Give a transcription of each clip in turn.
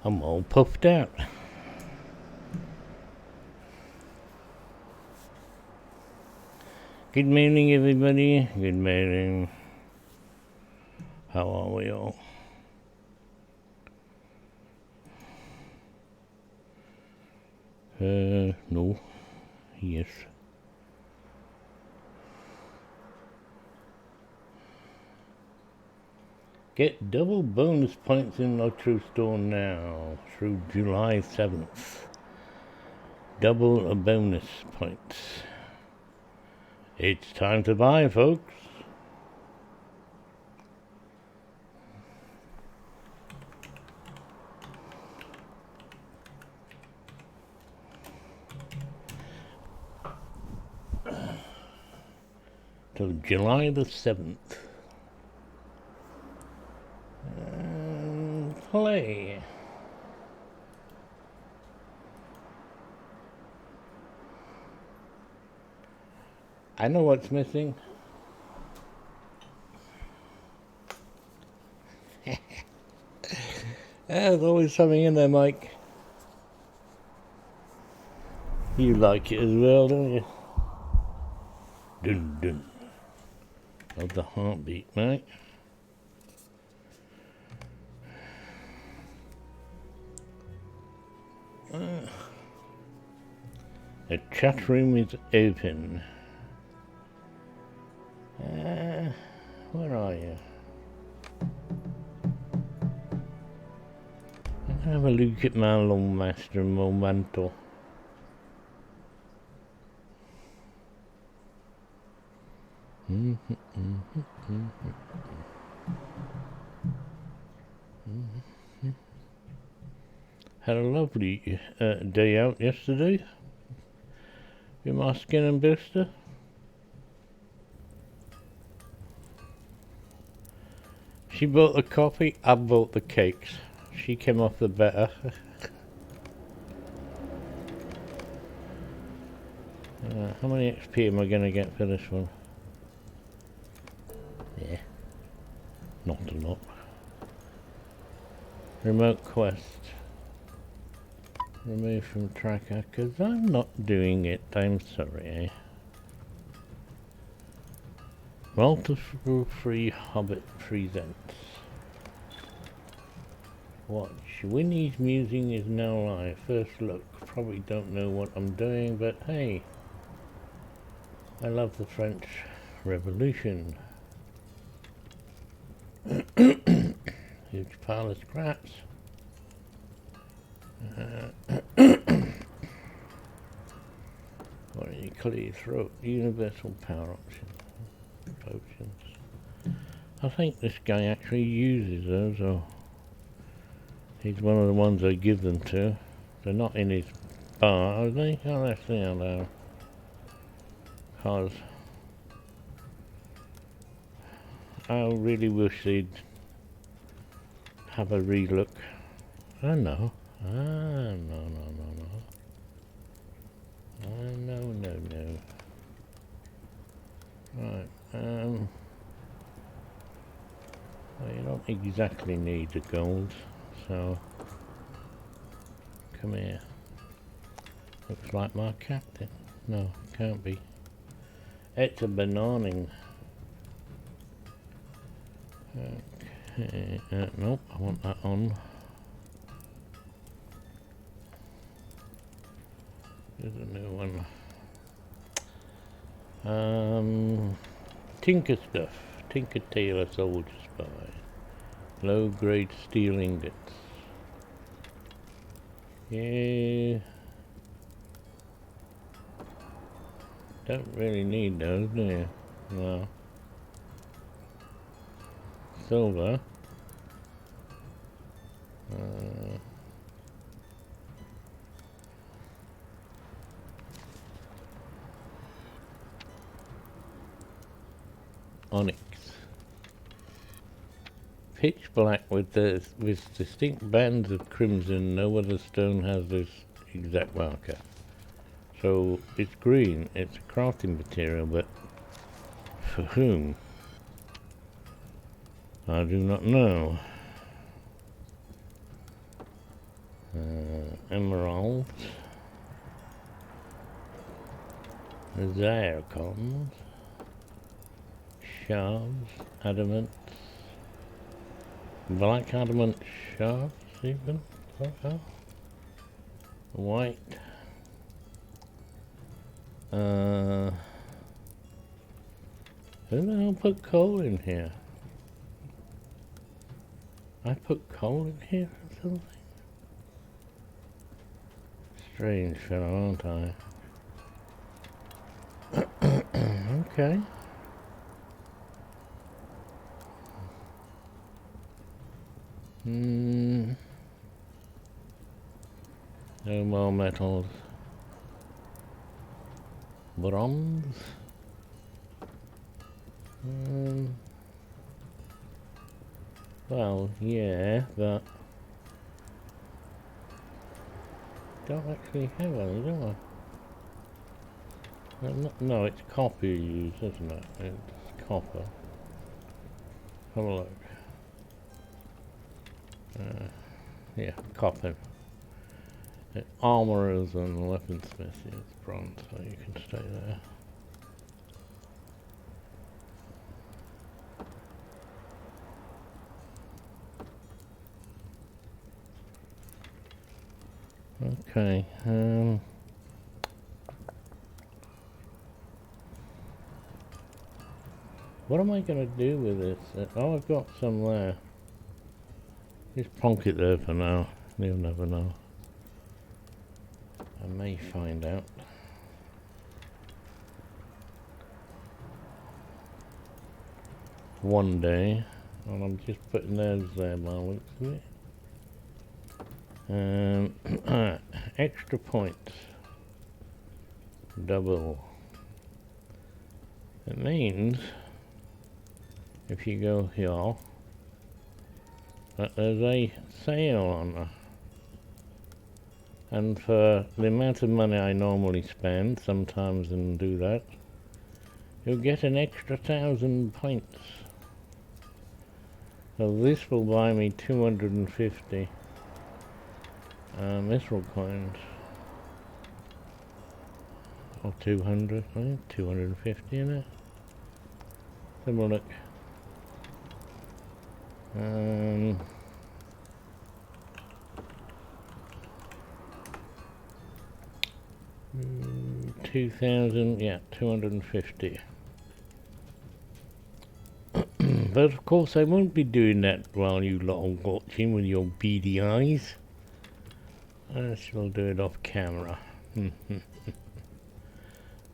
I'm all puffed out. Good morning, everybody. Good morning. How are we all? No. Yes. Get double bonus points in Lotto Store now through July 7th. Double a bonus points. It's time to buy, folks. Till July the 7th. Play. I know what's missing. There's always something in there, Mike. You like it as well, don't you? Dun dun. Of the heartbeat, mate. The chat room is open. Where are you? Let's have a look at my long master momento. Had a lovely day out yesterday with my skin and booster. She bought the coffee, I bought the cakes. She came off the better. How many XP am I going to get for this one? Yeah, not a lot. Remote quest. Remove from tracker, because I'm not doing it, I'm sorry. Multiple free Hobbit presents. Watch. Winnie's Musing is now live. First look. Probably don't know what I'm doing, but hey. I love the French Revolution. Huge pile of scraps. What do you clear throat? Universal power option. Potions. I think this guy actually uses those, or he's one of the ones I give them to. They're not in his bar, are they? Oh, let's see how though. Because I really wish they'd have a relook. Oh no. Ah, no. No. Right, well, you don't exactly need the gold, so come here. Looks like my captain. No, can't be. It's a banana. Okay, nope, I want that on. There's a new one. Tinker stuff. Tinker Tailor Soldier Spy. Low grade steel ingots. Yeah. Don't really need those, do you? No. Silver. Onyx. Pitch black with distinct bands of crimson. No other stone has this exact marker. So it's green. It's a crafting material, but for whom? I do not know. Emeralds. Zircons. Shards. Adamant. Black adamant shards even. Okay. White. Who the hell put coal in here? I put coal in here or something? Strange fellow, aren't I? Okay. No more metals. Bronze. Well, yeah, but don't actually have any, do I? No, it's copper you use, isn't it? It's copper. Have a look. Yeah, copper. Armorers and weaponsmiths, it's bronze, so you can stay there. Okay, what am I going to do with this? Oh, I've got some there. Just plonk it there for now. You'll never know. I may find out. One day. And I'm just putting those there by the looks of it. Extra points. Double. It means if you go here that there's a sale on, and for the amount of money I normally spend sometimes and do that, you'll get an extra 1,000 points. So this will buy me 250 mithril coins, or 200, I think 250 in it. Have a look. 2,000, yeah, 250. But of course I won't be doing that while you lot are watching with your beady eyes. I shall do it off camera.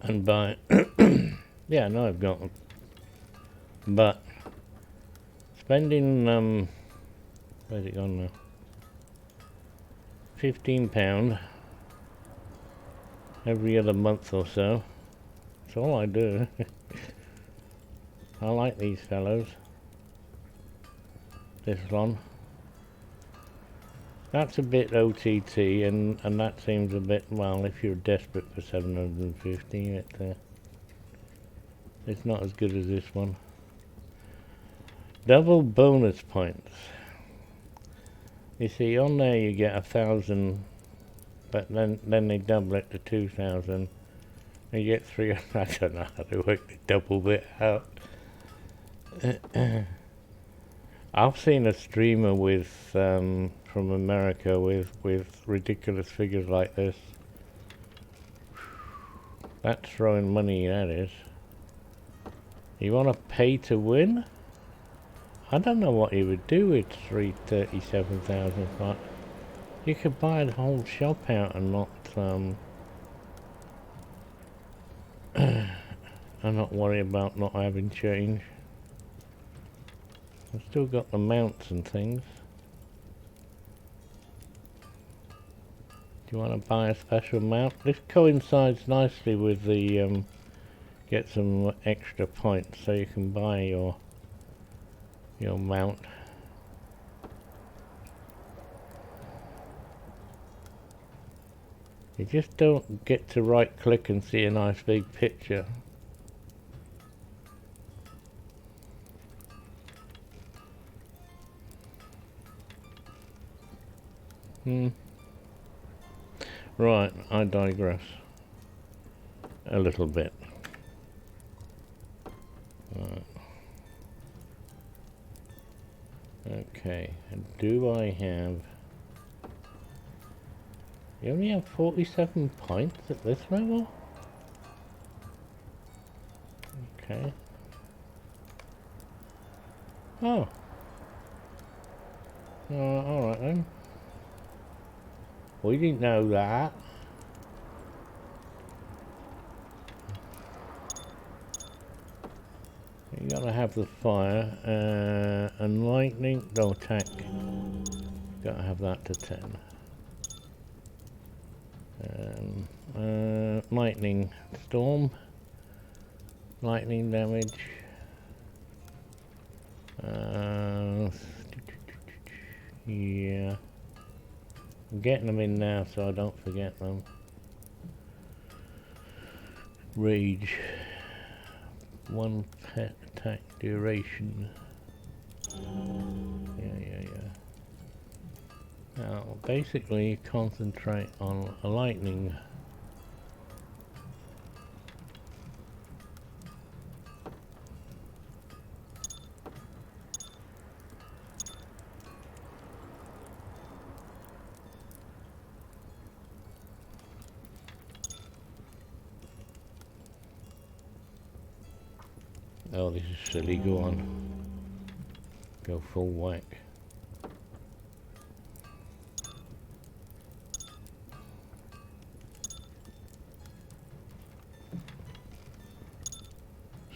And by yeah, no, I've got them. But spending where's it gone now? £15 every other month or so. That's all I do. I like these fellows. This one. That's a bit OTT, and that seems a bit, well, if you're desperate for 750, it's not as good as this one. Double bonus points. You see, on there you get 1,000, but then they double it to 2,000. You get 300. I don't know how to work the double bit out. I've seen a streamer with from America with ridiculous figures like this. That's throwing money, that is. You want to pay to win? I don't know what you would do with 337,000, but you could buy the whole shop out and not and not worry about not having change. I've still got the mounts and things. Do you want to buy a special mount? This coincides nicely with the get some extra points so you can buy your mount. You just don't get to right click and see a nice big picture. Right, I digress a little bit. Right. Okay, do I have... You only have 47 points at this level? Okay. Oh. Alright then. We didn't know that. You gotta have the fire, and lightning, no attack. Gotta have that to 10. Lightning storm, lightning damage. Yeah, I'm getting them in now so I don't forget them. Rage, 1 pet attack duration. Yeah. Now, basically concentrate on a lightning. Oh, this is silly, go on. Go full whack.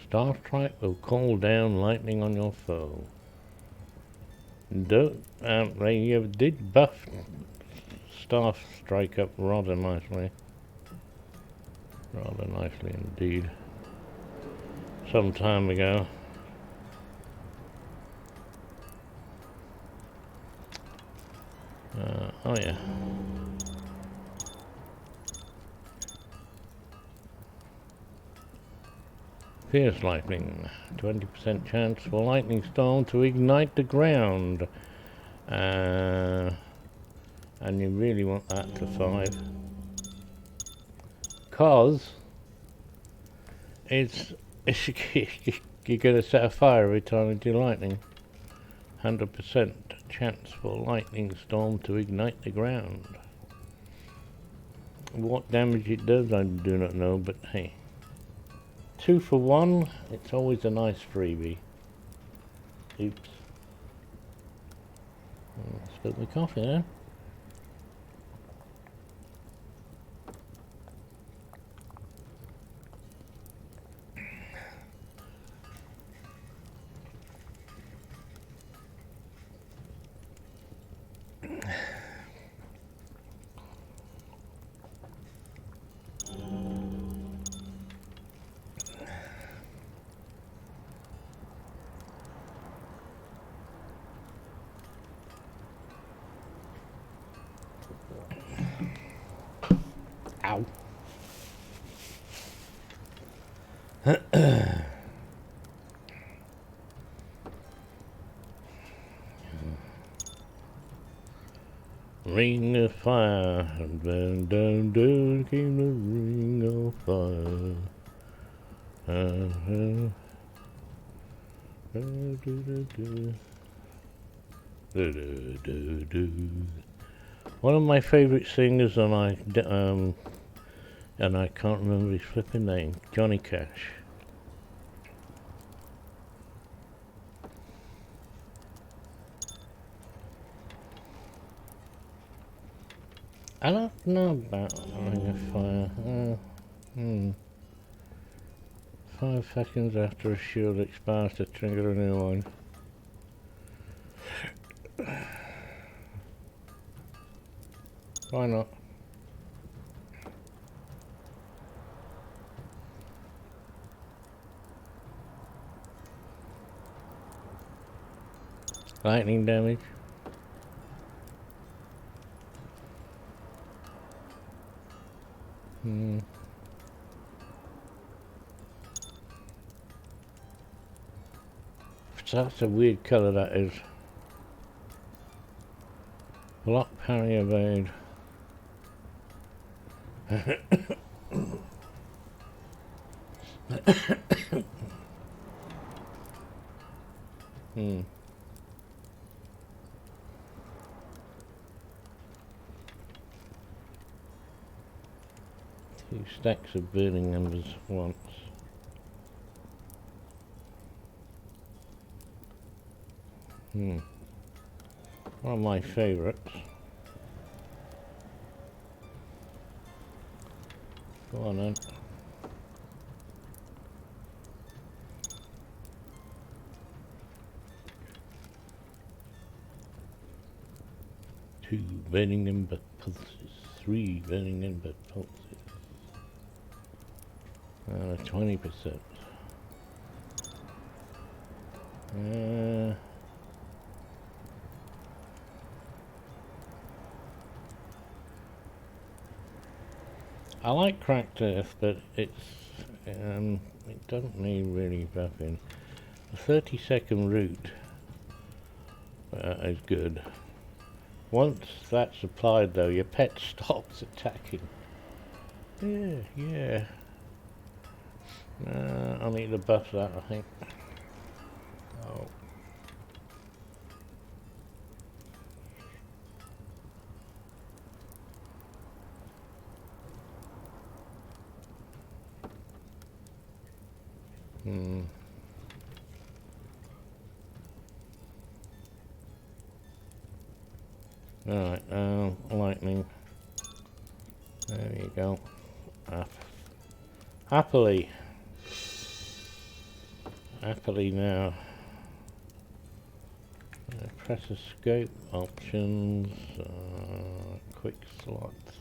Star Strike will call down lightning on your foe. They did buff Star Strike up rather nicely. Rather nicely indeed. Some time ago. Oh yeah. Fierce lightning. 20% chance for lightning storm to ignite the ground. And you really want that to 5. Cause it's you're gonna set a fire every time you do lightning. 100% chance for lightning storm to ignite the ground. What damage it does I do not know, but hey. 2 for 1, it's always a nice freebie. Oops. Spilled my coffee there. Ow. Ring of fire, down, down, down came the ring of fire. One of my favourite singers, and I can't remember his flipping name, Johnny Cash. I don't know about Ring of Fire. 5 seconds after a shield expires to trigger a new one. Why not? Lightning damage. That's a weird colour, that is. Block, parry, evade. Hmm. 2 stacks of burning embers at once. One of my favourites. Go on then. Two burning ember pulses. 3 burning ember pulses. And a 20%. I like cracked earth, but it doesn't need really buffing. The 30-second root is good. Once that's applied though, your pet stops attacking. Yeah. I'll need to buff that, I think. Oh. Alright, lightning. There you go. Happily now. Press escape options. Quick slots.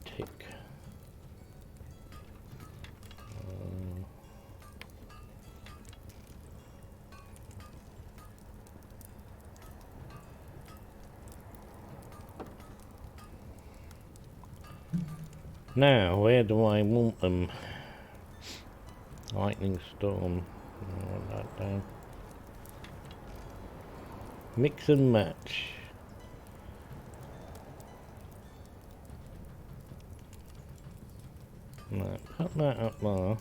Tick. Now, where do I want them? Lightning storm. I want that down. Mix and match. Now, put that up there.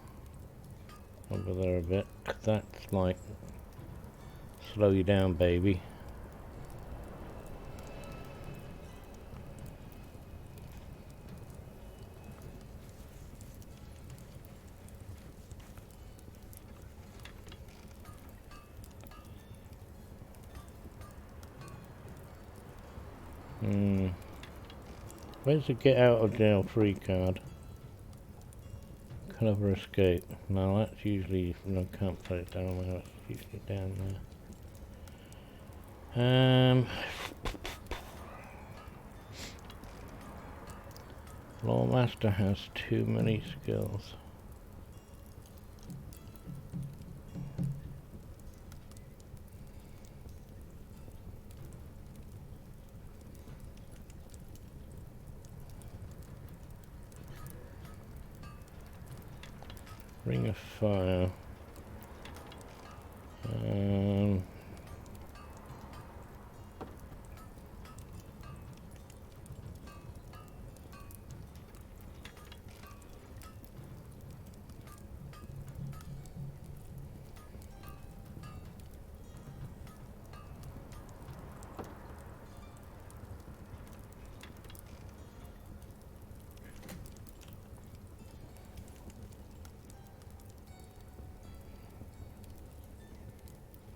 Over there a bit. That's like slow you down, baby. Where's the get out of jail free card? Clever escape. No, that's usually, no, can't put it down there, it's usually down there. Lawmaster has too many skills. Ring of Fire.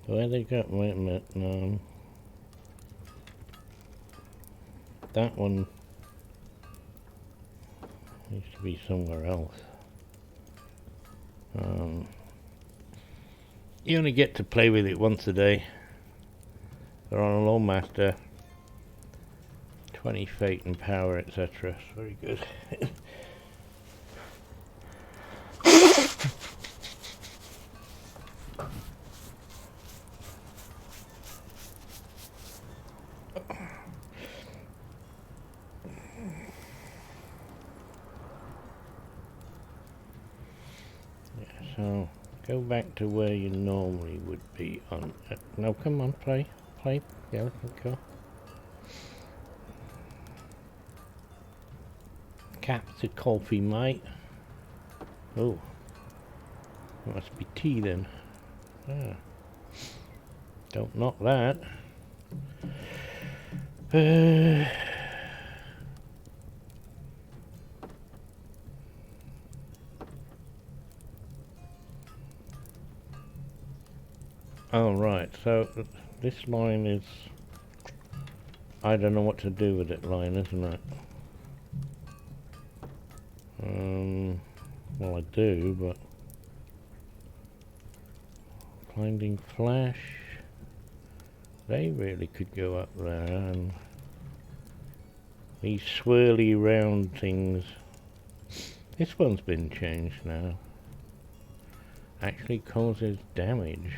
Where they got, wait a minute, no. That one needs to be somewhere else. You only get to play with it once a day. They're on a Lawmaster. 20 fate and power, etc. It's very good. So, go back to where you normally would be on... no, come on, play. Yeah, let's go. Cap's a coffee, mate. Oh, must be tea then. Ah, don't knock that. Oh right, so this line is, I don't know what to do with it line, isn't it? Well I do, but Blinding Flash, they really could go up there, and these swirly round things, this one's been changed now, actually causes damage.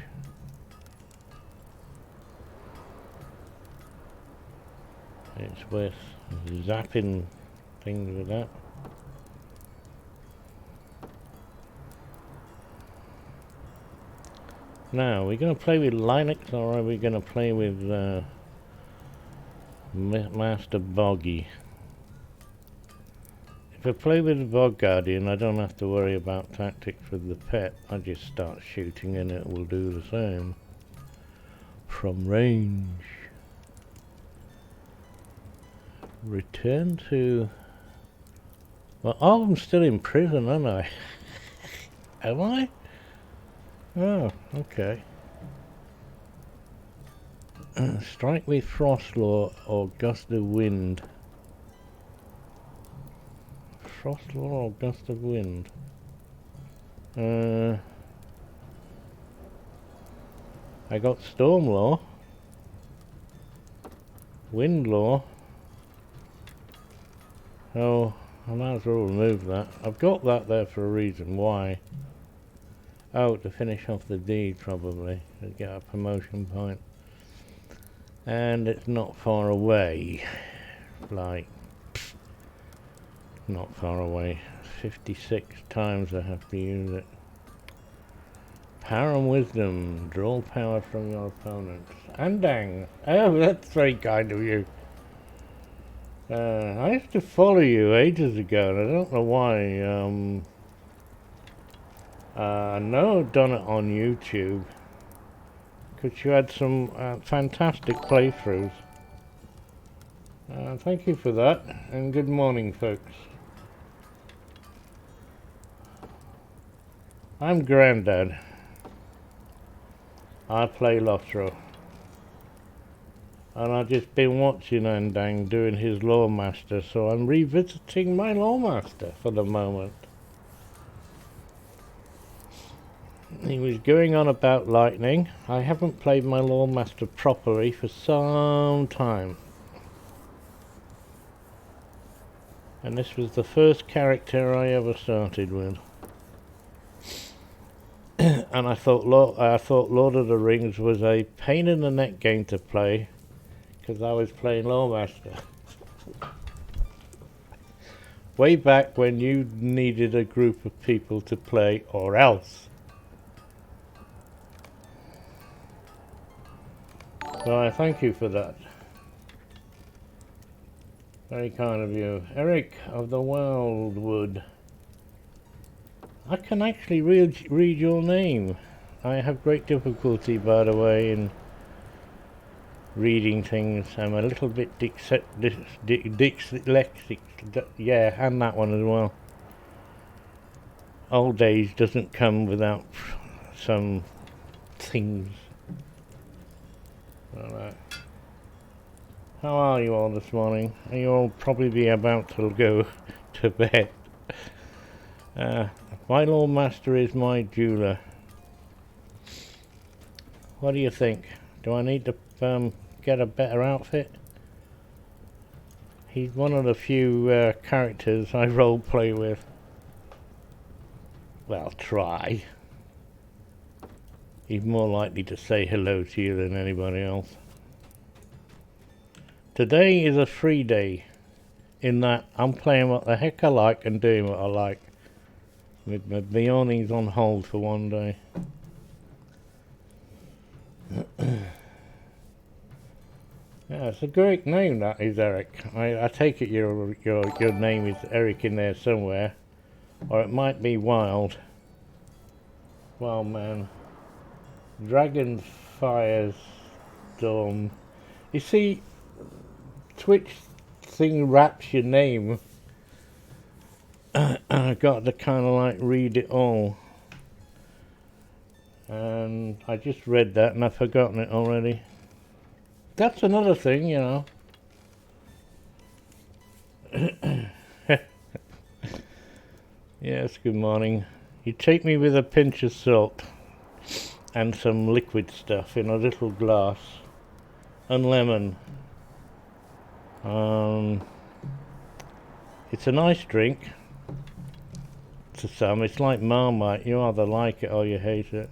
It's worth zapping things with that. Now, are we going to play with Linux or are we going to play with Master Boggy? If I play with the Bog Guardian, I don't have to worry about tactics with the pet. I just start shooting and it will do the same. From range. Return to... Well, oh, I'm still in prison, aren't I? Am I? Oh, okay. Strike with Frostlaw or Gust of Wind. Frostlaw or Gust of Wind? I got Stormlaw. Windlaw. Oh, I might as well remove that. I've got that there for a reason. Why? Oh, to finish off the deed, probably. To get a promotion point. And it's not far away. Like, not far away. 56 times I have to use it. Power and Wisdom. Draw power from your opponents. Andang. Oh, that's very kind of you. I used to follow you ages ago, and I don't know why. I know I've done it on YouTube, because you had some fantastic playthroughs. Thank you for that, and good morning, folks. I'm Granddad. I play Lothro. And I've just been watching Andang doing his Lawmaster, so I'm revisiting my Lawmaster for the moment. He was going on about lightning. I haven't played my Lawmaster properly for some time. And this was the first character I ever started with. And I thought Lord of the Rings was a pain in the neck game to play, because I was playing Lawmaster. Way back when you needed a group of people to play, or else. So I thank you for that. Very kind of you. Eric of the Wildwood. I can actually read your name. I have great difficulty, by the way, in reading things. I'm a little bit dyslexic, yeah, and that one as well. Old age doesn't come without some things. Alright. How are you all this morning? You all probably be about to go to bed. My Lawmaster is my jeweler. What do you think? Do I need to get a better outfit? He's one of the few characters I roleplay with. Well, try. He's more likely to say hello to you than anybody else. Today is a free day, in that I'm playing what the heck I like and doing what I like. With my awnings on hold for one day. Yeah, it's a great name, that is, Eric. I take it your name is Eric in there somewhere, or it might be Wild. Wild Man. Dragon Fires Storm. You see, Twitch thing wraps your name, and I got to kind of like read it all. And I just read that and I've forgotten it already. That's another thing, you know. Yes, good morning. You take me with a pinch of salt and some liquid stuff in a little glass and lemon. It's a nice drink to some. It's like Marmite. You either like it or you hate it.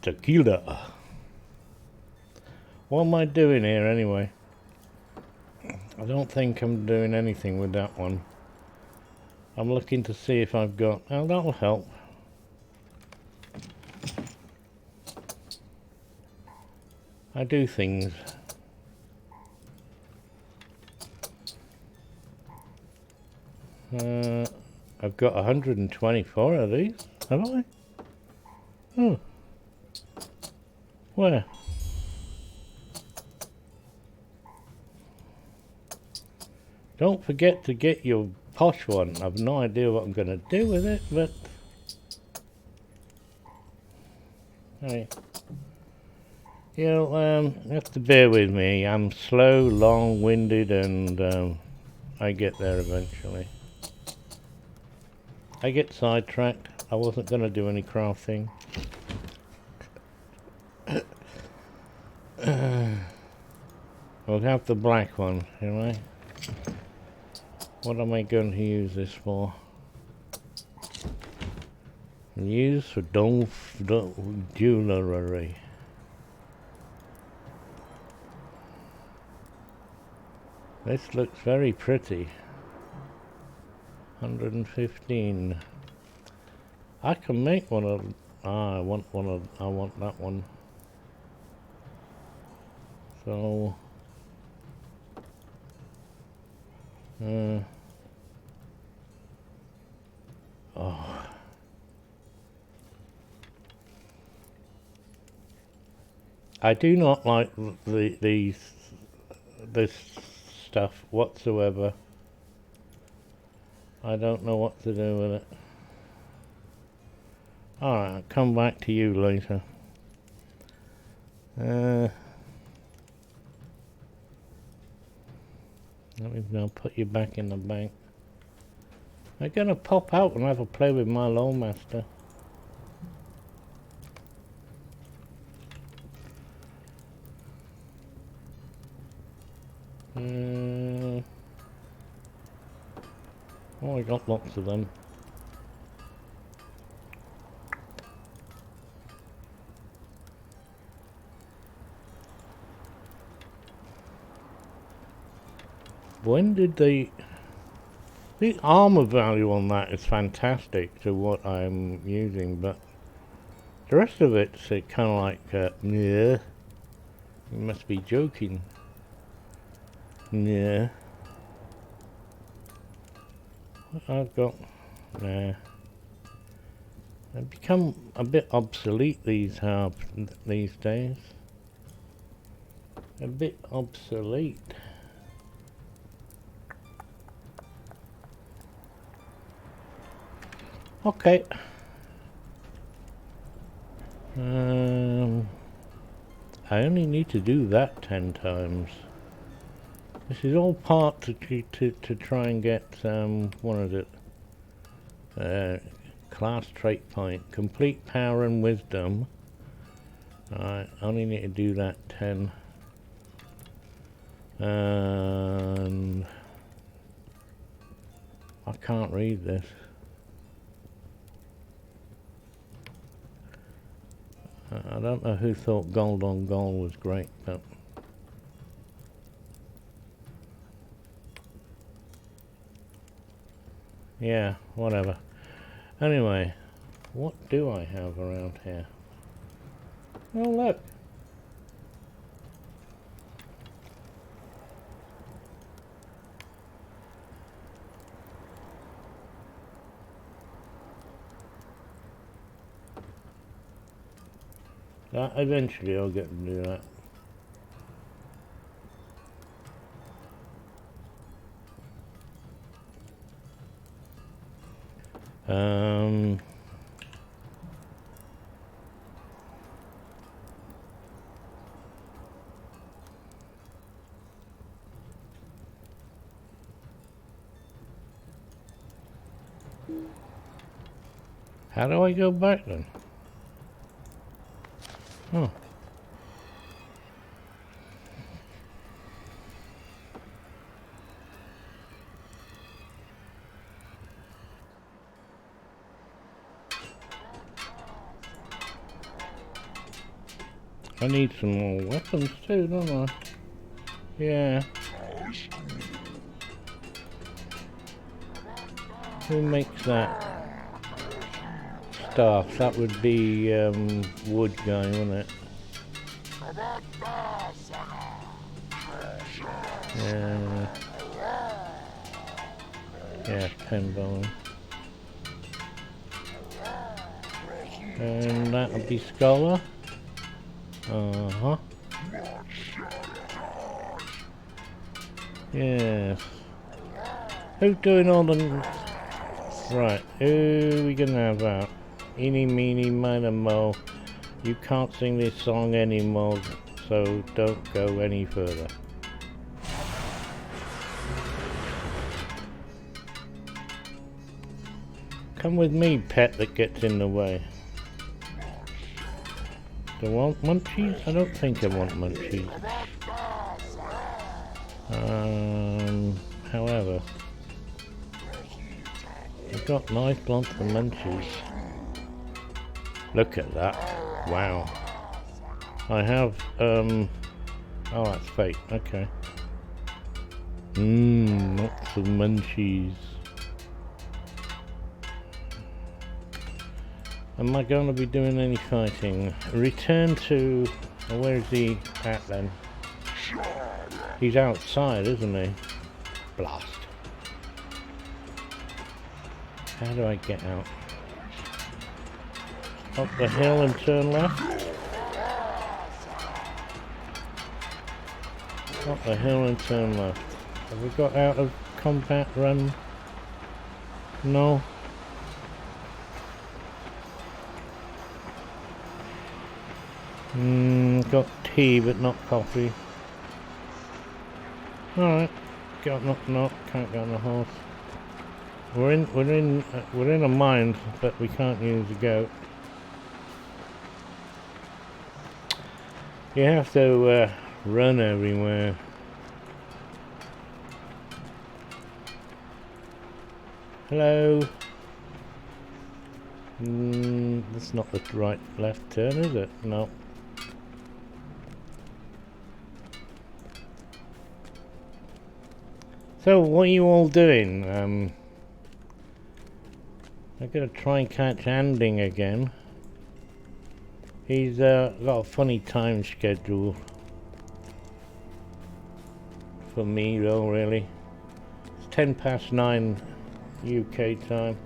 Tequila. What am I doing here anyway? I don't think I'm doing anything with that one. I'm looking to see if I've got... Oh, that'll help. I do things. I've got 124 of these, have I? Oh. Where? Don't forget to get your posh one. I've no idea what I'm going to do with it, but... Hey. You have to bear with me. I'm slow, long-winded, and I get there eventually. I get sidetracked. I wasn't going to do any crafting. We'll have the black one, shall I? What am I going to use this for? Use for jewelry. This looks very pretty. 115. I can make one of... I want that one. So... oh. I do not like this stuff whatsoever. I don't know what to do with it. Alright, I'll come back to you later. Let me now put you back in the bank. I'm gonna pop out and have a play with my Lowmaster. Oh, I got lots of them. When did they... The armor value on that is fantastic to what I'm using, but the rest of it's kind of like, yeah, you must be joking. Yeah. I've got, nah. They've become a bit obsolete these days. A bit obsolete. Okay. I only need to do that 10 times. This is all part to try and get, what is it? Class trait point. Complete power and wisdom. I only need to do that 10. And I can't read this. I don't know who thought gold on gold was great, but yeah, whatever. Anyway, what do I have around here? Oh, look. Eventually I'll get to do that. How do I go back then? Oh. I need some more weapons too, don't I? Yeah. Who makes that? Staff. That would be wood guy, wouldn't it? Yeah. Yeah, pen bowling. And that would be Scholar. Uh-huh. Yes. Who's doing all the... Right, who are we gonna have out? Eeny, meeny, miny, mo. You can't sing this song anymore, so don't go any further. Come with me, pet that gets in the way. Do I want munchies? I don't think I want munchies. However, I've got nice lots of munchies. Look at that. Wow. I have, oh, that's fake. Okay. Lots of munchies. Am I going to be doing any fighting? Return to... where's he at then? He's outside, isn't he? Blast. How do I get out? Up the hill and turn left? Up the hill and turn left. Have we got out of combat run? No? Got tea but not coffee. Alright. Got knock, can't get on the horse. We're in a mine, but we can't use the goat. You have to run everywhere. Hello. That's not the right left turn, is it? No. So what are you all doing? I'm gonna try and catch Anding again. He's got a funny time schedule for me though, really. It's 9:10 UK time.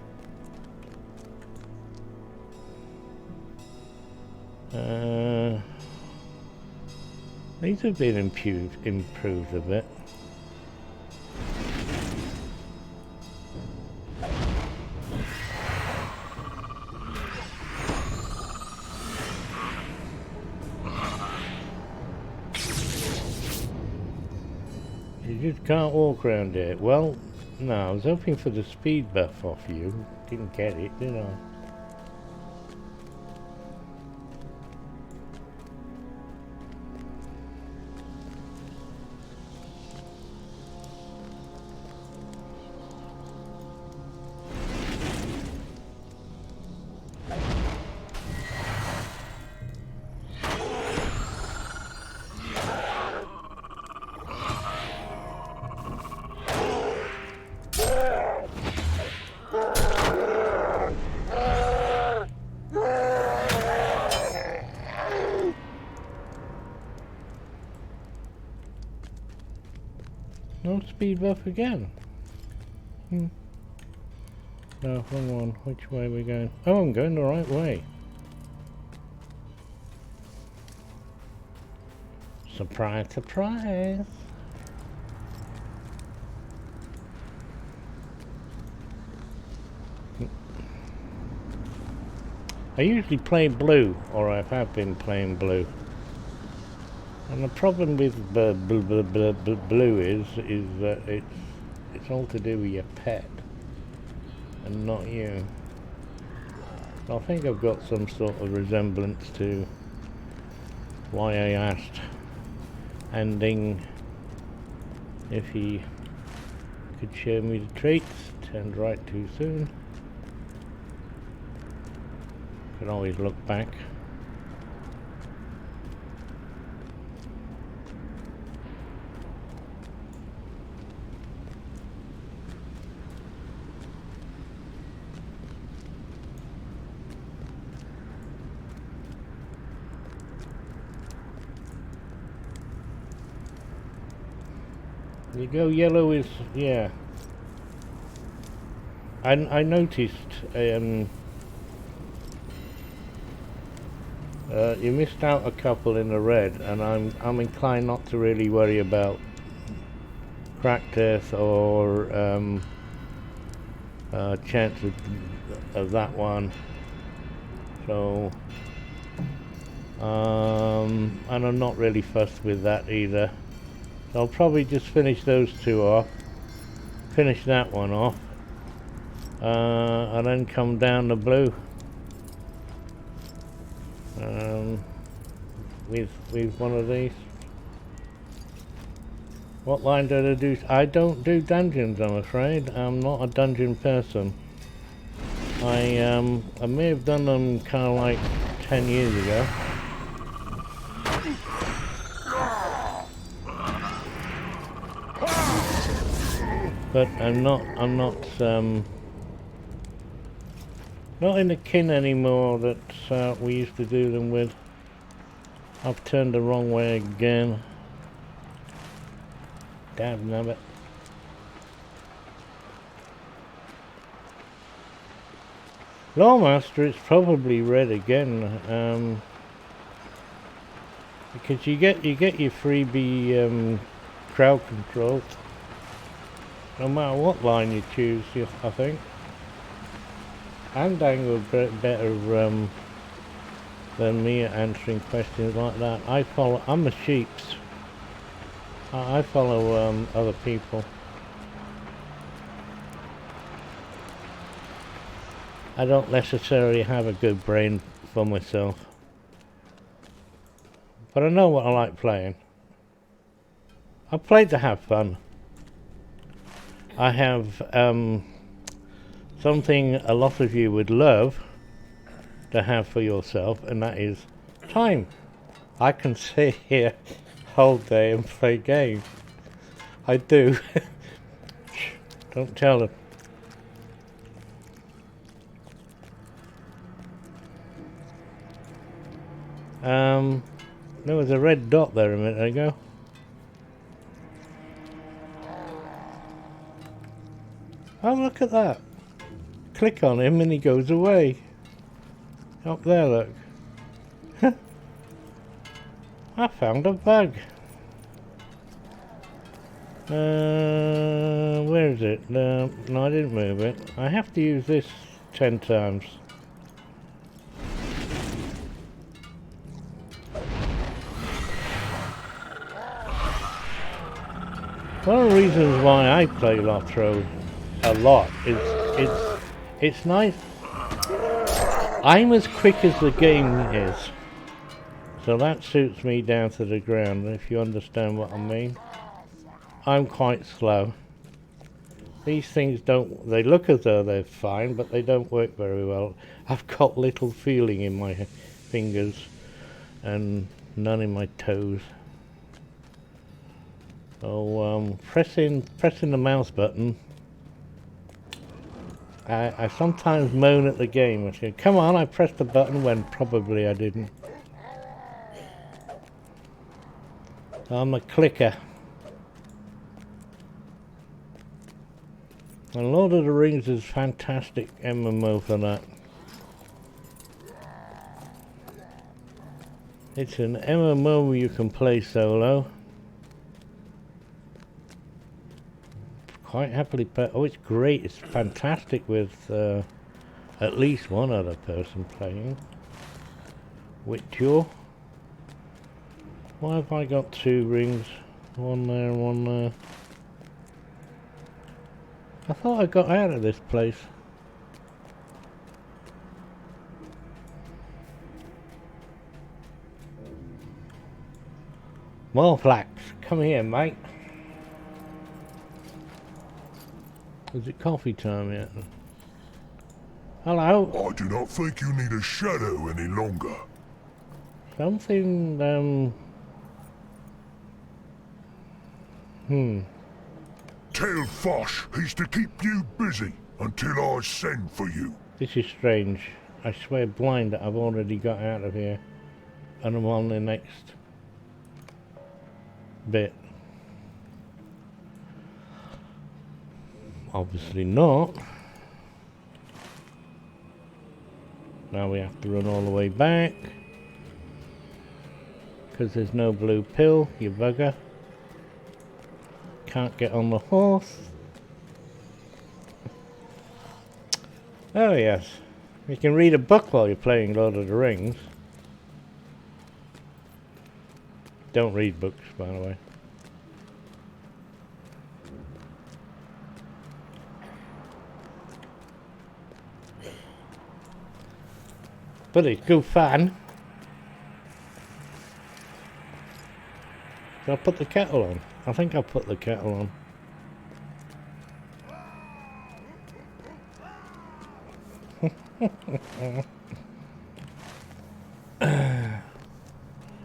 These have been improved a bit. You just can't walk around here. Well, no, I was hoping for the speed buff off you. Didn't get it, did I? No speed buff again. No, wrong one. Which way are we going? Oh, I'm going the right way. Surprise, surprise! I usually play blue, or I have been playing blue. And the problem with blue is that it's all to do with your pet, and not you. I think I've got some sort of resemblance to why I asked Anding if he could show me the traits. Turned right too soon. Can always look back. You go yellow is, yeah. I noticed you missed out a couple in the red, and I'm inclined not to really worry about crack death or chance of that one. So and I'm not really fussed with that either. So I'll probably just finish those two off, finish that one off, and then come down the blue with one of these. What line did I do? I don't do dungeons, I'm afraid. I'm not a dungeon person. I may have done them kind of like 10 years ago. But I'm not in the kin anymore that we used to do them with. I've turned the wrong way again. Damn nabbit. Lawmaster, it's probably red again, because you get your freebie crowd control, no matter what line you choose. I think. And Dangle better than me at answering questions like that. I'm a sheeps. I follow other people. I don't necessarily have a good brain for myself, but I know what I like playing. I play to have fun. I have something a lot of you would love to have for yourself, and that is time. I can sit here whole day and play games. I do. Don't tell them. There was a red dot there a minute ago. Oh, look at that. Click on him and he goes away. Up there, look. I found a bug. Where is it? No, I didn't move it. I have to use this 10 times. One of the reasons why I play Lothro a lot is it's nice. I'm as quick as the game is, so that suits me down to the ground, if you understand what I mean. I'm quite slow. These things they look as though they're fine, but they don't work very well. I've got little feeling in my fingers and none in my toes. So pressing the mouse button, I sometimes moan at the game. I say, come on, I pressed the button when probably I didn't. I'm a clicker. And Lord of the Rings is fantastic MMO for that. It's an MMO you can play solo. Quite happily play. Oh, it's great. It's fantastic with at least one other person playing. With you. Why have I got two rings? One there and one there. I thought I got out of this place. More flax. Come here, mate. Is it coffee time yet? Hello? I do not think you need a shadow any longer. Something, Tell Fosh he's to keep you busy until I send for you. This is strange. I swear blind that I've already got out of here. And I'm on the next bit. Obviously not. Now we have to run all the way back. Because there's no blue pill, you bugger. Can't get on the horse. Oh yes. You can read a book while you're playing Lord of the Rings. Don't read books, by the way. But it's good fun. Did I put the kettle on? I think I put the kettle on.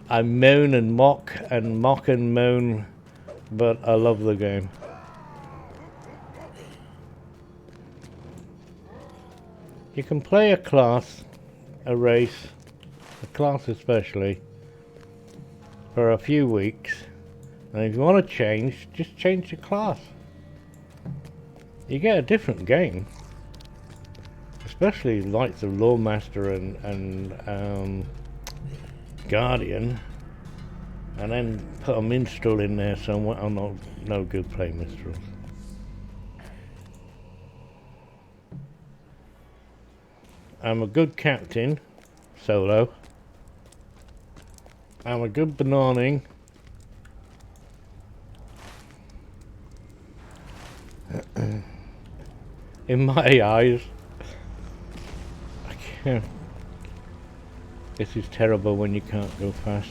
I moan and mock and moan, but I love the game. You can play a class, a race, a class especially, for a few weeks, and if you want to change, just change the class. You get a different game, especially like the Lawmaster and Guardian, and then put a minstrel in there somewhere. I'm no good playing minstrels. I'm a good captain, solo. I'm a good bananing. In my eyes. I can't. This is terrible when you can't go fast.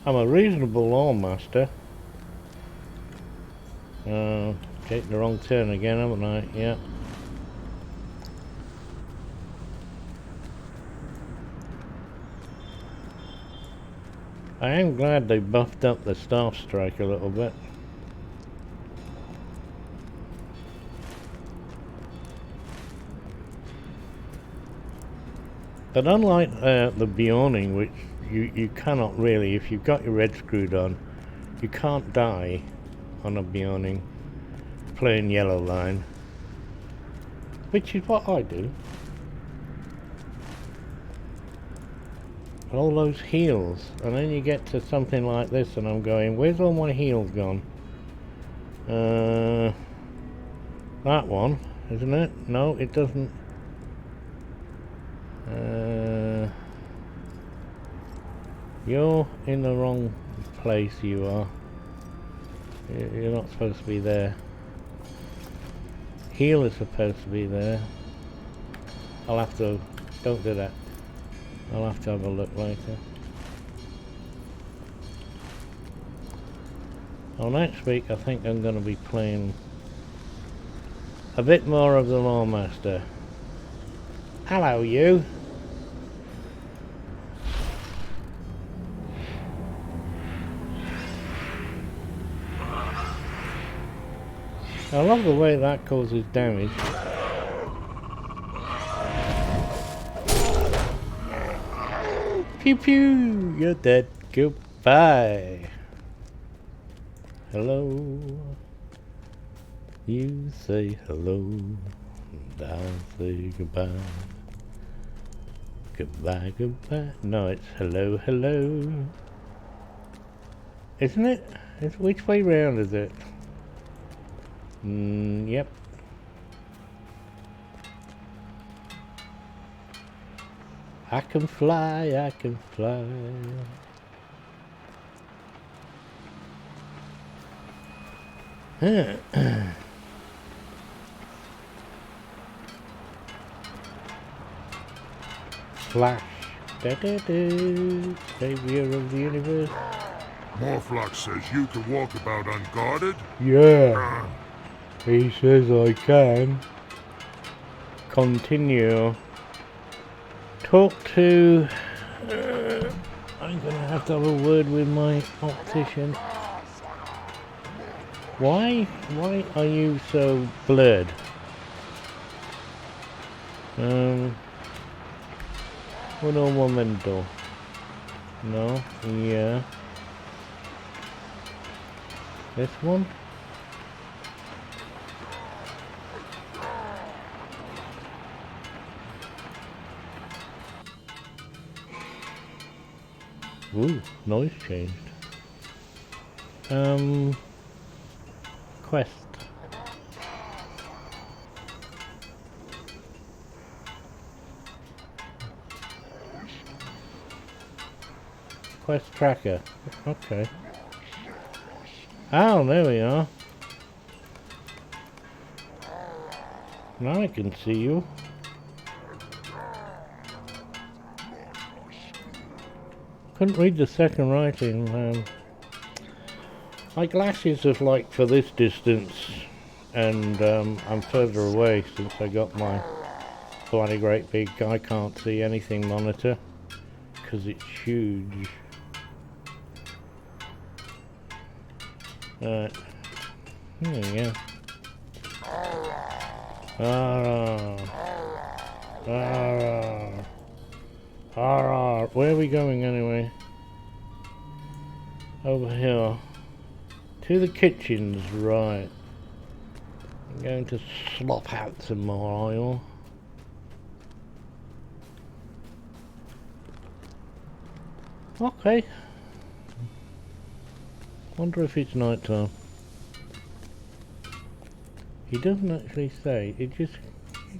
I'm a reasonable lawmaster. Take the wrong turn again, haven't I? Yeah. I am glad they buffed up the staff strike a little bit. But unlike the Beyonding, which you cannot really, if you've got your red screwed on, you can't die on a Beyonding playing yellow line, which is what I do. All those heals, and then you get to something like this and I'm going, where's all my heals gone? That one, isn't it? No, it doesn't. You're in the wrong place, you are. You're not supposed to be there. Heal is supposed to be there. I'll have to, don't do that. I'll have to have a look later. Well, next week I think I'm going to be playing a bit more of the Lawmaster. Hello, you. I love the way that causes damage. Pew pew! You're dead. Goodbye. Hello. You say hello, and I'll say goodbye. Goodbye, goodbye. No, it's hello, hello. Isn't it? It's, which way round is it? Yep. I can fly, I can fly. Flash. Da-da-da. Savior of the universe. Morphlock says you can walk about unguarded? Yeah. He says I can. Continue. Talk to... I'm gonna have to have a word with my optician. Why are you so blurred? Un momento. No, yeah. This one? Ooh, noise changed. Quest. Quest tracker. Okay. Oh, there we are. Now I can see you. Couldn't read the second writing. My glasses are like for this distance, and I'm further away since I got my bloody great big I can't see anything monitor because it's huge. Alright. There we go. Where are we going anyway? Over here. To the kitchens, right. I'm going to slop out some more oil. Okay. Wonder if it's night time. He doesn't actually say. It just...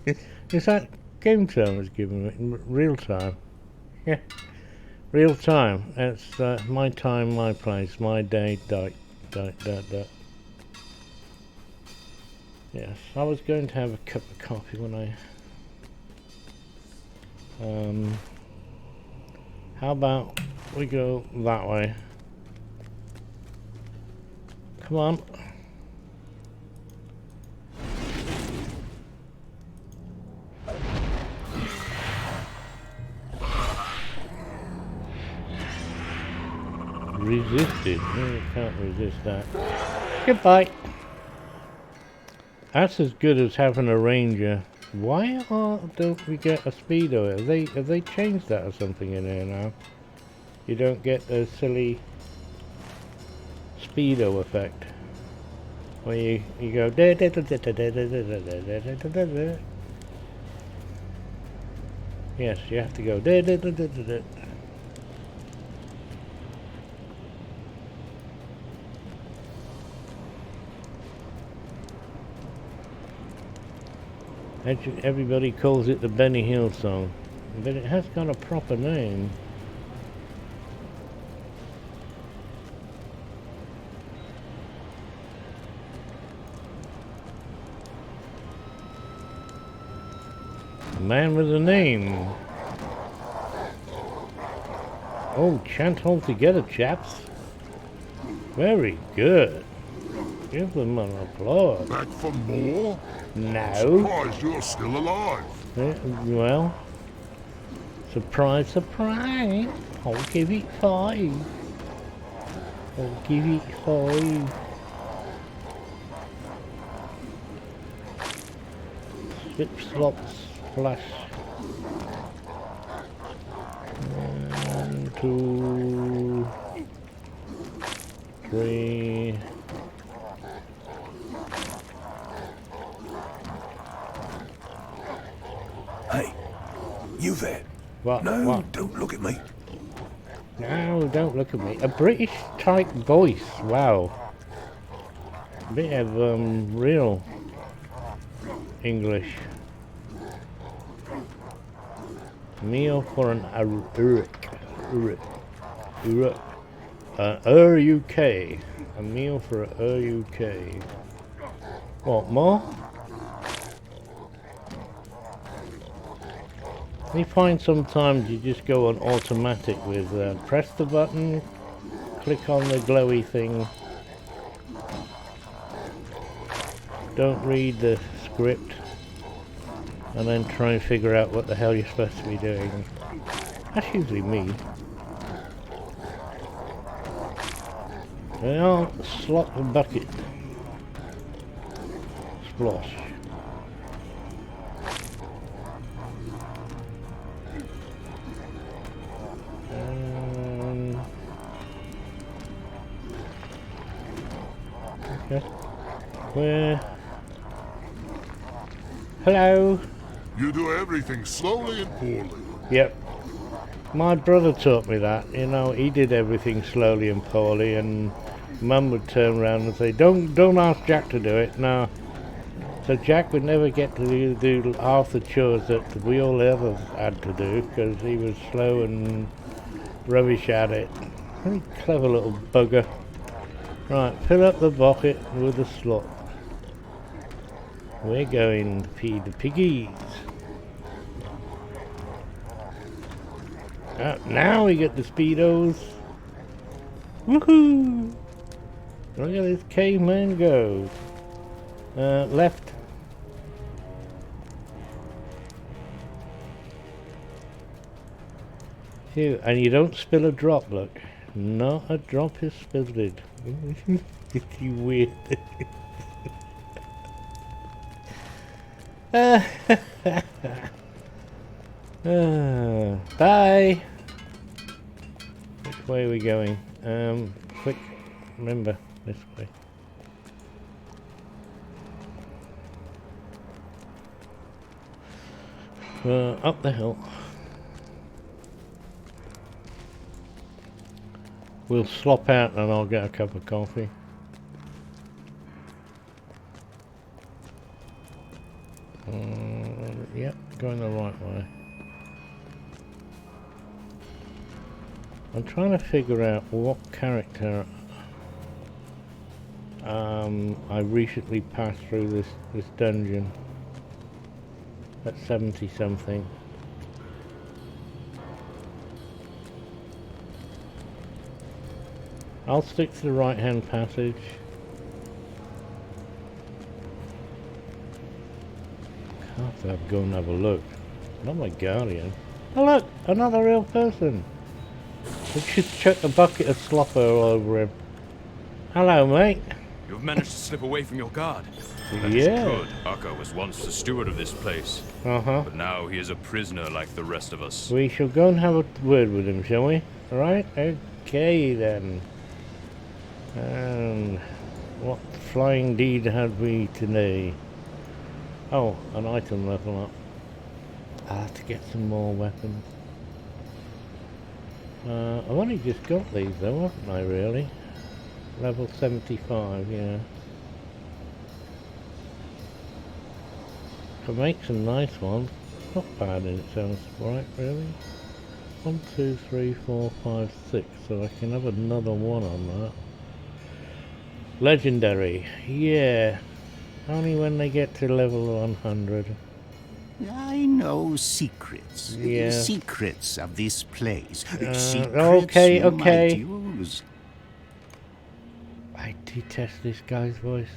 It's that game term was given me. Real time. Yeah. Real time. It's my time, my place, my day, date. Yes, I was going to have a cup of coffee when I... how about we go that way? Come on. Resisted. No, you can't resist that. Goodbye. That's as good as having a ranger. Why don't we get a speedo? Have they changed that or something in here now? You don't get the silly speedo effect where you go da da da da da da da da da da da da. Yes, you have to go da da da da da da. Everybody calls it the Benny Hill song, but it has got a proper name. Man with a name. Oh, chant all together, chaps. Very good. Give them an applause. Back for more? No. I'm surprised you're still alive. Well, surprise, surprise. I'll give it 5. I'll give it 5. Slip, slop, splash. 1, 2, 3. Hey, you there? What? No, What? don't look at me. No, don't look at me. A British type voice. Wow. Bit of real English. Meal for an UK. A meal for a UK. What more? We find sometimes you just go on automatic with press the button, click on the glowy thing, don't read the script, and then try and figure out what the hell you're supposed to be doing. That's usually me. Well, slot the bucket. Splosh. Okay. Where? Hello? You do everything slowly and poorly. Yep. My brother taught me that. You know, he did everything slowly and poorly, and Mum would turn around and say, don't ask Jack to do it. No. So Jack would never get to do half the chores that we all ever had to do, because he was slow and rubbish at it. Very clever little bugger. Right, fill up the bucket with the slot. We're going to feed the piggies. Now we get the speedos. Woohoo! Look at this caveman go. Left. Phew, and you don't spill a drop, look. Not a drop is spilled. It's weird. Bye. Which way are we going? Quick, remember, this way. Up the hill. We'll slop out and I'll get a cup of coffee. Yep, going the right way. I'm trying to figure out what character I recently passed through this dungeon at 70 something. I'll stick to the right hand passage. Can't have go and have a look. Not my guardian. Oh look, another real person. We should chuck a bucket of slopper all over him. Hello, mate. You've managed to slip away from your guard. That is Yeah. good. Akka was once the steward of this place, but now he is a prisoner like the rest of us. We shall go and have a word with him, shall we? Alright? Okay then. And what flying deed had we today? Oh, an item level up. I'll have to get some more weapons. I've only just got these though, haven't I really? Level 75, yeah. Can make some nice ones. Not bad in its own right, really. 1, 2, 3, 4, 5, 6. So I can have another one on that. Legendary, yeah. Only when they get to level 100. I know secrets. Yeah. Secrets of this place. Secrets okay, you okay. might use. I detest this guy's voice.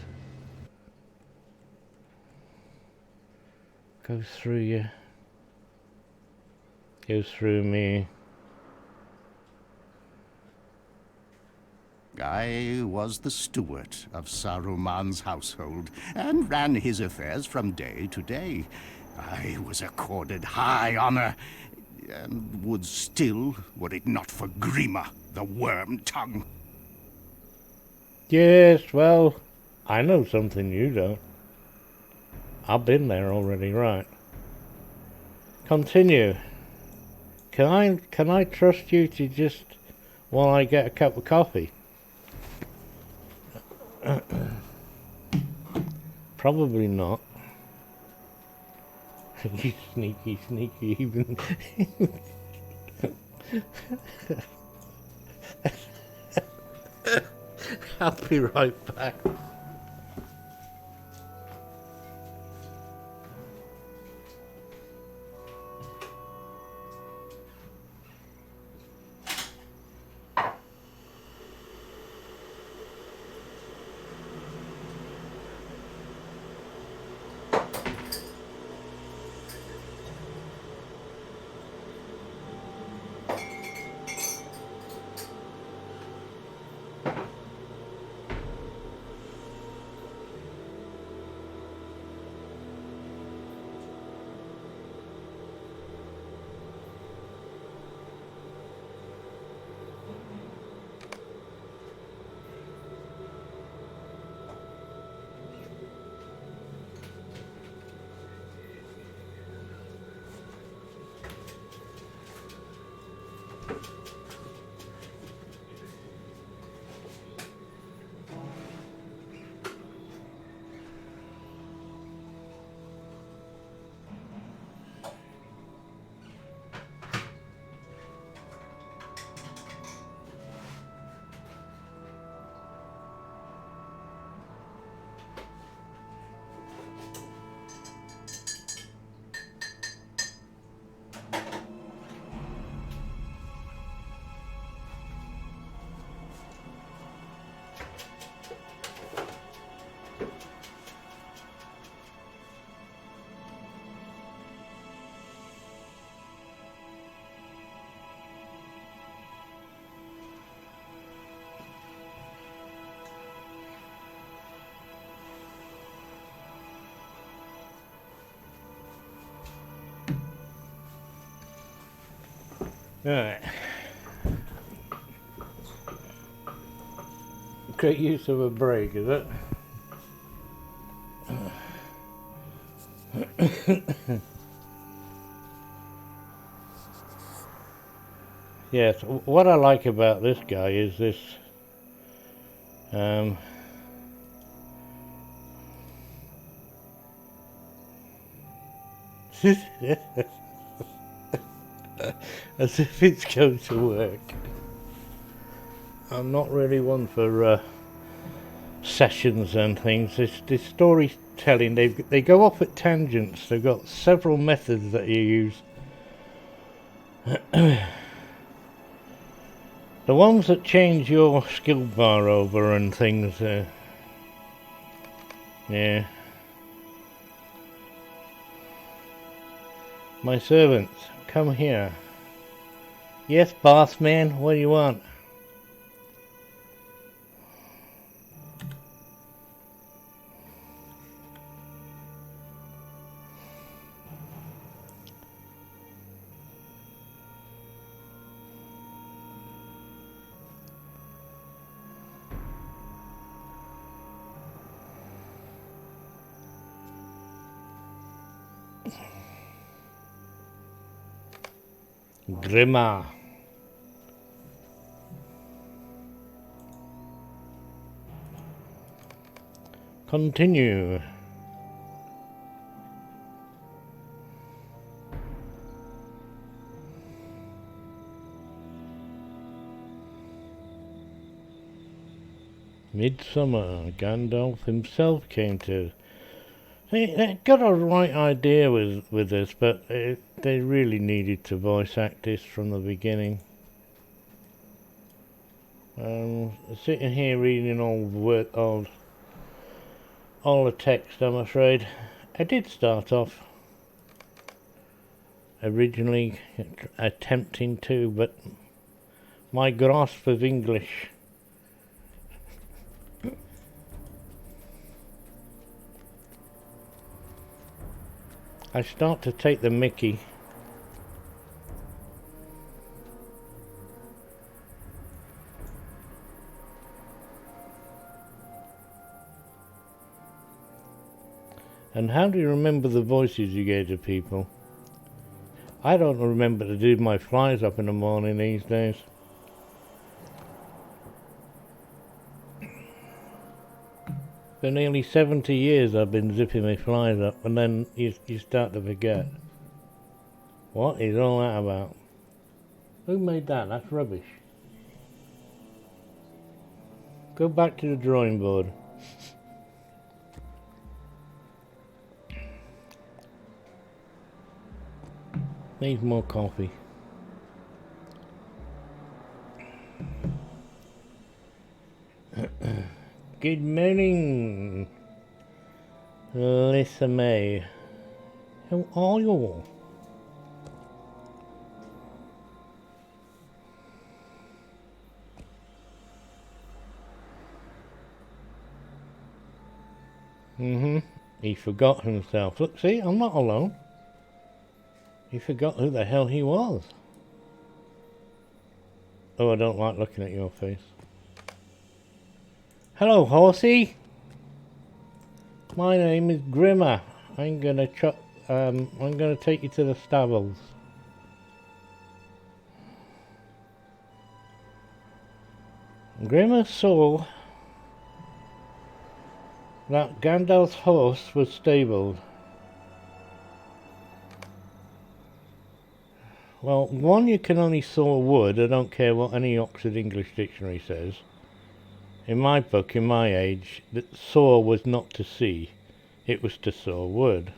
Goes through you. Goes through me. I was the steward of Saruman's household and ran his affairs from day to day. I was accorded high honor, and would still, were it not for Grima, the worm tongue. Yes, well, I know something you don't. I've been there already, right? Continue. Can I trust you to just while I get a cup of coffee? Probably not. You sneaky even. I'll be right back. Alright. Great use of a break, is it? Yes, what I like about this guy is this as if it's going to work. I'm not really one for sessions and things. This storytelling, they go off at tangents. They've got several methods that you use. The ones that change your skill bar over and things, yeah. My servants, come here. Yes, boss man, what do you want? Grima. Continue. Midsummer, Gandalf himself came to. They got a right idea with this, but they really needed to voice act this from the beginning. Sitting here reading all the text, I'm afraid. I did start off originally attempting to, but my grasp of English I start to take the mickey. And how do you remember the voices you gave to people? I don't remember to do my flies up in the morning these days. For nearly 70 years I've been zipping my flies up, and then you start to forget. What is all that about? Who made that? That's rubbish. Go back to the drawing board. Needs more coffee. Good morning, Lisa May. How are you? He forgot himself. Look, see, I'm not alone. He forgot who the hell he was. Oh, I don't like looking at your face. Hello, horsey. My name is Grimmer. I'm gonna take you to the stables. Grimmer saw that Gandalf's horse was stabled. Well, one, you can only saw wood. I don't care what any Oxford English dictionary says. In my book, in my age, that saw was not to see. It was to saw wood.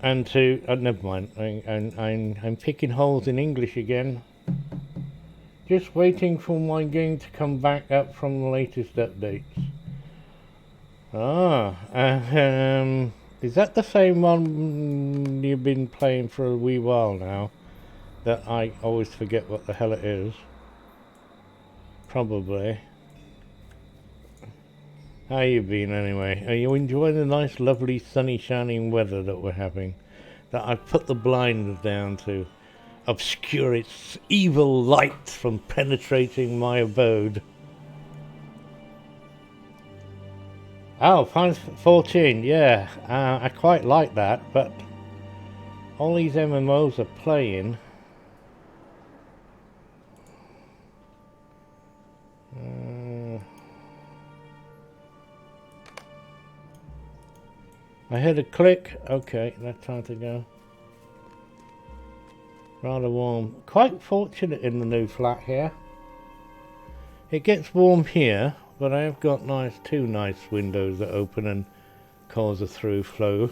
And to... never mind. I'm picking holes in English again. Just waiting for my game to come back up from the latest updates. Is that the same one you've been playing for a wee while now? That I always forget what the hell it is. Probably. How you been anyway? Are you enjoying the nice, lovely, sunny, shining weather that we're having? That I've put the blinds down to obscure its evil light from penetrating my abode. Oh, Final 14, yeah, I quite like that, but all these MMOs are playing. I heard a click. Okay, that's time to go. Rather warm. Quite fortunate in the new flat here. It gets warm here, but I have got two nice windows that open and cause a through flow.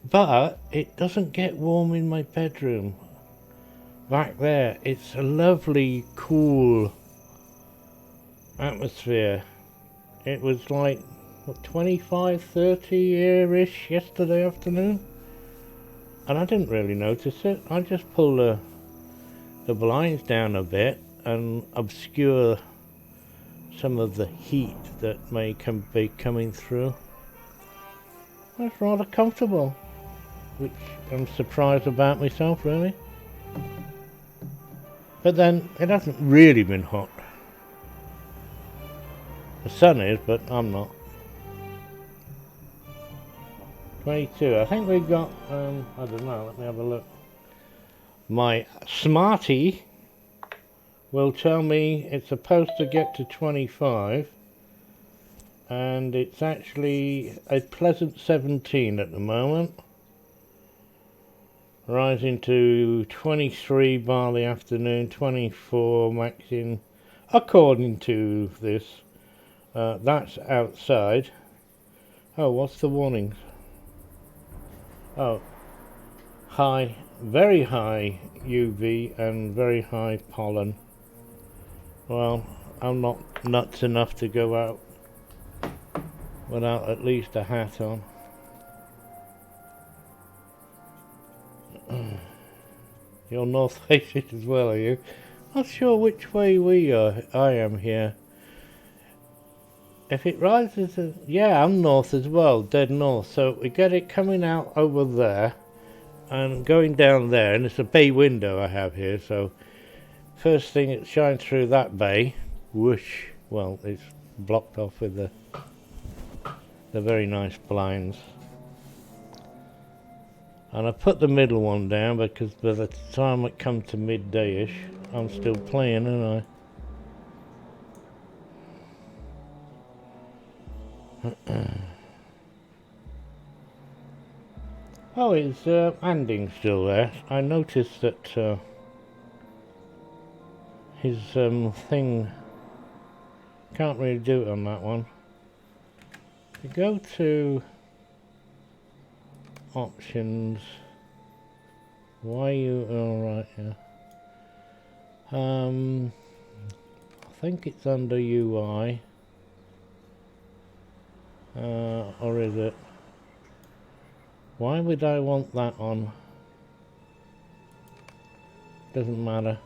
But it doesn't get warm in my bedroom. Back there, it's a lovely, cool atmosphere. It was like, what, 25, 30 here-ish yesterday afternoon. And I didn't really notice it. I just pulled the blinds down a bit and obscure some of the heat that may be coming through. That's rather comfortable, which I'm surprised about myself, really. But then, it hasn't really been hot. The sun is, but I'm not. 22, I think we got, I don't know, let me have a look. My Smarty will tell me it's supposed to get to 25, and it's actually a pleasant 17 at the moment, rising to 23 by the afternoon, 24 maxing, according to this. That's outside. Oh, what's the warnings? Oh, high, very high UV and very high pollen. Well, I'm not nuts enough to go out without at least a hat on. You're north facing as well, are you? Not sure which way I am here. If it rises, yeah, I'm north as well, dead north. So we get it coming out over there and going down there, and it's a bay window I have here. So first thing it shines through that bay, whoosh. Well, it's blocked off with the very nice blinds. And I put the middle one down because by the time it come to midday-ish, I'm still playing, aren't I? Oh, it's Anding's still there. I noticed that his thing can't really do it on that one. You go to options. Why you? Oh, right, yeah. I think it's under UI. Or is it? Why would I want that on? Doesn't matter.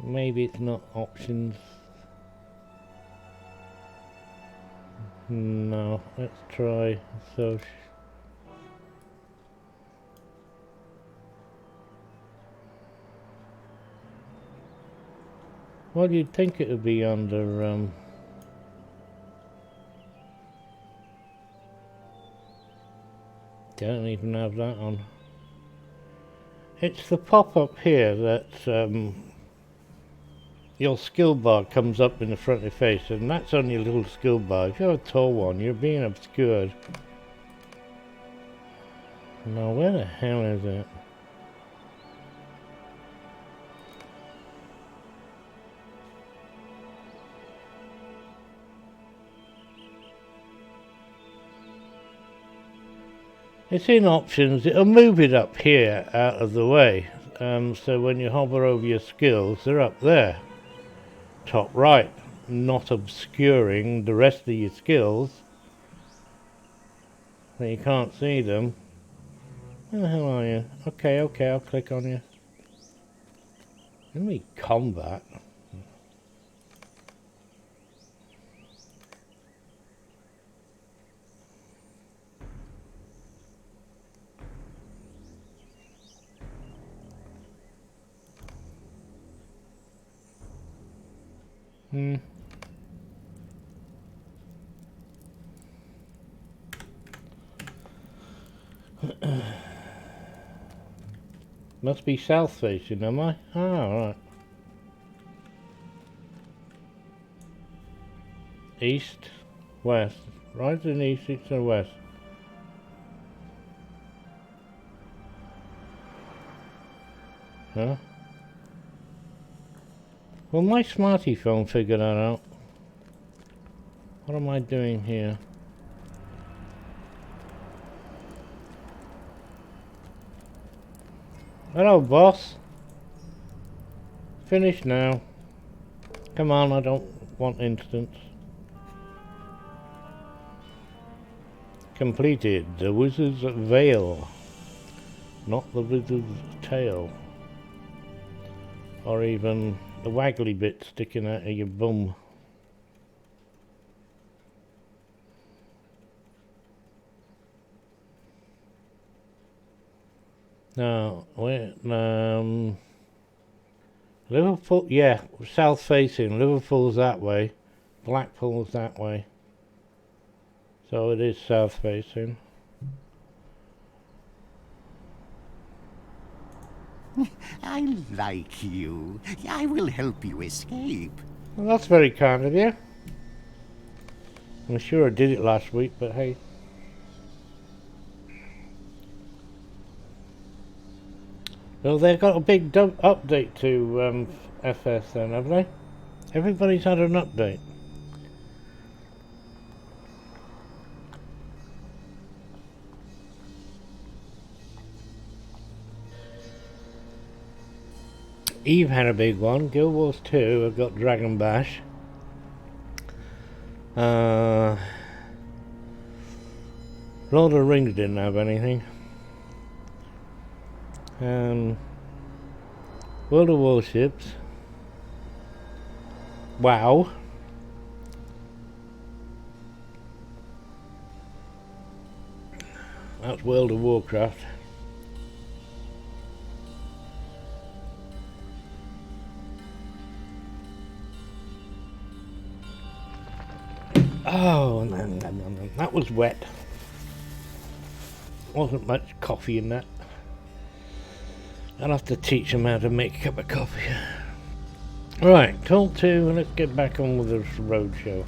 Maybe it's not options. No, let's try so. Well, you'd think it would be under don't even have that on. It's the pop-up here that your skill bar comes up in the front of your face, and that's on your little skill bar. If you're a tall one, you're being obscured. Now, where the hell is it? It's in options. It'll move it up here out of the way. So when you hover over your skills, they're up there. Top right, not obscuring the rest of your skills. So you can't see them. Where the hell are you? Okay, I'll click on you. Enemy combat. Must be south facing, am I? Oh, right. East, west. Right and east, east and west. Huh? Well, my smarty phone figured that out. What am I doing here? Hello, boss. Finished now. Come on, I don't want instance. Completed. The Wizard's Veil. Not the Wizard's Tail. Or even the waggly bit sticking out of your bum. Now, Liverpool, yeah, south facing. Liverpool's that way. Blackpool's that way. So it is south facing. I like you. I will help you escape. Well, that's very kind of you. I'm sure I did it last week, but hey. Well, they've got a big update to FS then, have they? Everybody's had an update. Eve had a big one. Guild Wars 2 have got Dragon Bash. Lord of the Rings didn't have anything. World of Warships. WoW. That's World of Warcraft. Oh, no, that was wet. Wasn't much coffee in that. I'll have to teach them how to make a cup of coffee. Right, talk to, let's get back on with this roadshow.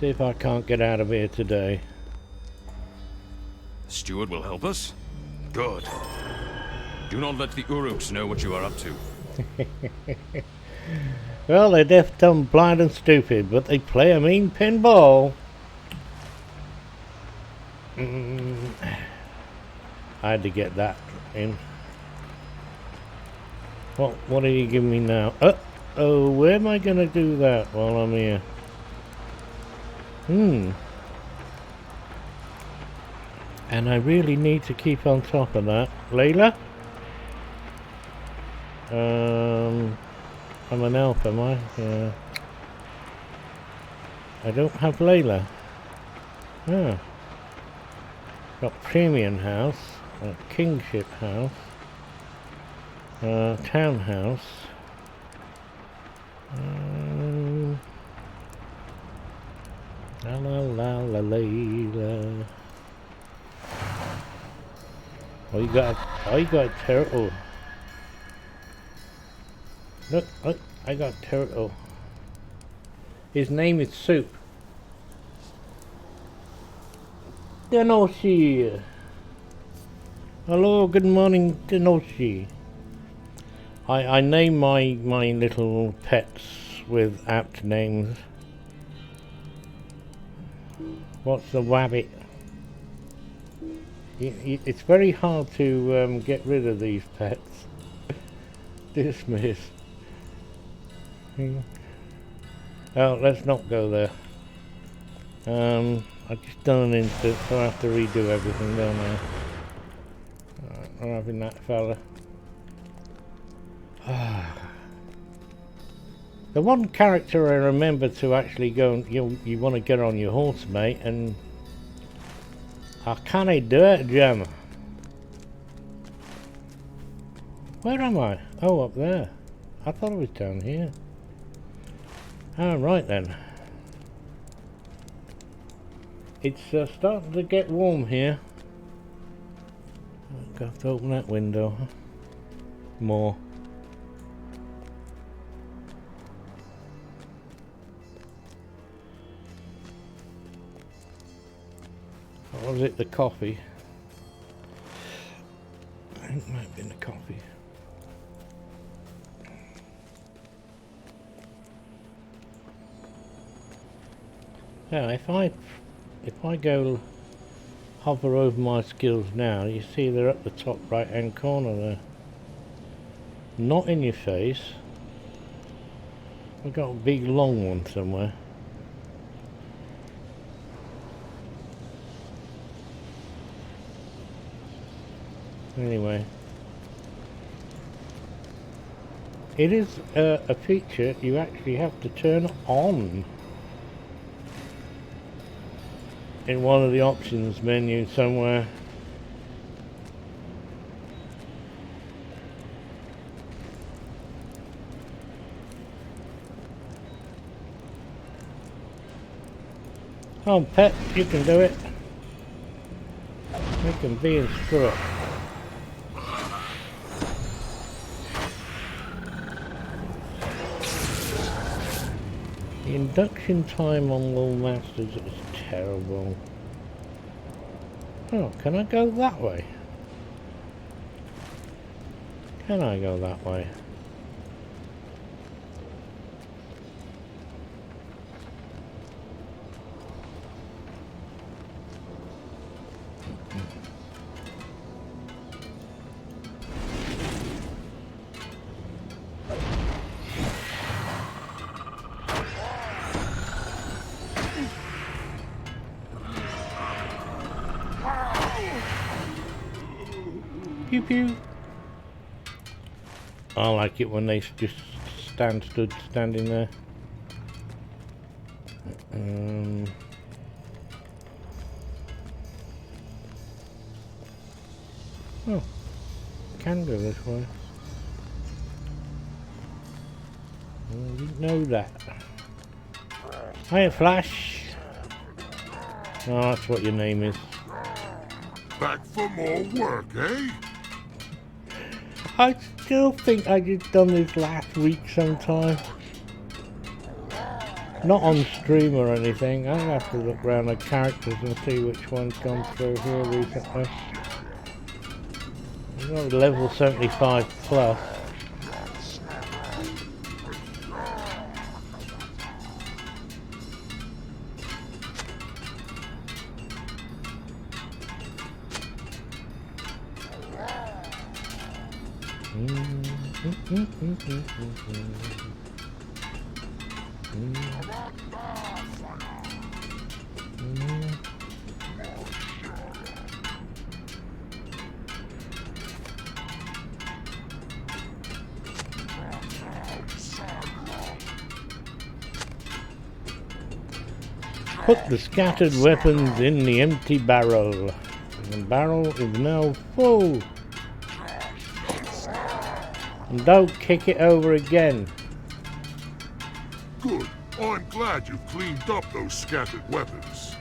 See if I can't get out of here today. The steward will help us? Good. Do not let the Uruks know what you are up to. Well, they're deaf, dumb, blind and stupid, but they play a mean pinball. I had to get that in. What are you giving me now? Oh, where am I going to do that while I'm here? And I really need to keep on top of that. Layla? I'm an elf, am I? Yeah. I don't have Layla. Ah. Got Premium House, Kingship House, Townhouse. La la la la Layla. Oh, you got a turtle. Look, I got a turtle. His name is Soup. Denoshi. Hello, good morning, Denoshi. I name my little pets with apt names. What's the wabbit? It's very hard to get rid of these pets. Dismiss. Oh, let's not go there. I've just done an instant, so I have to redo everything, don't I? Alright, I'm having that fella. The one character I remember to actually go and you want to get on your horse, mate, and I can't do it, Jim. Where am I? Oh, up there. I thought it was down here. Ah, right then. It's starting to get warm here. I'm gonna have to open that window. More. Or was it the coffee? I think it might have been the coffee. Now, if I go hover over my skills now, you see they're at the top right hand corner there. Not in your face. We've got a big long one somewhere. Anyway, it is a feature you actually have to turn on in one of the options menu somewhere. Oh, pet, you can do it. You can be instructed. The induction time on Lord Masters is terrible. Oh, can I go that way? Can I go that way? Pew pew. I like it when they just standing there. Oh, can go this way. I didn't know that. Hiya, Flash. Oh, that's what your name is. Back for more work, eh? I still think I just done this last week sometime. Not on stream or anything. I'll have to look around the characters and see which one's gone through here recently. I've got level 75 plus. Put the scattered weapons in the empty barrel. The barrel is now full. And don't kick it over again. Good. I'm glad you've cleaned up those scattered weapons.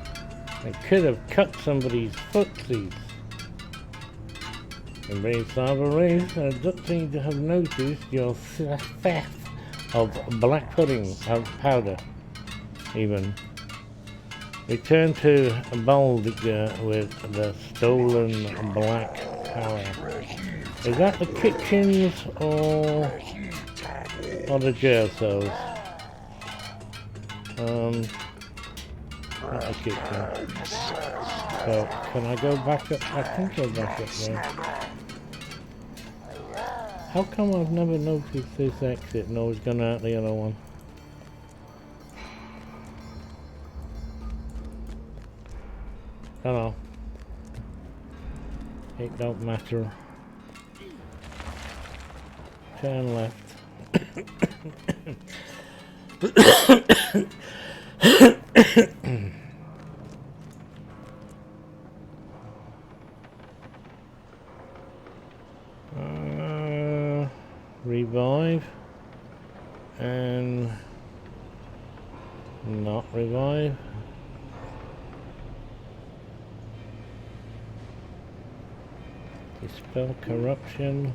I could have cut somebody's footsies. And very sorry, I don't seem to have noticed your theft of black pudding, of powder, even. Return to Baldiga with the stolen black power. Is that the kitchens or the jail cells? Not the kitchen. So, can I go back up? I think I'll back up there. How come I've never noticed this exit and always gone out the other one? Don't know. It don't matter. Turn left. Revive. And not revive. Dispel corruption.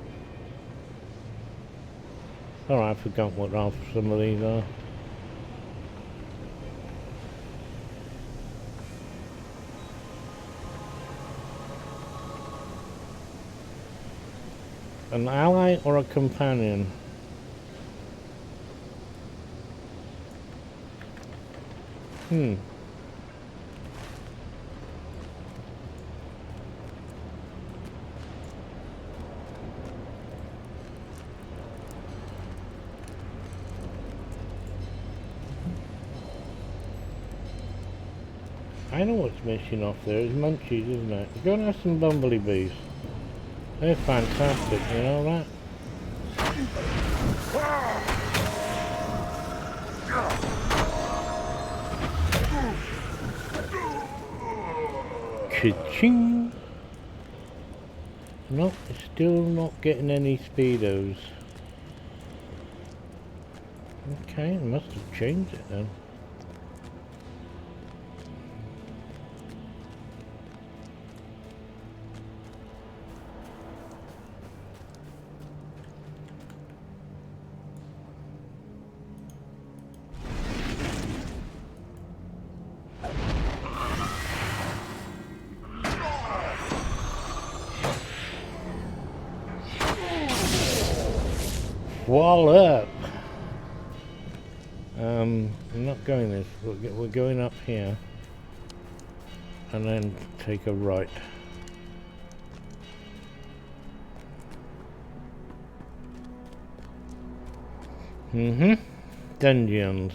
Alright, I forgot what half some of these are. An ally or a companion? I know what's missing off there is munchies, isn't it? Go and have some bumblebees. They're fantastic, you know that? Ka-ching! Nope, still not getting any speedos. Okay, must have changed it then. Wall up. I'm not going this. We're going up here, and then take a right. Dungeons.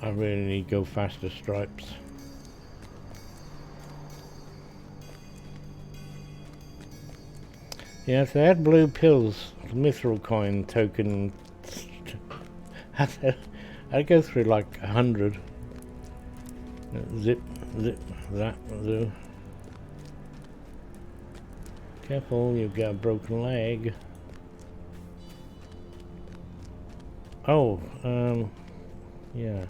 I really need to go faster stripes. Yes, they had blue pills, mithril coin token. I'd go through like 100. Zip, that will do. Careful, you've got a broken leg. Oh, yeah.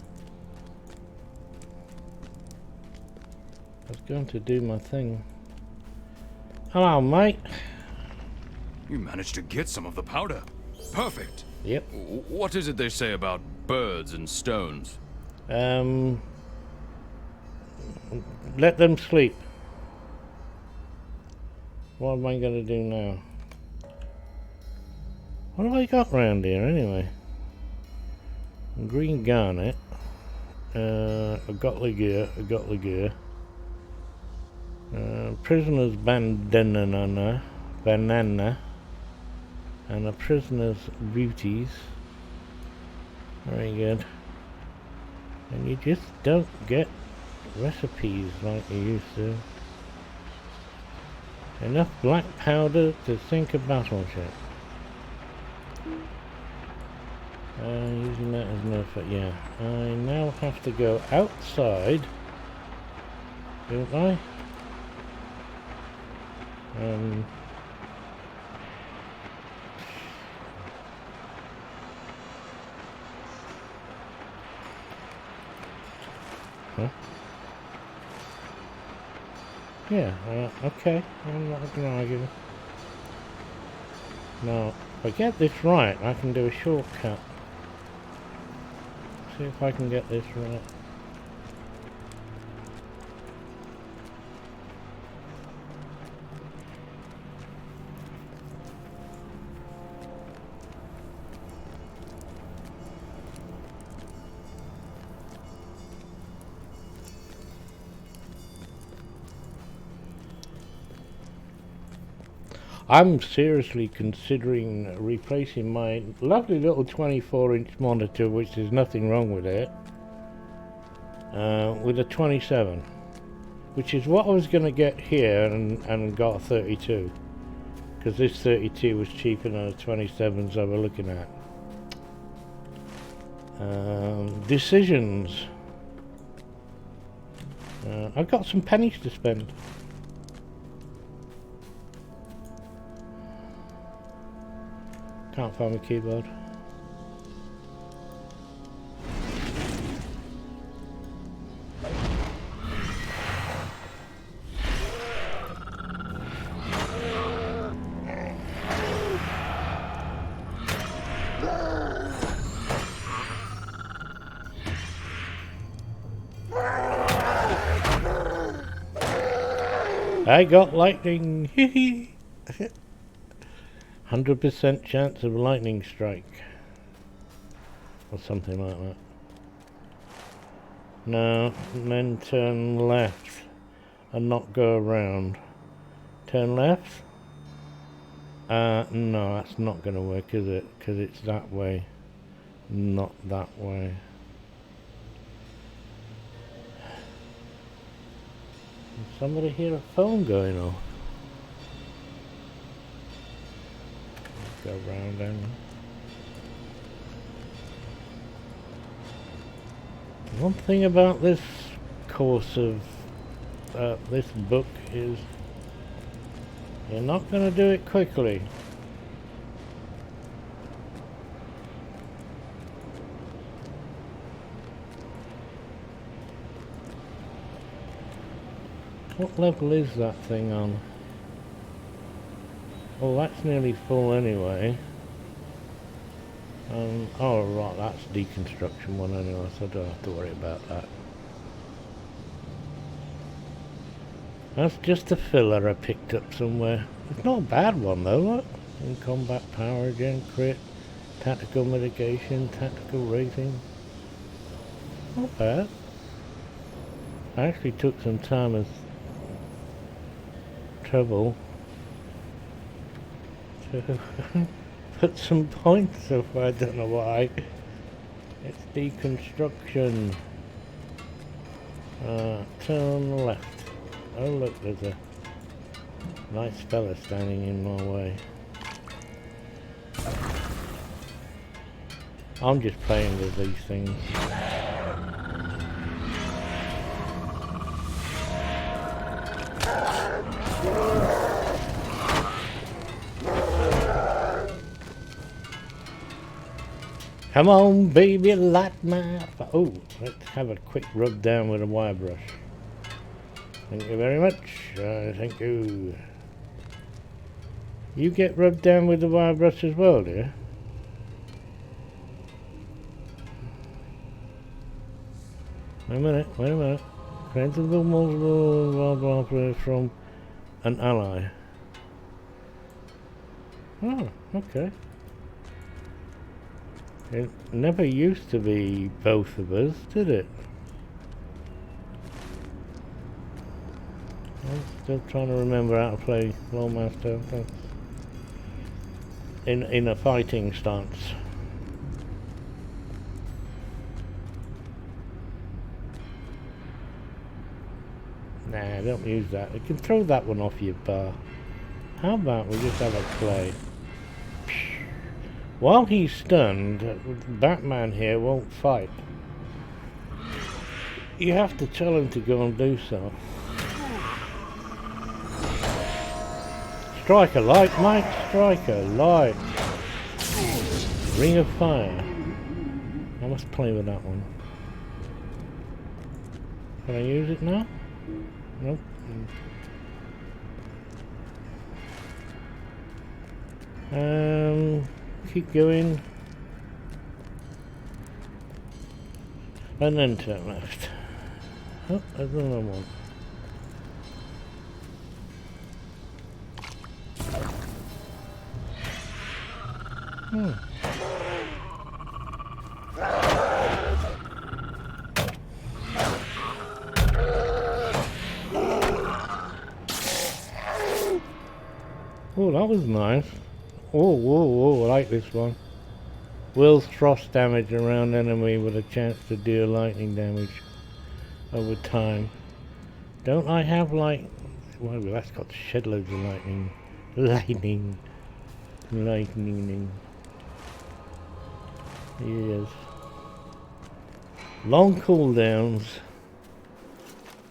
was going to do my thing. Hello, mate. You managed to get some of the powder. Perfect. Yep. What is it they say about birds and stones? Let them sleep. What am I going to do now? What have I got round here anyway? Green garnet. I got Ligear. Prisoner's banana. And a prisoner's beauties. Very good. And you just don't get recipes like you used to. Enough black powder to sink a battleship. Using that as no effect, yeah. I now have to go outside, don't I? Huh? Yeah, okay, I'm not gonna argue. Now, if I get this right, I can do a shortcut. See if I can get this right. I'm seriously considering replacing my lovely little 24-inch monitor, which there's nothing wrong with it, with a 27, which is what I was going to get here and got a 32, because this 32 was cheaper than the 27s I were looking at. Decisions. I've got some pennies to spend. Can't find my keyboard. I got lightning. Hee hee. 100% chance of lightning strike. Or something like that. No, and then turn left and not go around. Turn left? No, that's not going to work, is it? Because it's that way, not that way. Somebody hear a phone going off? Go round and one thing about this course of this book is you're not going to do it quickly. What level is that thing on? Oh, that's nearly full anyway. Oh right, that's deconstruction one anyway, so I don't have to worry about that. That's just a filler I picked up somewhere. It's not a bad one though, look. In combat power gen, crit, tactical mitigation, tactical rating. Not bad. I actually took some time and trouble to put some points up, I don't know why. It's deconstruction. Turn left. Oh look, there's a nice fella standing in my way. I'm just playing with these things. Come on, baby, light my fire. Oh, let's have a quick rub down with a wire brush. Thank you very much. Thank you. You get rubbed down with the wire brush as well, do you? Wait a minute, wait a minute. Granted the multiple from an ally. Oh, okay. It never used to be both of us, did it? I'm still trying to remember how to play Lawmaster in a fighting stance. Nah, don't use that. You can throw that one off your bar. How about we just have a play? While he's stunned, Batman here won't fight. You have to tell him to go and do so. Strike a light, mate. Strike a light. Ring of fire. I must play with that one. Can I use it now? Nope. Keep going. And then turn left. Oh, there's another one. Oh, that was nice. Oh, whoa, whoa, I like this one. Wills frost damage around enemy with a chance to deal lightning damage over time. Don't I have like... Well, that's got shed loads of lightning. Lightning. Yes. Long cooldowns.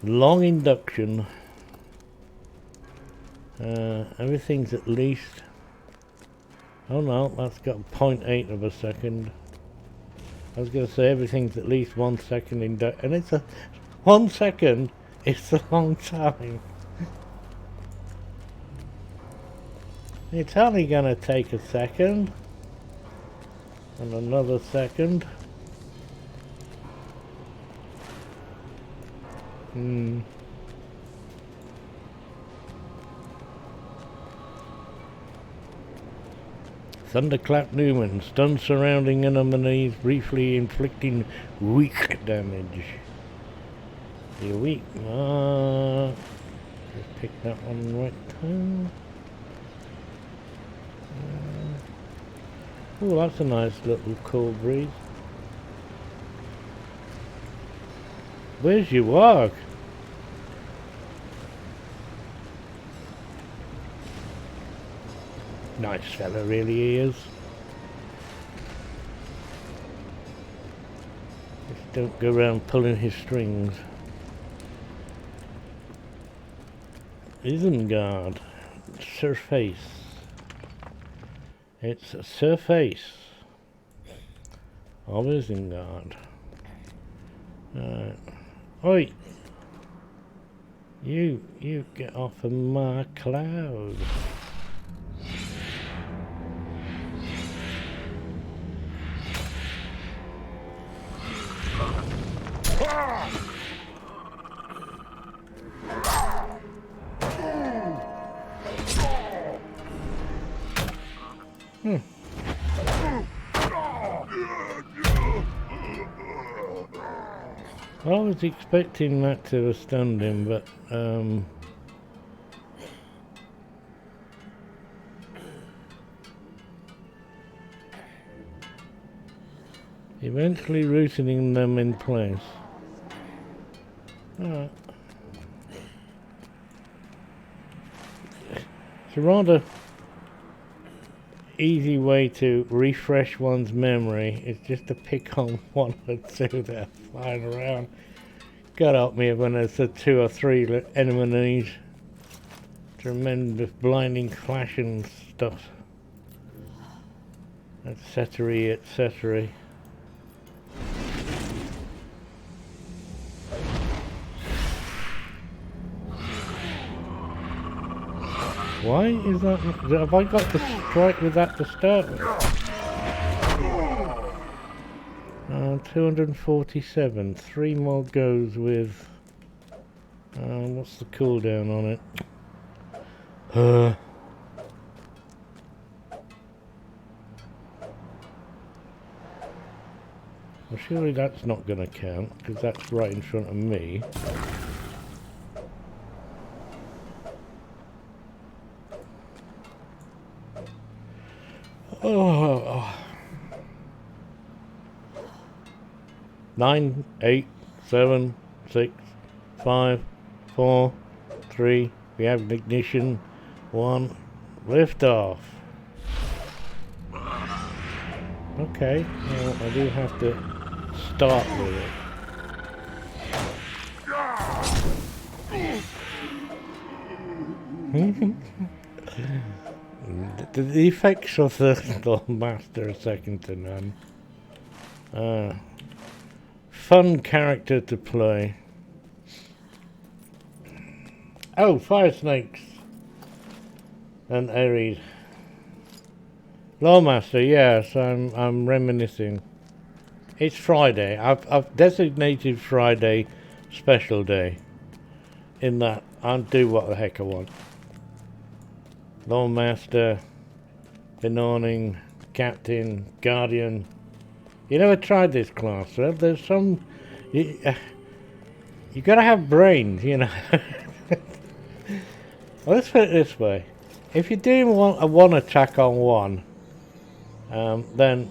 Long induction. Everything's at least... Oh no, that's got 0.8 of a second. I was going to say everything's at least 1 second and it's a 1 second. It's a long time. It's only going to take a second and another second. Thunderclap Newman, stun surrounding enemies, briefly inflicting weak damage. You're weak. Just pick that one right time. Oh, that's a nice little cool breeze. Where's your walk? Nice fella, really he is. Just don't go around pulling his strings. Isengard. Surface. It's a surface of Isengard. Oi! You get off of my cloud. I was expecting that to have stunned him, but eventually rooting them in place. Alright. It's a rather easy way to refresh one's memory. It's just to pick on one or two that are flying around. God help me when there's 2 or 3 enemies. Tremendous blinding flash and stuff. Etc. etc. Why is that? Have I got to strike with that to start with? 247. 3 more goes with. What's the cooldown on it? Well, surely that's not going to count because that's right in front of me. Oh. 9, 8, 7, 6, 5, 4, 3. We have an ignition. 1. Lift off. Okay. Well, I do have to start with it. The effects of the master are second to none. Fun character to play. Oh, fire snakes and Ares. Lawmaster, yes, I'm reminiscing. It's Friday. I've designated Friday special day. In that I'll do what the heck I want. Lawmaster, Benawning, Captain, Guardian. You never tried this class, right? There's some... You gotta have brains, you know. Well, let's put it this way. If you're doing a one attack on one, then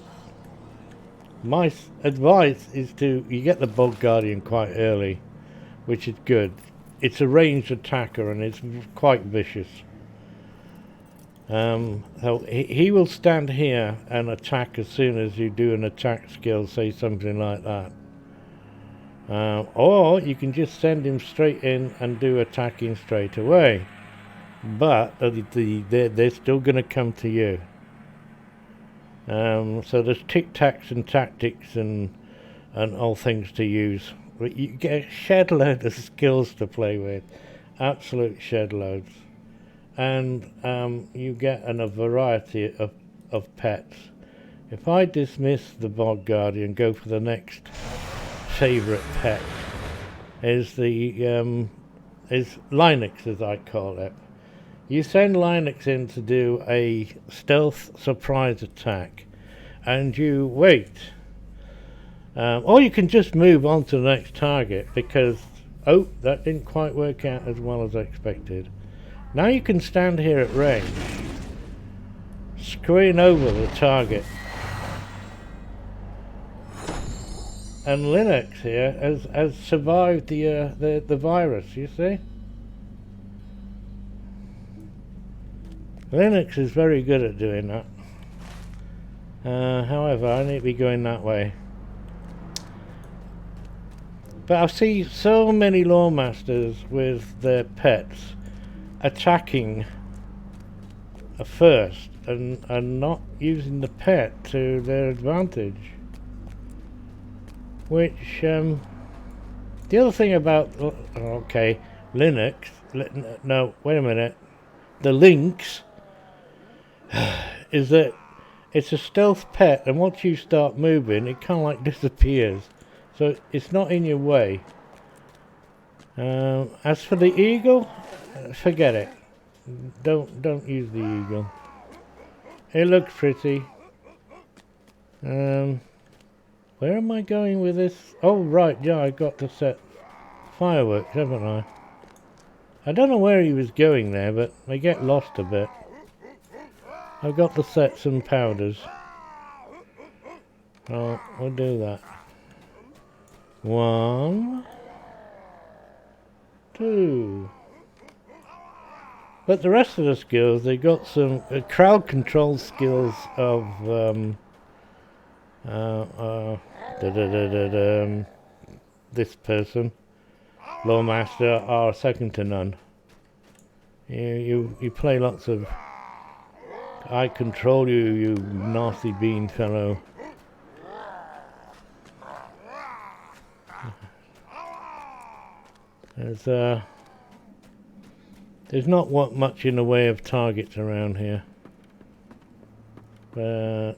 my advice is you get the Bog Guardian quite early, which is good. It's a ranged attacker and it's quite vicious. So he will stand here and attack as soon as you do an attack skill, say something like that. Or you can just send him straight in and do attacking straight away. But they're still going to come to you. So there's tic-tacs and tactics and all things to use. But you get a shed load of skills to play with. Absolute shed loads. And you get a variety of pets. If I dismiss the Bog Guardian, go for the next favourite pet, is Linux, as I call it. You send Linux in to do a stealth surprise attack, and you wait. Or you can just move on to the next target because, oh, that didn't quite work out as well as I expected. Now you can stand here at range, screen over the target. And Linux here has survived the virus, you see? Linux is very good at doing that. However, I need to be going that way. But I see so many lawmasters with their pets attacking first and not using the pet to their advantage. Which, the other thing about, okay, Linux, no, wait a minute, the Lynx, is that it's a stealth pet, and once you start moving, it kind of like disappears. So it's not in your way. As for the eagle, forget it. Don't use the eagle. It looks pretty. Where am I going with this? Oh right, yeah, I got to set fireworks, haven't I? I don't know where he was going there, but I get lost a bit. I've got to set some powders. Oh, we'll do that. 1, 2. But the rest of the skills, they got some crowd control skills of this person, Lawmaster, are second to none. You play lots of I control you, you nasty bean fellow. There's There's not much in the way of targets around here. But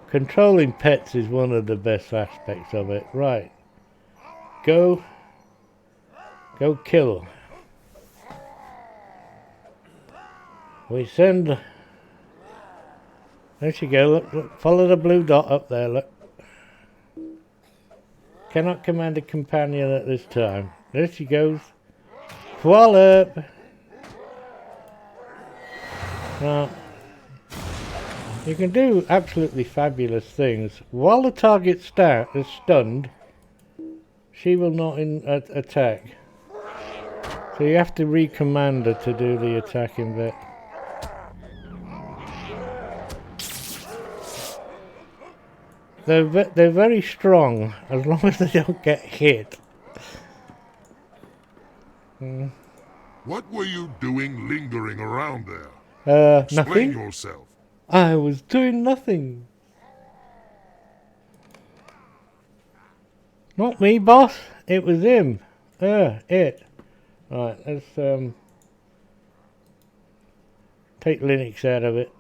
controlling pets is one of the best aspects of it. Right. Go kill. We send... There she go, look, follow the blue dot up there, look. Cannot command a companion at this time. There she goes. Wallop! Now, you can do absolutely fabulous things. While the target is stunned, she will not attack. So you have to recommand her to do the attacking bit. They're very strong as long as they don't get hit. What were you doing lingering around there? Nothing. Explain yourself. I was doing nothing. Not me, boss. It was him. It. Right, let's take Linux out of it.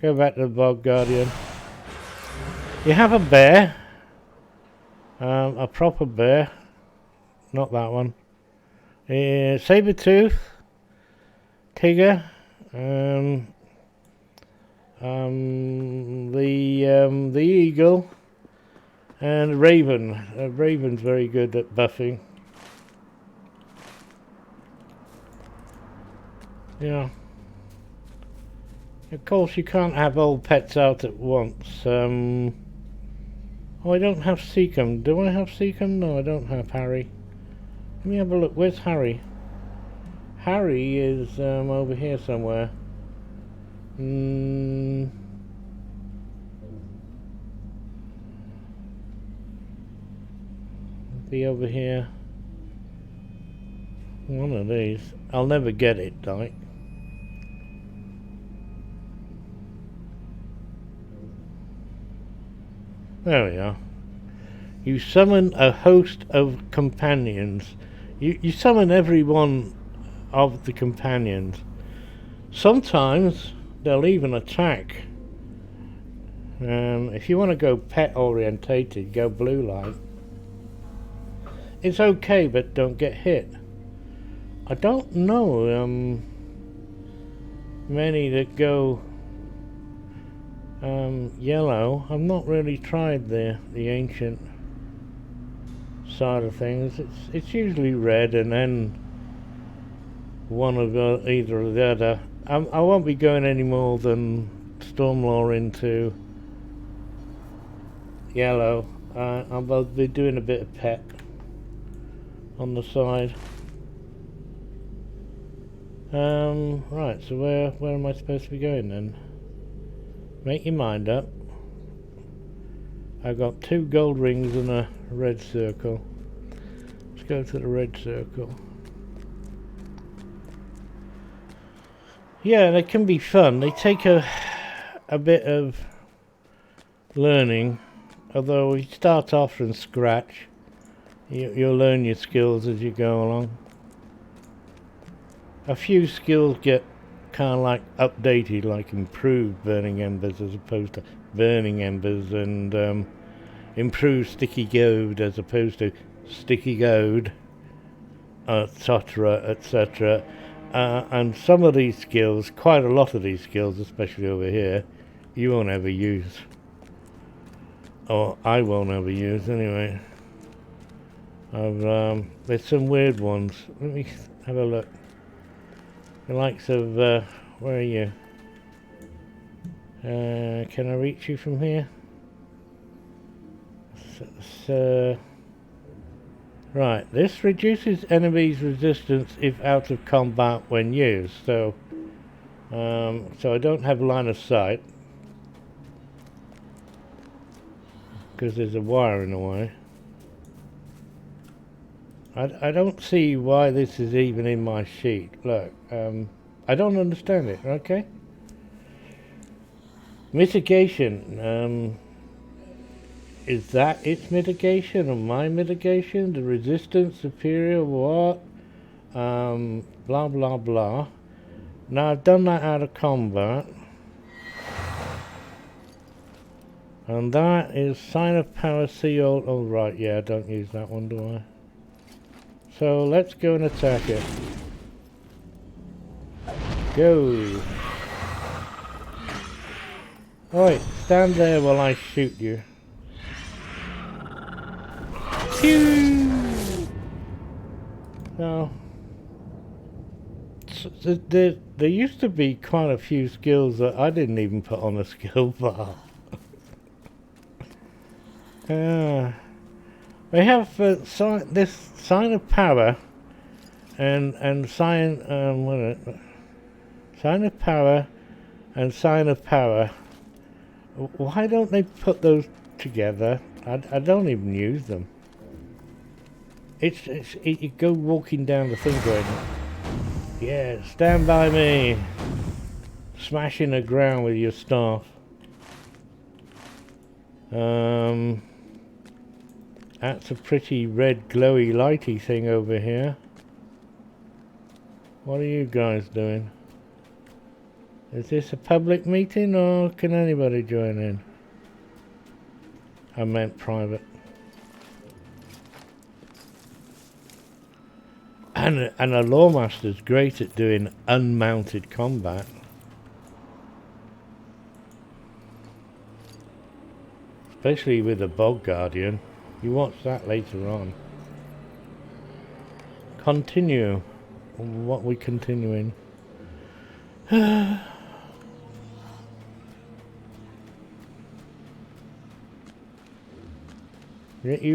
Go back to the Bog Guardian. You have a bear. A proper bear. Not that one. Saber-tooth. Tiger. The eagle. And raven. Raven's very good at buffing. Yeah. Of course, you can't have all pets out at once. Oh, I don't have Seacom. Do I have Seacom? No, I don't have Harry. Let me have a look. Where's Harry? Harry is over here somewhere. Be over here. One of these. I'll never get it, like. There we are. You summon a host of companions. You summon every one of the companions. Sometimes they'll even attack. If you want to go pet orientated, go blue light. It's okay, but don't get hit. I don't know many that go yellow. I've not really tried the ancient side of things. It's usually red and then one of either or the other. I won't be going any more than Stormlore into yellow. I'll be doing a bit of pet on the side. Right, so where am I supposed to be going then? Make your mind up. I've got 2 gold rings and a red circle. Let's go to the red circle. Yeah, they can be fun. They take a bit of learning, although you start off from scratch. You'll learn your skills as you go along. A few skills get kind of like updated, like improved burning embers as opposed to burning embers, and improved sticky goad as opposed to sticky goad, etc., etc. And some of these skills, quite a lot of these skills, especially over here, you won't ever use. Or I won't ever use anyway. There's some weird ones. Let me have a look. The likes of, where are you? Can I reach you from here? Right, this reduces enemies' resistance if out of combat when used. So I don't have line of sight because there's a wire in the way. I don't see why this is even in my sheet. Look, I don't understand it, okay? Mitigation. Is that its mitigation or my mitigation? The resistance superior what? Blah blah blah. Now I've done that out of combat. And that is sign of power, see all. Oh right, yeah, I don't use that one, do I? So let's go and attack it. Go. Oi, stand there while I shoot you. Pew! Now, there used to be quite a few skills that I didn't even put on the skill bar. We have this sign of power and sign sign of power and sign of power. Why don't they put those together? I don't even use them. You go walking down the thing going, yeah, stand by me, smashing the ground with your staff. That's a pretty red glowy lighty thing over here. What are you guys doing? Is this a public meeting or can anybody join in? I meant private. And a Lawmaster's great at doing unmounted combat. Especially with the Bog Guardian. You watch that later on. Continue. What we continuing? You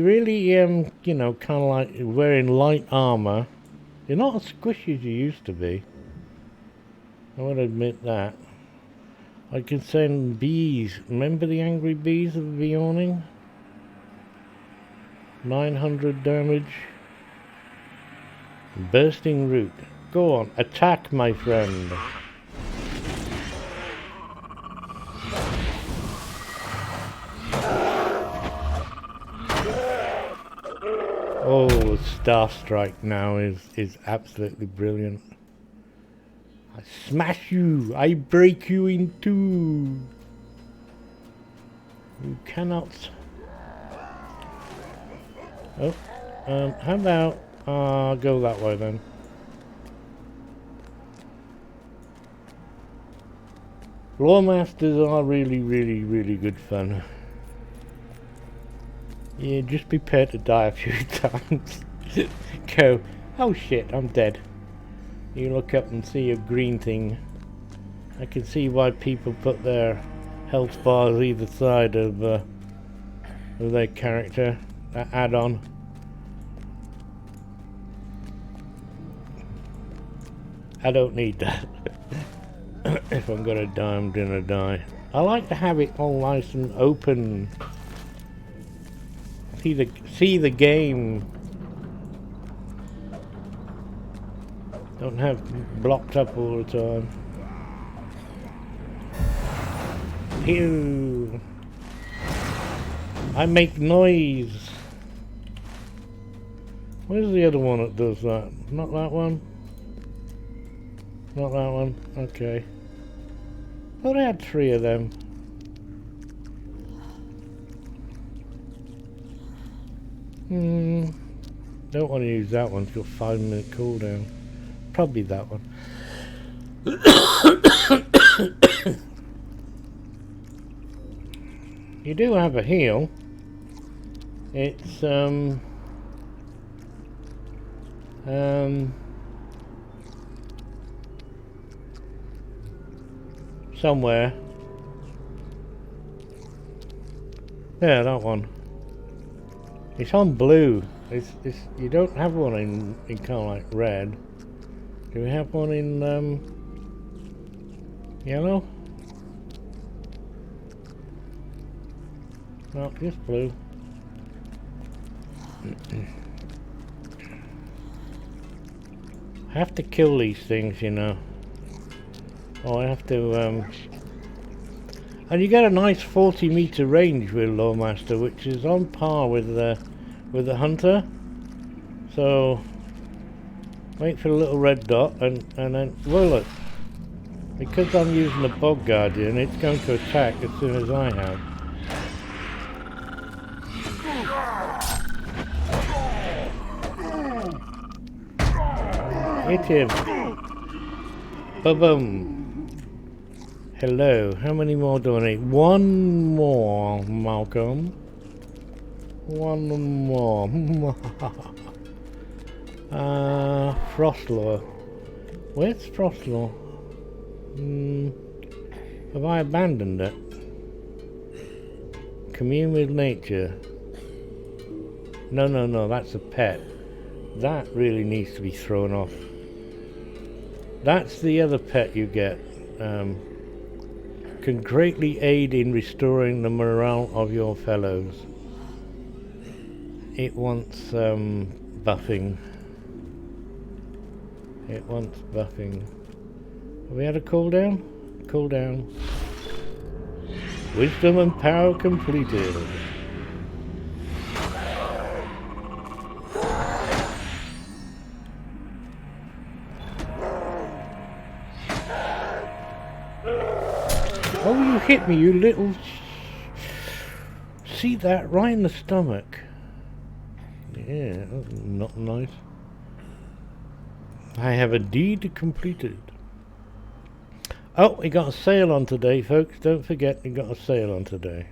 really, you know, kind of like wearing light armor. You're not as squishy as you used to be. I would admit that. I can send bees. Remember the angry bees of the awning? 900 damage. Bursting root. Go on, attack, my friend. Oh, Staff Strike now is absolutely brilliant. I smash you, I break you in two. You cannot. Oh, how about go that way then. Lawmasters are really good fun. Yeah, just prepare to die a few times. Go, oh shit, I'm dead. You look up and see a green thing. I can see why people put their health bars either side of their character. That add-on. I don't need that. If I'm gonna die, I'm gonna die. I like to have it all nice and open. See the game. Don't have blocked up all the time. Pew! I make noise. Where's the other one that does that? Not that one? Not that one? Okay. Thought I had 3 of them. Don't want to use that one. It's got 5-minute cooldown. Probably that one. You do have a heal. It's somewhere. Yeah, that one. It's on blue. It's you don't have one in kind of like red. Do we have one in yellow? No, just blue. I have to kill these things, you know. Oh, I have to And you get a nice 40-meter range with Lawmaster, which is on par with the Hunter. So wait for the little red dot, and then, well, look, because I'm using the Bog Guardian, it's going to attack as soon as I have. Hit him. Ba-boom. Hello, how many more do I need? One more, Malcolm. One more. Frostlaw. Where's Frostlaw? Have I abandoned it? Commune with nature. No, that's a pet. That really needs to be thrown off. That's the other pet you get. Can greatly aid in restoring the morale of your fellows. It wants buffing. It wants buffing. Have we had a cooldown? Cooldown. Wisdom and power completed. Oh, you hit me, you little... See that? Right in the stomach. Yeah, that's not nice. I have a deed completed. Oh, we got a sale on today, folks. Don't forget, we got a sale on today.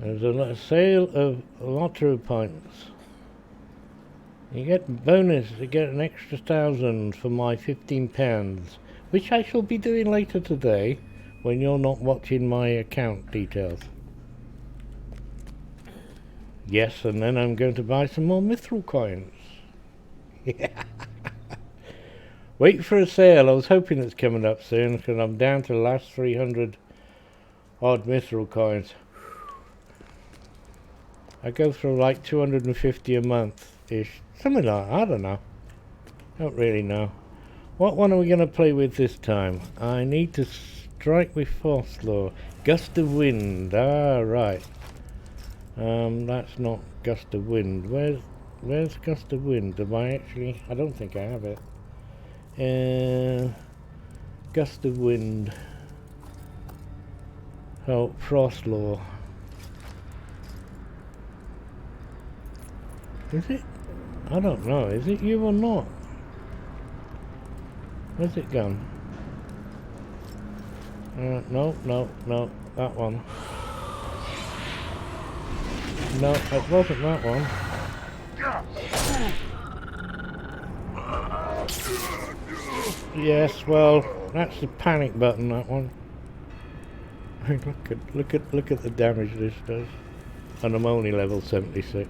There's a sale of lottery points. You get bonus, you get an extra 1,000 for my £15, which I shall be doing later today when you're not watching my account details. Yes, and then I'm going to buy some more mithril coins. Wait for a sale. I was hoping it's coming up soon because I'm down to the last 300 odd mithril coins. I go through like 250 a month-ish. Something like that, I don't know. Don't really know. What one are we going to play with this time? I need to strike with Frostlaw. Gust of wind. Ah, right. That's not gust of wind. Where's gust of wind? Am I actually... I don't think I have it. Gust of wind. Oh, Frostlaw. Is it? I don't know. Is it you or not? Where's it gone? No. That one. No, it wasn't that one. Yes, well, that's the panic button, that one. look at the damage this does. And I'm only level 76.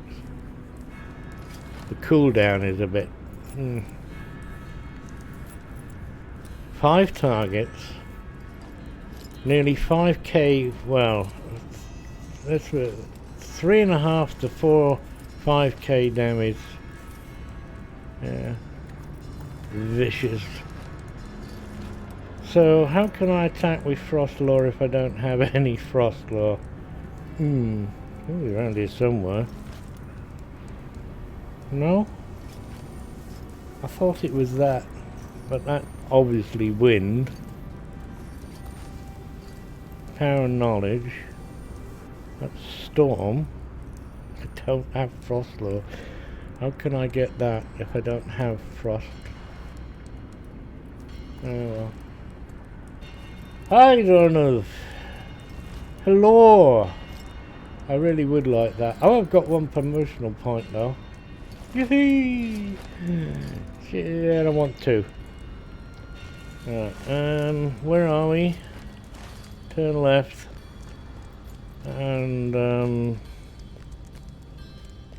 The cooldown is a bit... 5 targets. Nearly 5k, well, that's 3.5 to 5k damage. Yeah. Vicious. So, how can I attack with Frostlaw if I don't have any Frostlaw? Probably around here somewhere. No? I thought it was that, but that obviously wind. Power and knowledge. That's storm. I don't have Frostlaw. How can I get that if I don't have frost? Oh well. Hi, Donald. Hello. I really would like that. Oh, I've got one promotional point though. Yee-hee! Yeah, I want 2. Right, where are we? Turn left. And,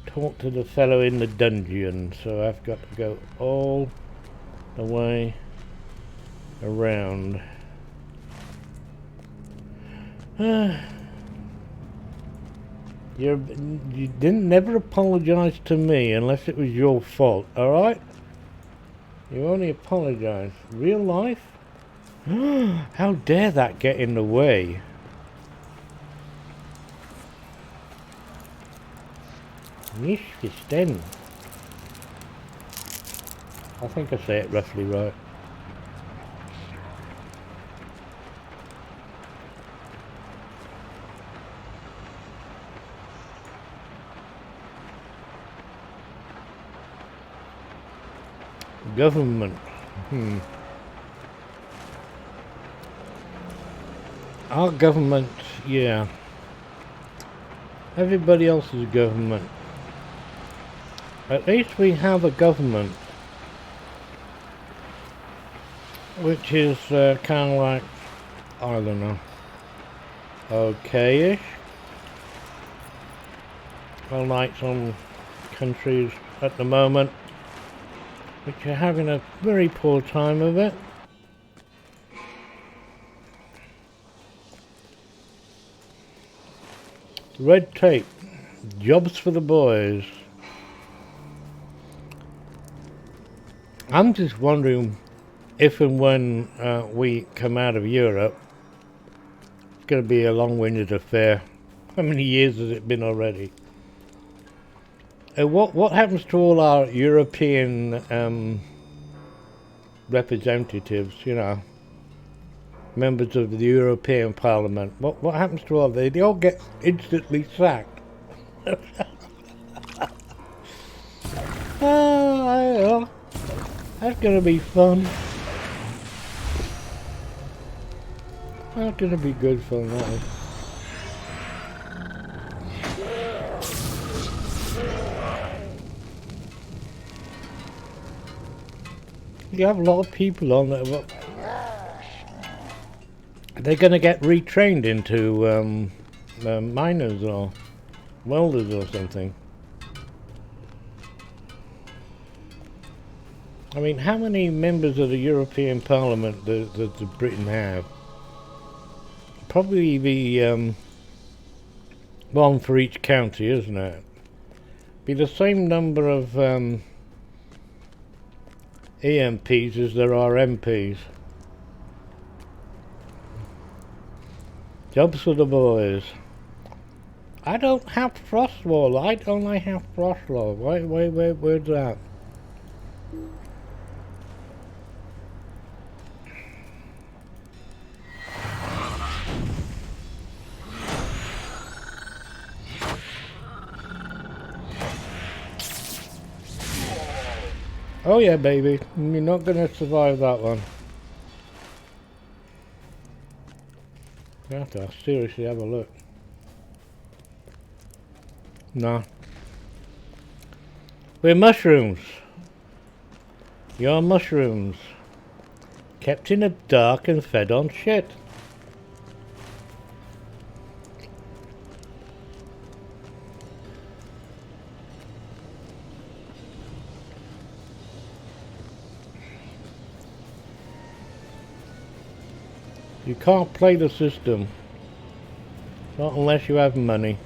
talk to the fellow in the dungeon. So I've got to go all the way around. You didn't never apologize to me unless it was your fault, alright? You only apologize. Real life? How dare that get in the way? Nish Fisten. I think I say it roughly right. Government. Our government, yeah. Everybody else's government. At least we have a government which is kind of like, I don't know, okay-ish. Unlike some countries at the moment which are having a very poor time of it. Red tape. Jobs for the boys. I'm just wondering if and when we come out of Europe, it's going to be a long-winded affair. How many years has it been already? What happens to all our European representatives, you know, members of the European Parliament? What happens to all they all get instantly sacked. Oh, that's gonna be fun. That's gonna be good fun, that is. You have a lot of people on there. They're going to get retrained into miners or welders or something. I mean, how many members of the European Parliament does Britain have? Probably the one for each county, isn't it? Be the same number of EMPs as there are MPs. Jobs for the boys. I don't have Frostwall. Why don't I have Frostwall? Where's that? Oh yeah, baby. You're not gonna survive that one. You have to seriously have a look. No. We're mushrooms. You're mushrooms. Kept in the dark and fed on shit. You can't play the system. Not unless you have money.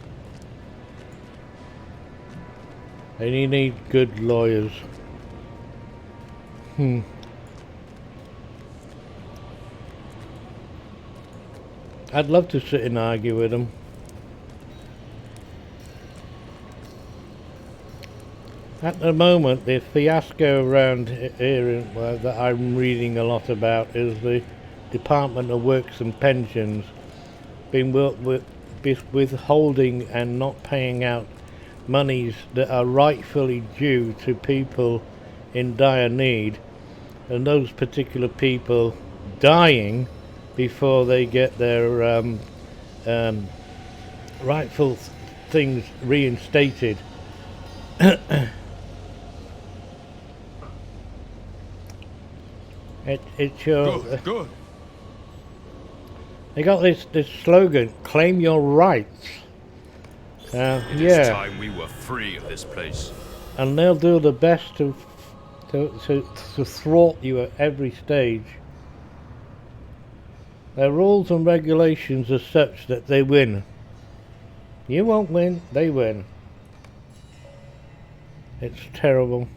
And you need good lawyers. I'd love to sit and argue with them. At the moment, the fiasco around here that I'm reading a lot about is the Department of Works and Pensions been withholding and not paying out monies that are rightfully due to people in dire need, and those particular people dying before they get their rightful things reinstated. It's your... Good. They got this slogan, claim your rights. It is time we were free of this place. And they'll do the best to thwart you at every stage. Their rules and regulations are such that they win. You won't win, they win. It's terrible.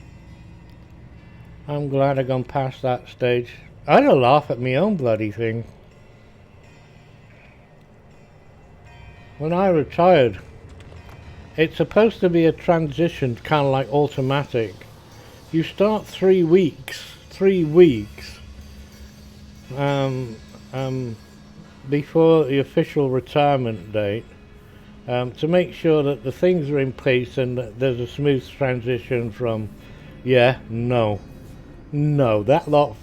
I'm glad I've gone past that stage. I'd a laugh at my own bloody thing. When I retired, it's supposed to be a transition, kind of like automatic. You start 3 weeks before the official retirement date, to make sure that the things are in place and that there's a smooth transition from no, that lot,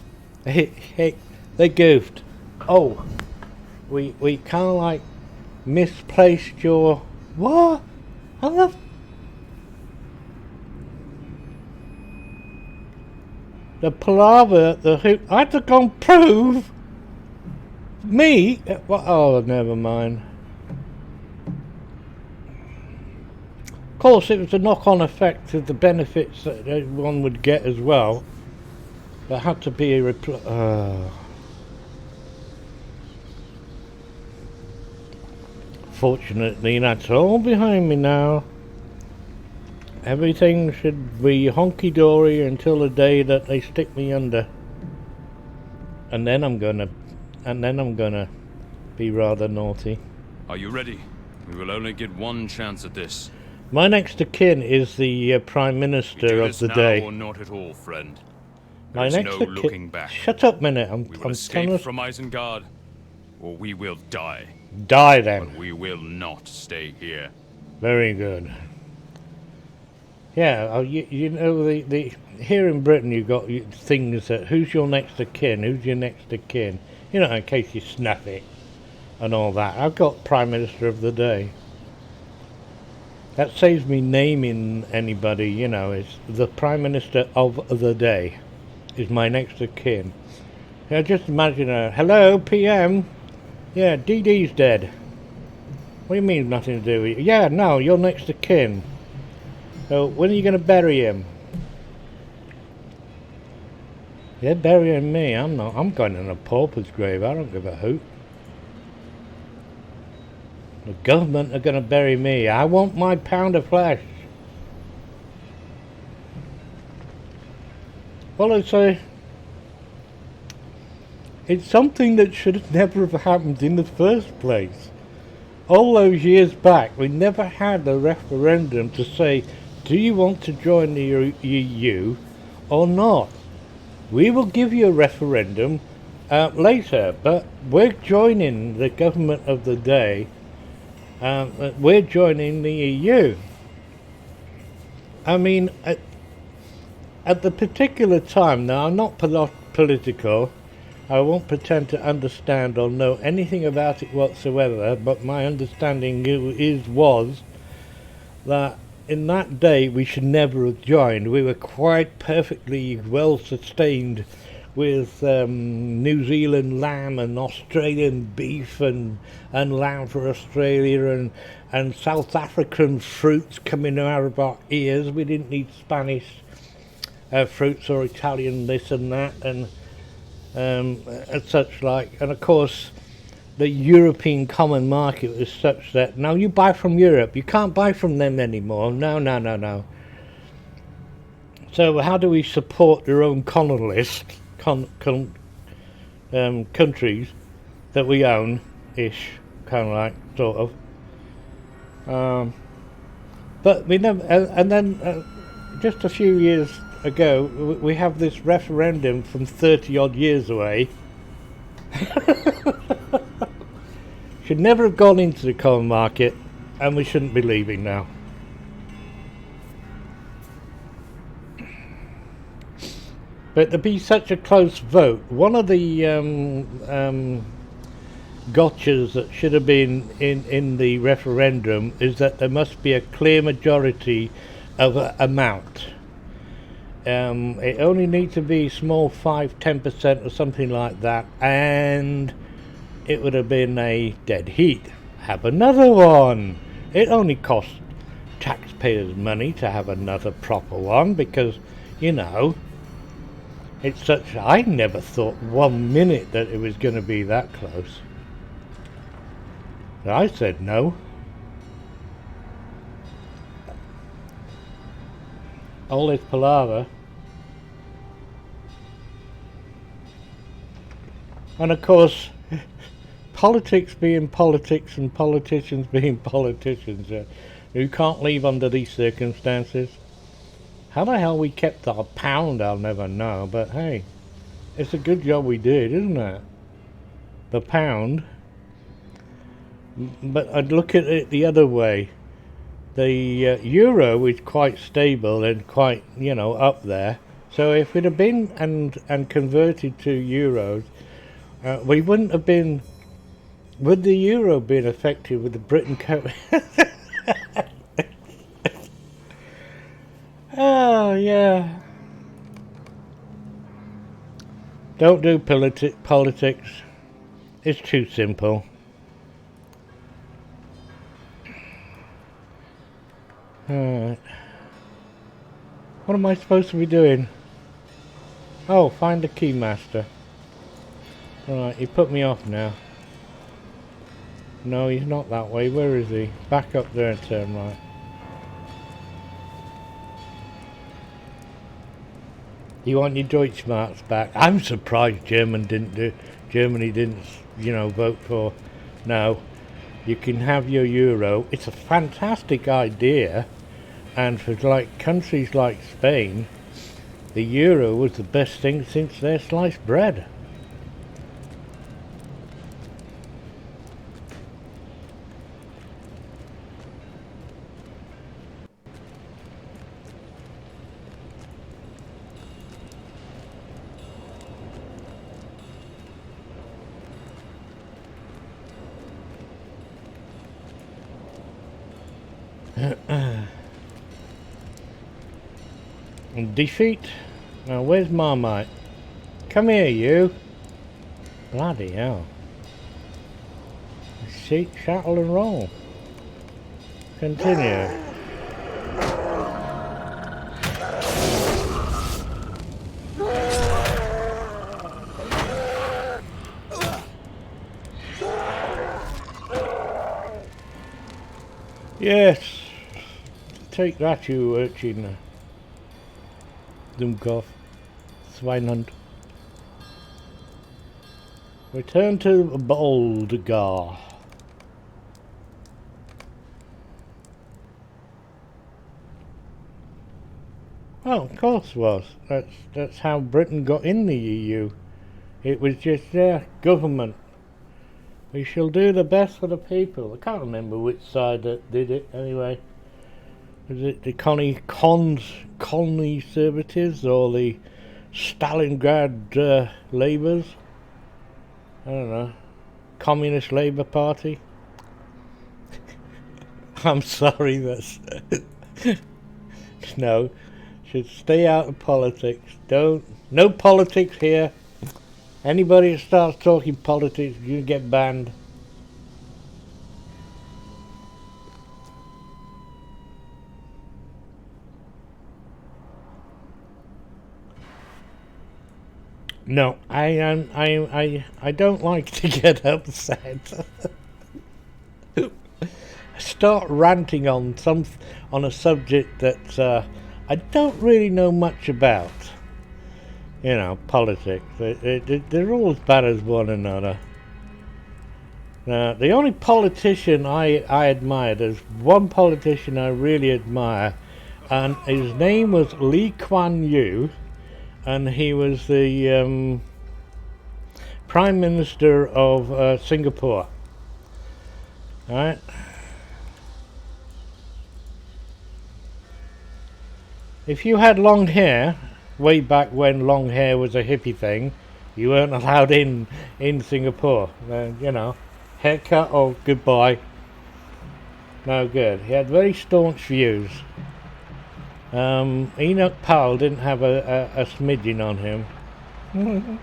they goofed. Oh, we kind of like misplaced your what? I love the palaver at the hoop. I had to go and prove me. Oh, never mind. Of course, it was a knock-on effect of the benefits that one would get as well. There had to be a Fortunately, that's all behind me now. Everything should be honky-dory until the day that they stick me under. And then I'm gonna be rather naughty. Are you ready? We will only get one chance at this. My next of kin is the Prime Minister of the day. Or not at all, friend. My There's next no of looking back. Shut up a minute. We will escape from Isengard, or we will die. Die then. But we will not stay here. Very good. Yeah, you know, the here in Britain you've got things that, who's your next of kin, who's your next of kin, you know, in case you snuff it and all that. I've got Prime Minister of the day. That saves me naming anybody, you know. It's the Prime Minister of the day is my next of kin. Yeah, just imagine hello, PM. Yeah, DD's dead. What do you mean nothing to do with you? Yeah, no, you're next of kin. So when are you going to bury him? They're burying me. I'm not. I'm going in a pauper's grave. I don't give a hoot. The government are going to bury me. I want my pound of flesh. Well, it's something that should never have happened in the first place. All those years back, we never had a referendum to say, do you want to join the EU or not? We will give you a referendum later, but we're joining the government of the day. We're joining the EU. I mean, at the particular time, now I'm not political, I won't pretend to understand or know anything about it whatsoever, but my understanding was that in that day we should never have joined. We were quite perfectly well sustained with New Zealand lamb and Australian beef and lamb for Australia and South African fruits coming out of our ears. We didn't need Spanish fruits or Italian this and that and such like. And of course the European common market is such that now you buy from Europe, you can't buy from them anymore. No. So how do we support your own colonialist countries that we own-ish, kind of like, sort of. But we never, and then just a few years ago, we have this referendum from 30 odd years away. Should never have gone into the common market, and we shouldn't be leaving now. But to be such a close vote, one of the gotchas that should have been in the referendum is that there must be a clear majority of an amount. It only needs to be small, 5-10% or something like that, and it would have been a dead heat. Have another one. It only costs taxpayers money to have another proper one because, you know, it's such. I never thought 1 minute that it was going to be that close. So I said no. All this palaver. And of course, politics being politics and politicians being politicians, you can't leave under these circumstances. How the hell we kept our pound, I'll never know, but hey, it's a good job we did, isn't it? The pound. But I'd look at it the other way. The euro is quite stable and quite, up there. So if it had been and converted to euros, we wouldn't have been. Would the euro been affected with the Britain Oh yeah. Don't do politics. It's too simple. Alright. What am I supposed to be doing? Oh, find the keymaster. Right, he put me off now. No, he's not that way. Where is he? Back up there and turn right. You want your Deutschmarks back? I'm surprised Germany didn't, vote for. No, you can have your euro. It's a fantastic idea, and for countries like Spain, the euro was the best thing since their sliced bread. Defeat? Now where's Marmite? Come here, you! Bloody hell. Seek, shuttle and roll. Continue. Yes! Take that, you urchin. Dummkopf. Swinehund. Return to Boldgar. Well, of course was. That's how Britain got in the EU. It was just their government. We shall do the best for the people. I can't remember which side that did it anyway. Was it the Conservatives or the Stalingrad Labours? I don't know. Communist Labour Party? I'm sorry, that's... No. Should stay out of politics. No politics here. Anybody that starts talking politics, you get banned. No, I don't like to get upset. Start ranting on a subject that I don't really know much about. Politics. They're all as bad as one another. Now, the only politician I admire, there's one politician I really admire, and his name was Lee Kuan Yew. And he was the Prime Minister of Singapore. Alright? If you had long hair, way back when long hair was a hippie thing, you weren't allowed in Singapore. Haircut or goodbye. No good. He had very staunch views. Enoch Powell didn't have a smidgen on him. And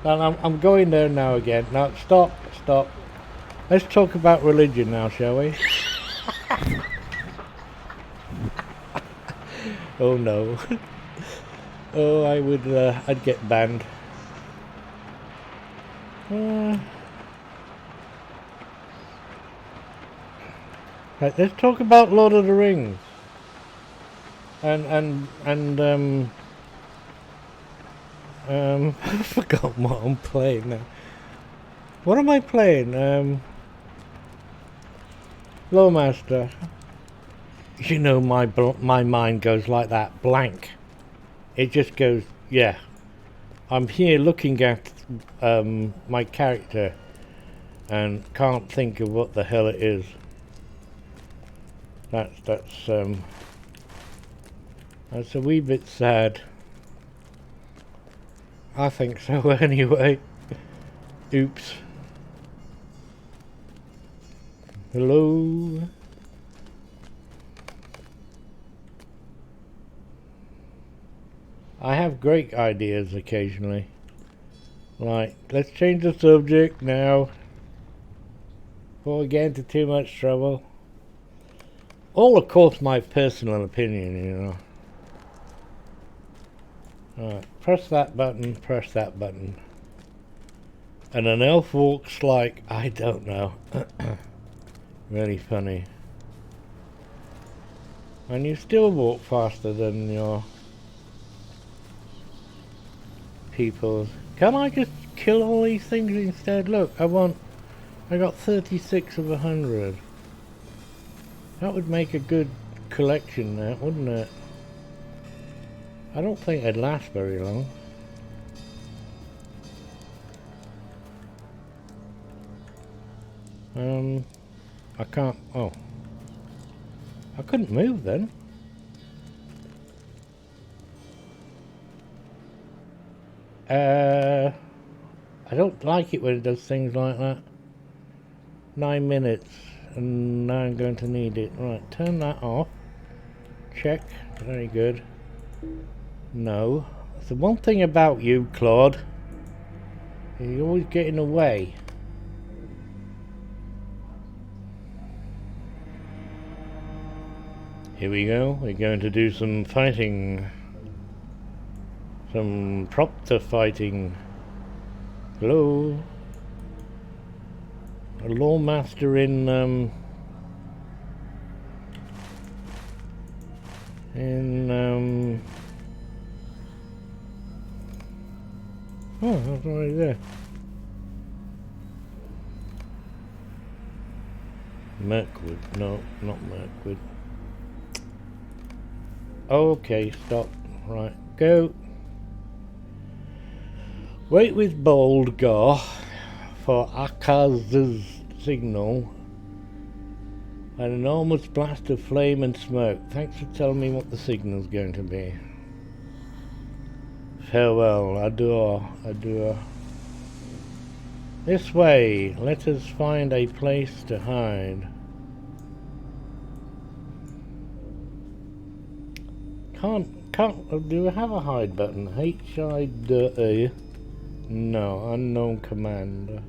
I'm going there now again. Now stop. Let's talk about religion now, shall we? Oh no. Oh, I'd get banned. Right, let's talk about Lord of the Rings. I've forgotten what I'm playing now. What am I playing? Lawmaster. You know, my mind goes like that, blank. It just goes, yeah. I'm here looking at my character and can't think of what the hell it is. That's a wee bit sad. I think so anyway. Oops. Hello? I have great ideas occasionally. Like, let's change the subject now before we get into too much trouble. All, of course, my personal opinion, you know. Alright, press that button, press that button. And an elf walks like, I don't know. Really funny. And you still walk faster than your people. Can I just kill all these things instead? Look, I got 36 of 100. That would make a good collection there, wouldn't it? I don't think it'd last very long. I can't, oh. I couldn't move then. I don't like it when it does things like that. 9 minutes, and now I'm going to need it. Right, turn that off. Check, very good. No. The one thing about you, Claude, you always get in the way. Here we go, we're going to do some fighting. Some Proctor fighting. Hello? A Lawmaster in oh, that's already there. Mirkwood, no, not Mirkwood. Okay, stop. Right, go. Wait with bold Gar for Akaz's signal. An enormous blast of flame and smoke. Thanks for telling me what the signal's going to be. Farewell, adieu, adieu. This way, let us find a place to hide. Do I have a hide button? H-I-D-E. No, unknown commander.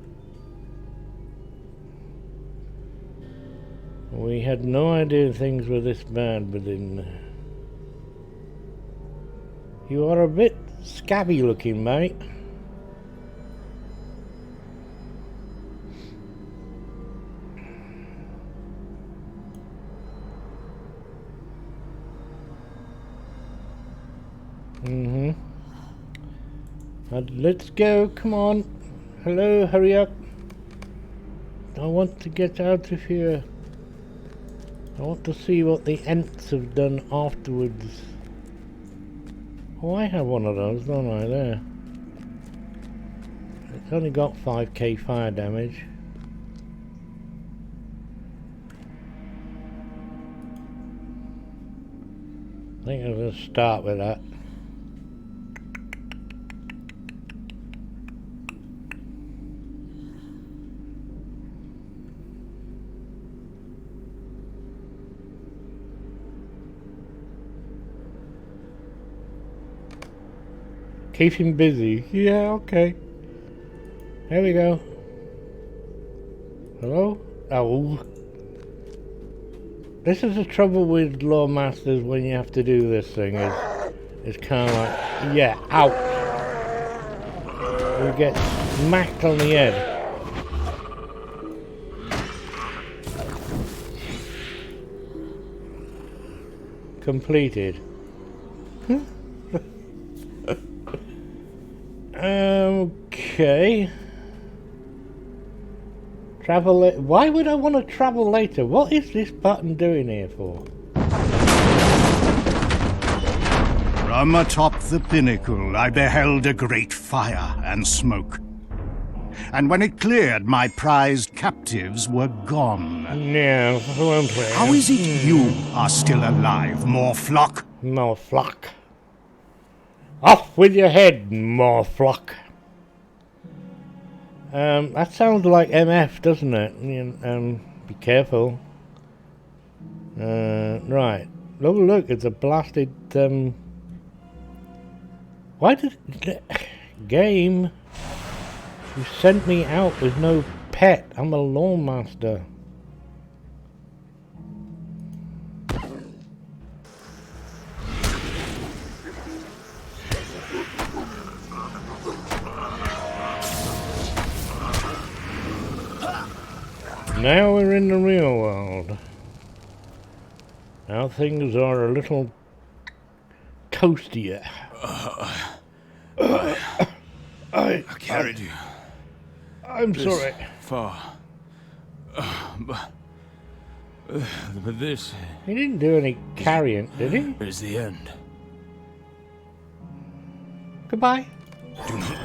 We had no idea things were this bad within. You are a bit scabby looking, mate. Let's go, come on. Hello, hurry up. I want to get out of here. I want to see what the Ents have done afterwards. Oh, I have one of those, don't I, there. It's only got 5k fire damage. I think I'm going to start with that. Keep him busy. Yeah, okay. There we go. Hello? Oh. This is the trouble with Lawmasters when you have to do this thing. It's kind of like, yeah, ouch. You get smacked on the head. Completed. Okay. Travel. Why would I want to travel later? What is this button doing here for? From atop the pinnacle, I beheld a great fire and smoke. And when it cleared, my prized captives were gone. No, I won't play. How is it you are still alive, Morflock? Morflock. Off with your head, Morflock. That sounds like MF, doesn't it? Be careful. Right. Oh, look, it's a blasted, Why did... Game... You sent me out with no pet. I'm a lawn master. Now we're in the real world. Now things are a little toastier. I carried you. I'm sorry. Far. But this He didn't do any carrying, did he? is the end. Goodbye. Do not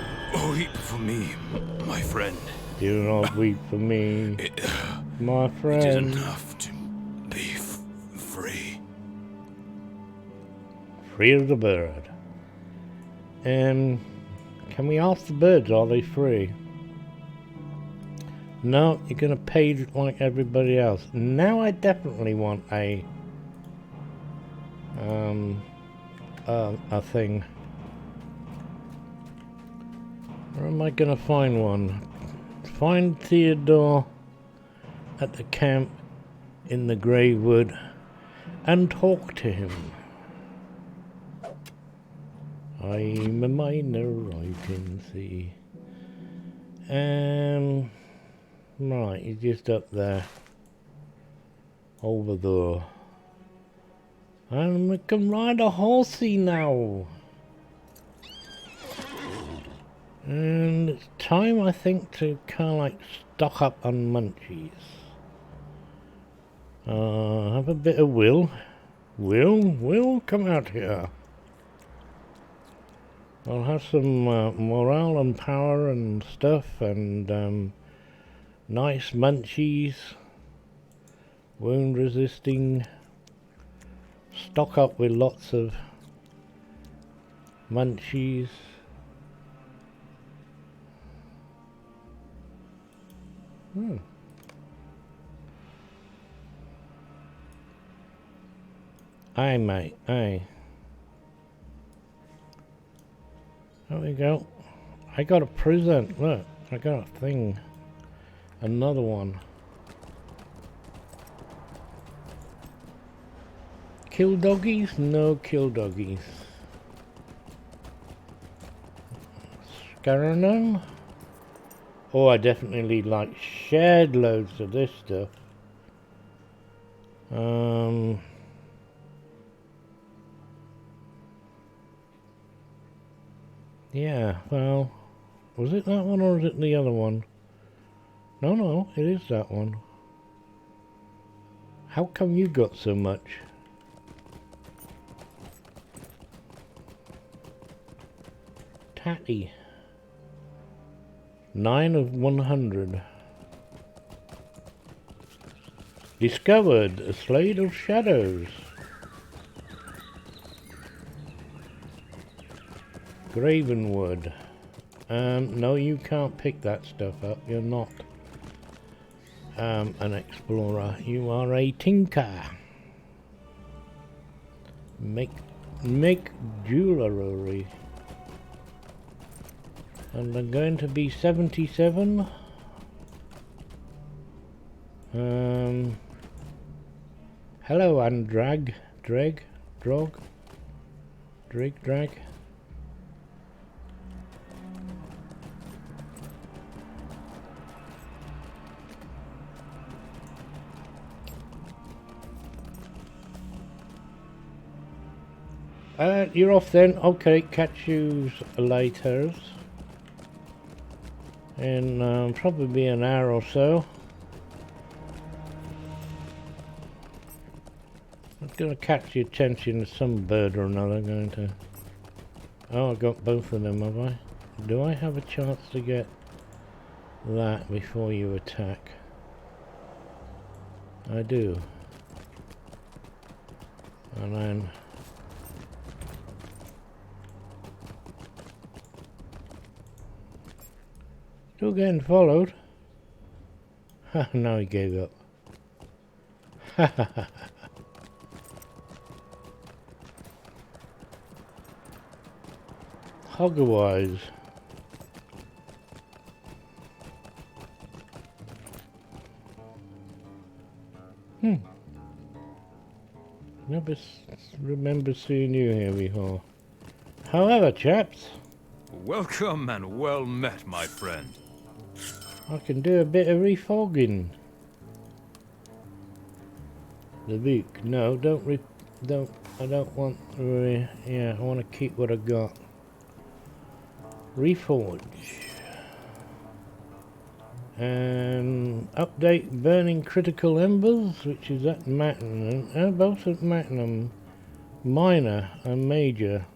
weep for me, my friend. Do not weep for me, my It is friend. enough to be free. Free as a bird. Can we ask the birds, are they free? No, you're gonna pay like everybody else. Now I definitely want a thing. Where am I gonna find one? Find Theodore at the camp in the Grey Wood and talk to him. I'm a miner, I can see. Right, he's just up there. Over there. And we can ride a horsey now. And it's time, I think, to kind of like stock up on munchies. Have a bit of Will. Will, come out here. I'll have some morale and power and stuff, and nice munchies, wound resisting. Stock up with lots of munchies. Aye, mate, aye. There we go. I got a present. Look, I got a thing. Another one. Kill doggies? No kill doggies. Scaranum? Oh, I definitely like shared loads of this stuff. Yeah, well, was it that one or was it the other one? No, it is that one. How come you got so much? Tatty. 9 of 100. Discovered a Slade of Shadows. Gravenwood. No, you can't pick that stuff up. You're not an explorer. You are a tinker. Make jewelry. And I'm going to be 77. Hello, Andrag. Drag. You're off then. Okay, catch you later. in probably an hour or so. I'm going to catch the attention of some bird or another. Going to. Oh, I got both of them, have I? Do I have a chance to get that before you attack? I do. And then still getting followed. Ha, now he gave up. Ha ha ha. Hoggerwise. Never remember seeing you here before. However, chaps, Welcome and well met, my friend. I can do a bit of refogging. The beak. No, don't. I don't want. Yeah, I want to keep what I got. Reforge. And update burning critical embers, which is at Magnum. Both at Magnum. Minor and major.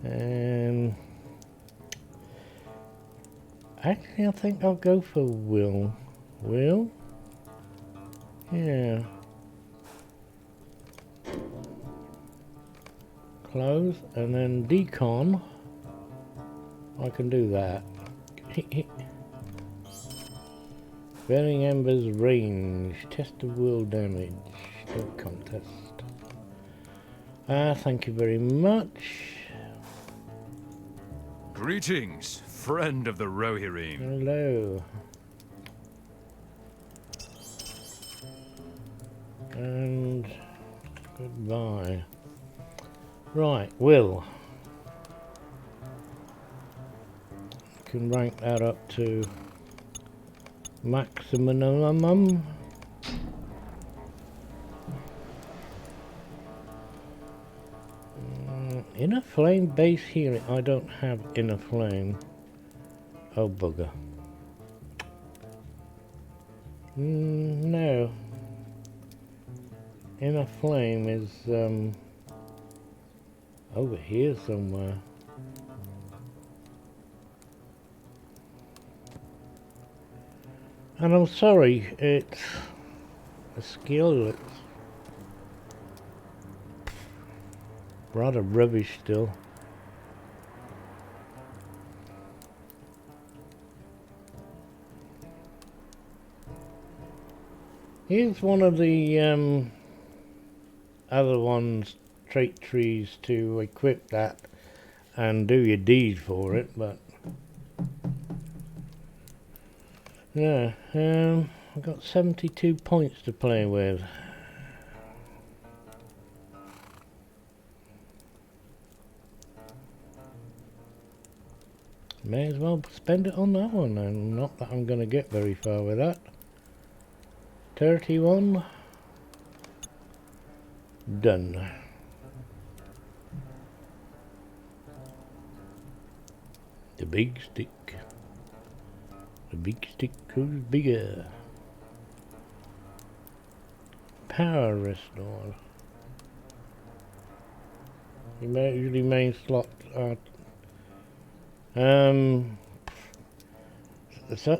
And actually, I think I'll go for Will. Will? Yeah. Close, and then decon. I can do that. Burning embers range. Test of will damage. No contest. Thank you very much. Greetings, friend of the Rohirrim. Hello. And goodbye. Right, Will. Can rank that up to maximum. Inner flame base healing. I don't have inner flame. Oh bugger. No. Inner flame is over here somewhere. And I'm sorry, it's a skill that's rather rubbish still. Here's one of the other ones, trait trees to equip that and do your deed for it, but yeah, I've got 72 points to play with. May as well spend it on that one, and not that I'm going to get very far with that. 31. Done. The big stick. The big stick goes bigger. Power restore. Usually main slot are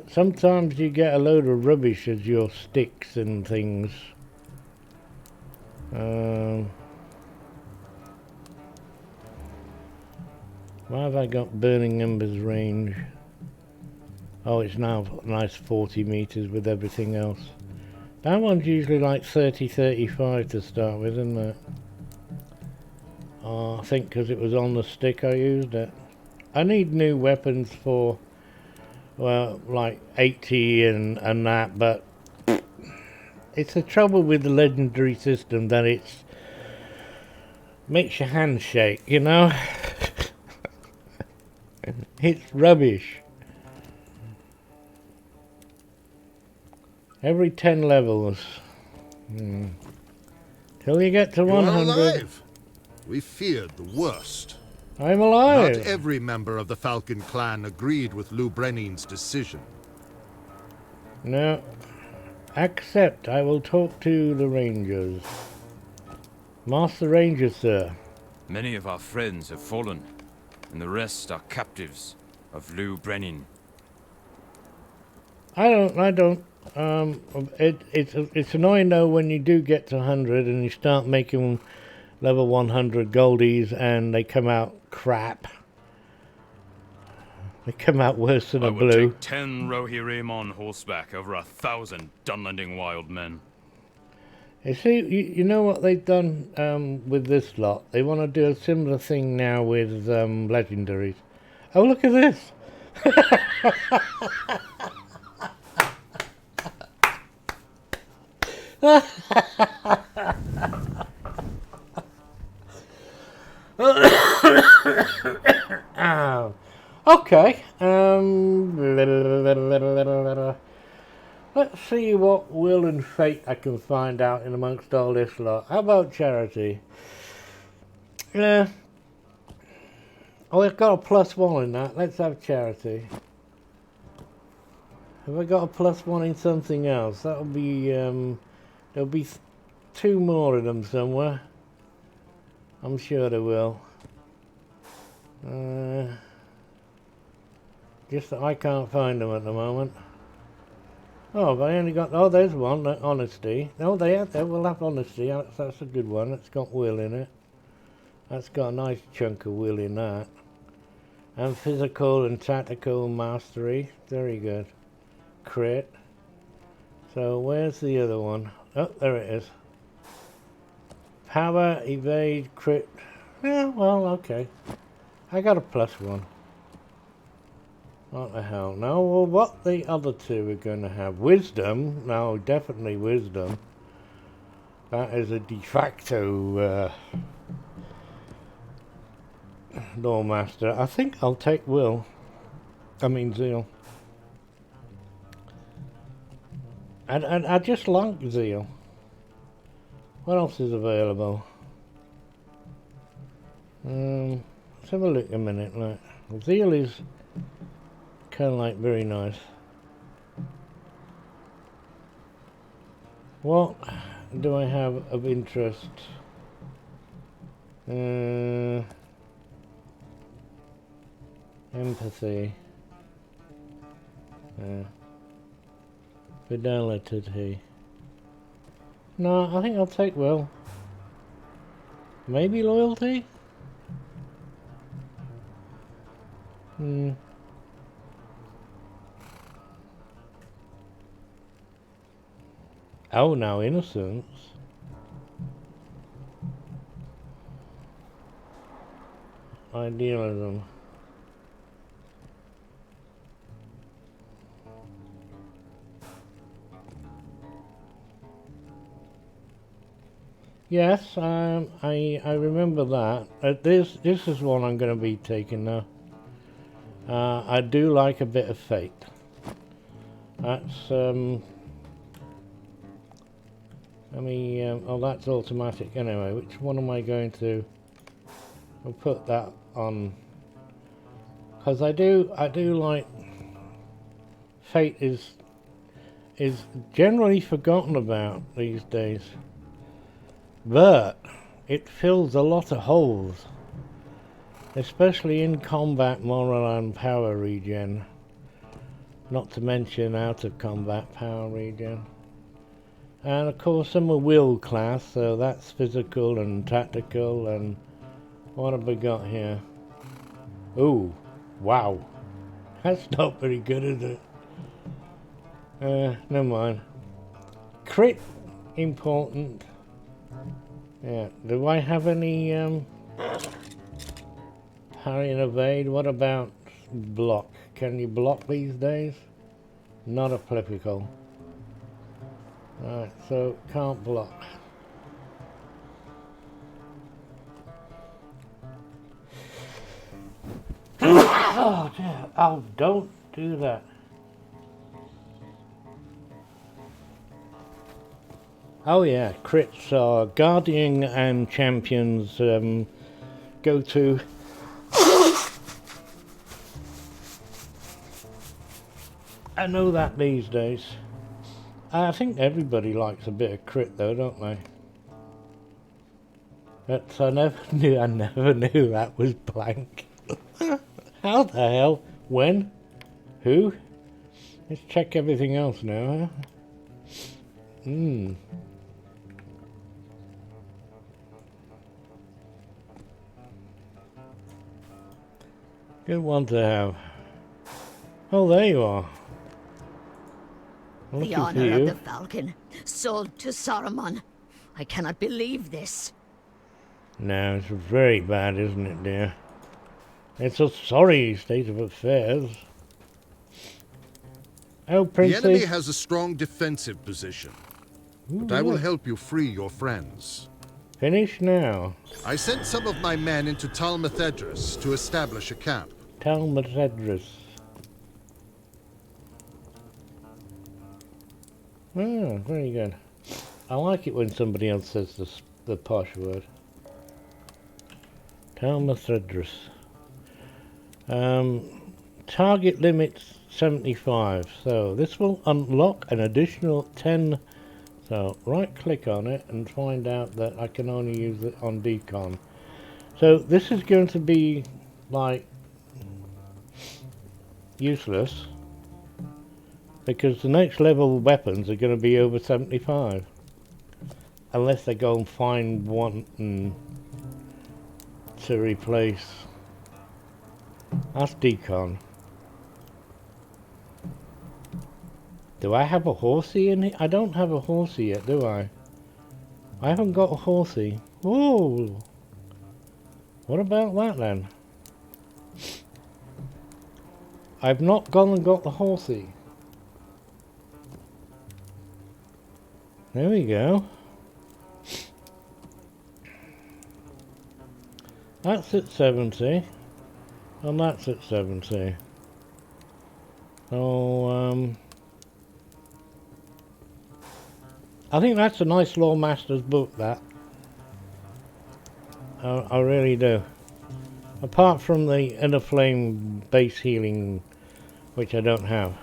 sometimes you get a load of rubbish as your sticks and things. Why have I got burning embers range? Oh, it's now a nice 40 meters with everything else. That one's usually like 30-35 to start with, isn't it? Oh, I think because it was on the stick I used it. I need new weapons for, well, like 80 and that, but it's the trouble with the legendary system that it's makes your hand shake, you know? It's rubbish. Every 10 levels. Till you get to 100. Alive. We feared the worst. I'm alive! Not every member of the Falcon clan agreed with Lou Brennin's decision. No. Accept. I will talk to the Rangers. Master Ranger, sir. Many of our friends have fallen, and the rest are captives of Lou Brennin. I don't. It's annoying though when you do get to 100 and you start making level 100 goldies and they come out crap. They come out worse than a blue. I will take 10 Rohirrim on horseback over 1,000 Dunlanding wild men. You see, you know what they've done with this lot? They want to do a similar thing now with legendaries. Oh, look at this! Oh. Okay. Let's see what will and fate I can find out in amongst all this lot. How about charity? Yeah. Oh, I've got a +1 in that. Let's have charity. Have I got a +1 in something else? That'll be, there'll be 2 more of them somewhere. I'm sure there will. Just that I can't find them at the moment. Oh, have I only got... Oh, there's one. Honesty. Oh, there we'll have honesty. That's a good one. It's got will in it. That's got a nice chunk of will in that. And physical and tactical mastery. Very good. Crit. So, where's the other one? Oh, there it is. Power, evade, crit. Yeah, well, okay. I got a +1. What the hell? Now, well, what the other two are going to have? Wisdom. No, definitely wisdom. That is a de facto Lawmaster. I think I'll take will. I mean zeal. And I just like zeal. What else is available? Let's have a look a minute. Like, zeal is kind of like very nice. What do I have of interest? Empathy. Fidelity. No, I think I'll take will. Maybe loyalty? Oh, now innocence. Idealism. Yes, I remember that. This is one I'm going to be taking now. I do like a bit of fate. That's oh, that's automatic anyway. Which one am I going to? I'll put that on, because I do like fate is generally forgotten about these days, but it fills a lot of holes, especially in combat, moral and power regen. Not to mention out of combat power regen. And of course I'm a will class, so that's physical and tactical. And what have we got here? Ooh, wow. That's not very good, is it? Never mind. Crit, important. Yeah, do I have any parry and evade? What about block? Can you block these days? Not applicable. Alright, so can't block. Oh dear, oh don't do that. Oh yeah, crits are Guardian and Champions go to I know that these days. I think everybody likes a bit of crit though, don't they? But I never knew that was blank. How the hell? When? Who? Let's check everything else now, huh? Good one to have. Oh, there you are. The honor of the Falcon, sold to Saruman. I cannot believe this. No, it's very bad, isn't it, dear? It's a sorry state of affairs. Oh, Princess. The enemy has a strong defensive position, but I will help you free your friends. Finish now. I sent some of my men into Talmethedris to establish a camp. Talmethedris. Oh, very good. I like it when somebody else says the posh word. Talmethedris. Target limit 75. So this will unlock an additional 10. So right click on it and find out that I can only use it on decon. So this is going to be like useless because the next level weapons are going to be over 75 unless they go and find one to replace. That's decon. Do I have a horsey in here? I don't have a horsey yet, do I? I haven't got a horsey. Whoa! What about that then? I've not gone and got the horsey. There we go. That's at 70. And that's at 70. So, I think that's a nice Lore Master's book, that. I really do. Apart from the Inner Flame base healing, which I don't have.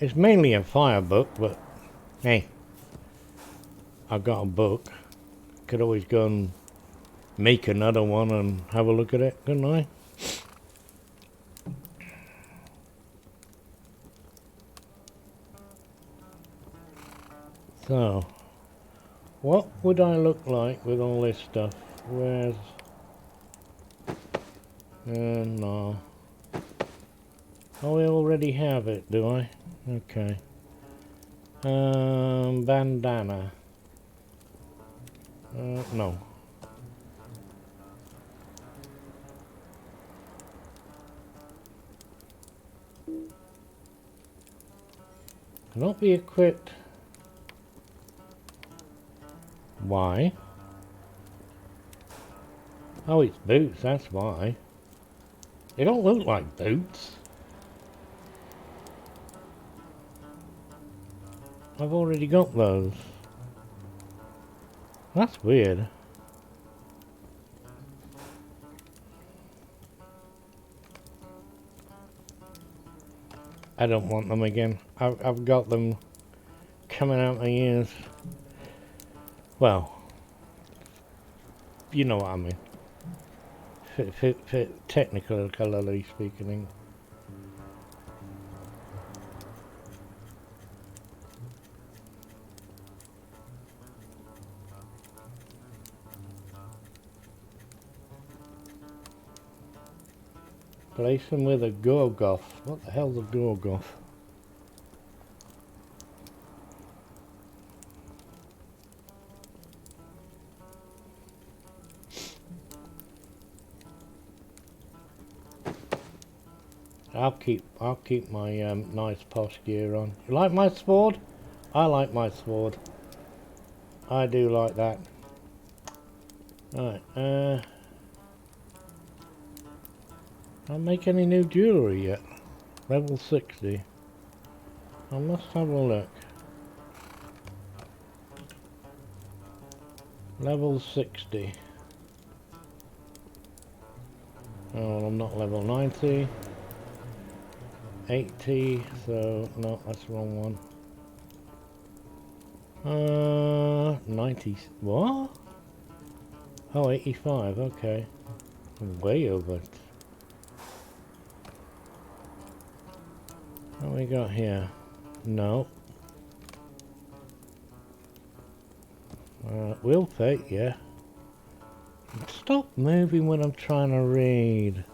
It's mainly a fire book, but hey, I've got a book. Could always go and make another one and have a look at it, couldn't I? So, what would I look like with all this stuff? Where's... no. Oh, I already have it, do I? Okay. Bandana. No. Cannot be equipped. Why? Oh, it's boots, that's why. They don't look like boots. I've already got those. That's weird. I don't want them again. I've got them coming out my ears. Well, you know what I mean. Technically speaking. Place them with a Gorgoth. What the hell's a Gorgoth? I'll keep my nice posh gear on. You like my sword? I like my sword. I do like that. Right, Can't make any new jewellery yet. Level 60. I must have a look. Level 60. Oh, I'm not level 90. 80, so no, that's the wrong one. 90, what? Oh, 85, okay. I'm way over it. What we got here? No. Will fate, yeah. Stop moving when I'm trying to read.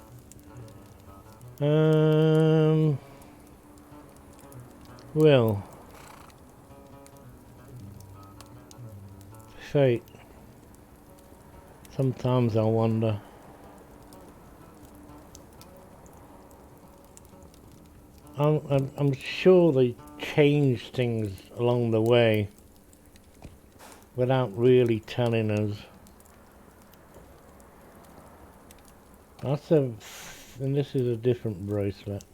Will. Fate. Sometimes I wonder. I'm sure they changed things along the way without really telling us. That's a, and this is a different bracelet.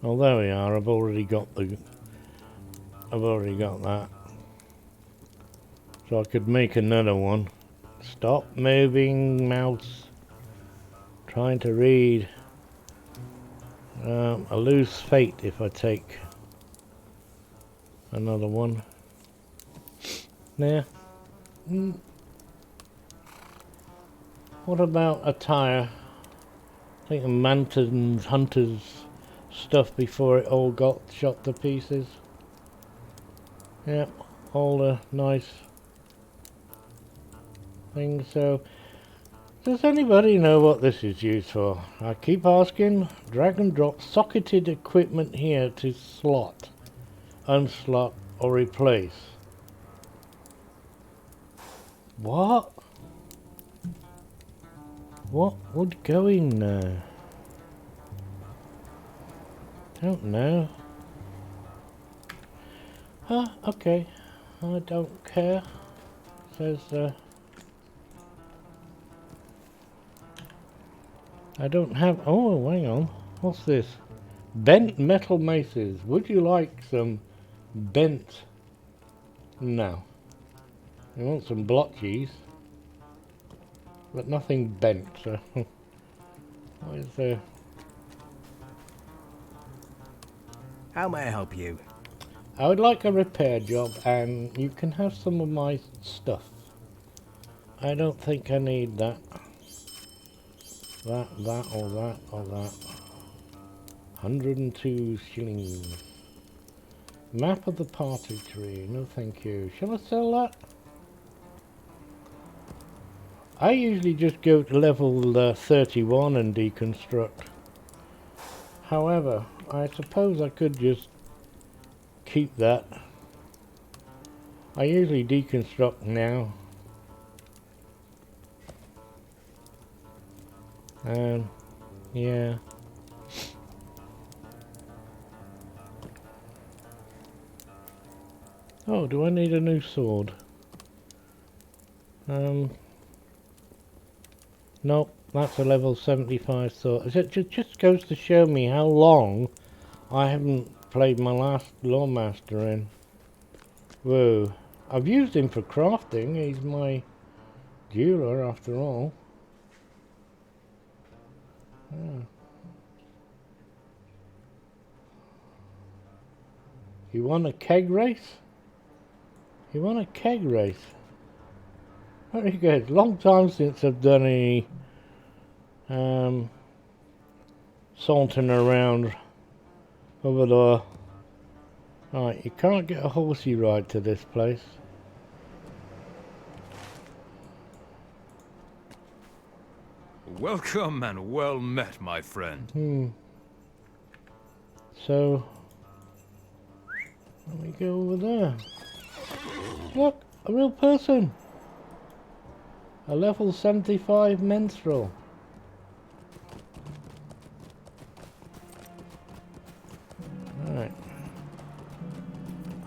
Oh, there we are. I've already got that. So I could make another one. Stop moving, mouse. Trying to read. I lose fate if I take another one. There. What about attire? I think the Manton's Hunter's stuff before it all got shot to pieces. Yep, all the nice things. So, does anybody know what this is used for? I keep asking. Drag and drop socketed equipment here to slot, unslot, or replace. What? What would go in there? Don't know. Okay. I don't care. Says, I don't have... Oh, hang on. What's this? Bent metal maces. Would you like some bent... No. You want some blotchies. But nothing bent, so... What is there? How may I help you? I would like a repair job, and you can have some of my stuff. I don't think I need that. That, or that, or that. 102 shillings. Map of the party tree. No, thank you. Shall I sell that? I usually just go to level 31 and deconstruct. However, I suppose I could just keep that. I usually deconstruct now. Yeah. Oh, do I need a new sword? Nope, that's a level 75 sword. It just goes to show me how long I haven't played my last Lawmaster in. Whoa. I've used him for crafting. He's my jeweler after all. Yeah. You want a keg race? You want a keg race? Very good. Long time since I've done any saunting around over there. Right, you can't get a horsey ride to this place. Welcome and well met, my friend. So, let me go over there. Look, a real person. A level 75 menstrual. Alright.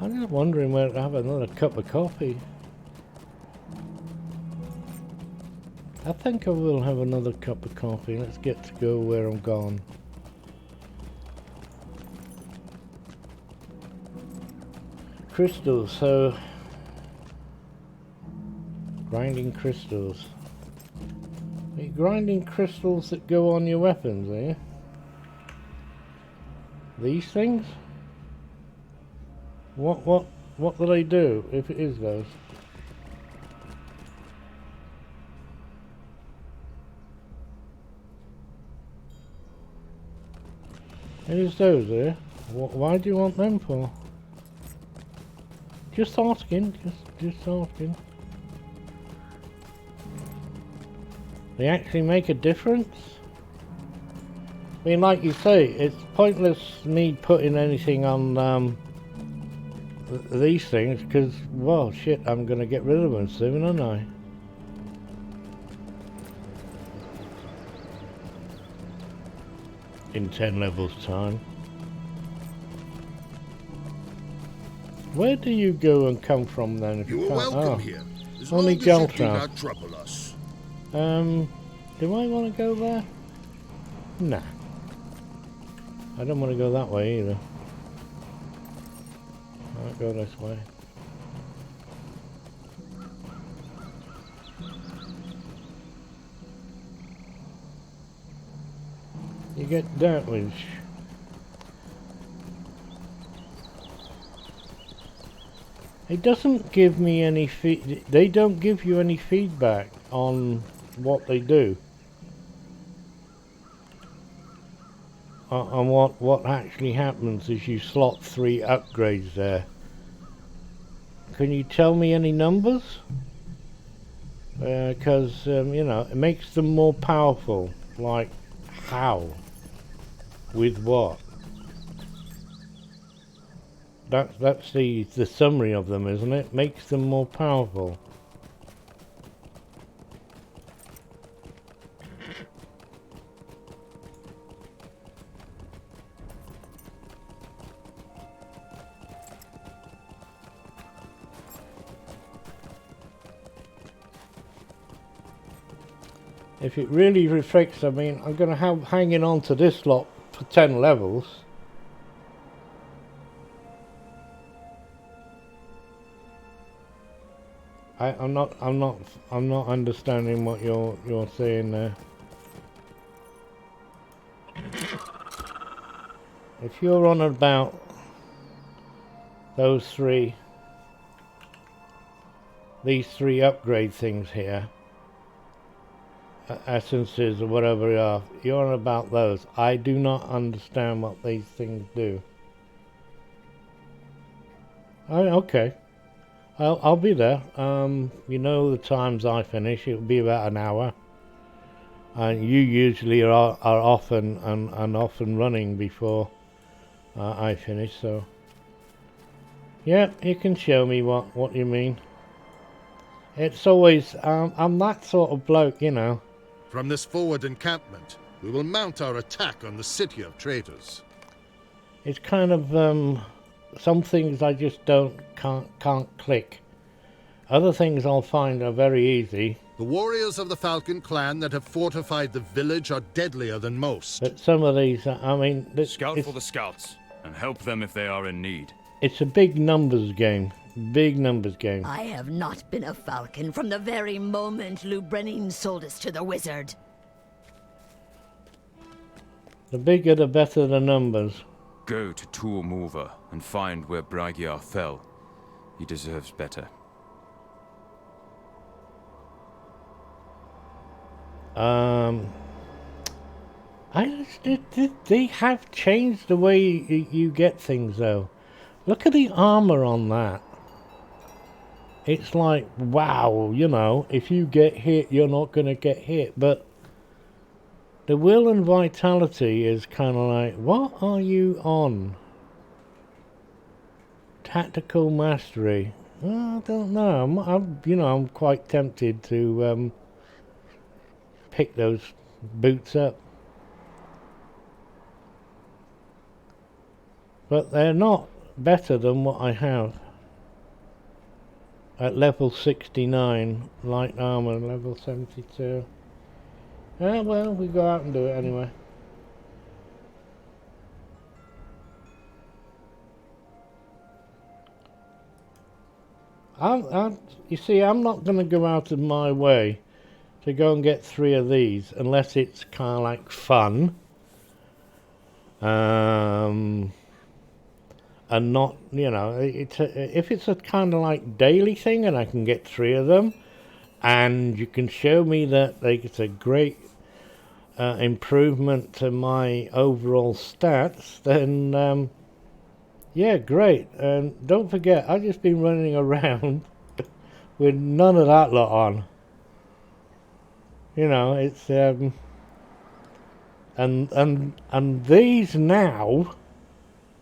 I'm just wondering where to have another cup of coffee. I think I will have another cup of coffee. Let's get to go where I'm gone. Crystals, so... grinding crystals. Are you grinding crystals that go on your weapons, are you? These things? What do they do if it is those? It is those, eh? Why do you want them for? Just asking, just asking. They actually make a difference? I mean, like you say, it's pointless me putting anything on these things, because, well, shit, I'm gonna get rid of them soon, aren't I? In 10 levels time. Where do you go and come from then? If You are can't? welcome here. As only long as you do Galtra. not trouble us. Do I want to go there? Nah. I don't want to go that way either. I'll go this way. You get that one. It doesn't give me any they don't give you any feedback on what they do. On what actually happens as you slot 3 upgrades there. Can you tell me any numbers? Because, you know, it makes them more powerful. Like, how? With what? That's the summary of them, isn't it? Makes them more powerful. If it really reflects, I mean, I'm going to have hanging on to this lot for 10 levels. I'm not understanding what you're saying there. If you're on about these 3 upgrade things here, essences or whatever they are, you're on about those. I do not understand what these things do. Okay. I'll be there. You know the times I finish, it'll be about an hour. And you usually are often and often running before I finish, so yeah, you can show me what you mean. It's always I'm that sort of bloke, you know. From this forward encampment, we will mount our attack on the city of traitors. It's kind of some things I just can't click. Other things I'll find are very easy. The warriors of the Falcon clan that have fortified the village are deadlier than most. But some of these, I mean... Scout for the scouts, and help them if they are in need. It's a big numbers game. Big numbers game. I have not been a falcon from the very moment Lou Brennan sold us to the wizard. The bigger the better the numbers. Go to Tur Morva and find where Bragiar fell. He deserves better. They have changed the way you get things though. Look at the armor on that. It's like, wow, you know, if you get hit, you're not going to get hit. But the will and vitality is kind of like, what are you on? Tactical mastery. I don't know. I'm quite tempted to pick those boots up. But they're not better than what I have. At level 69, light armor, level 72. Well, we go out and do it anyway. You see, I'm not going to go out of my way to go and get 3 of these, unless it's kind of like fun. And not, you know, if it's a kind of like daily thing and I can get 3 of them, and you can show me that it's a great improvement to my overall stats, then yeah, great. And don't forget, I've just been running around with none of that lot on. You know, it's and these now,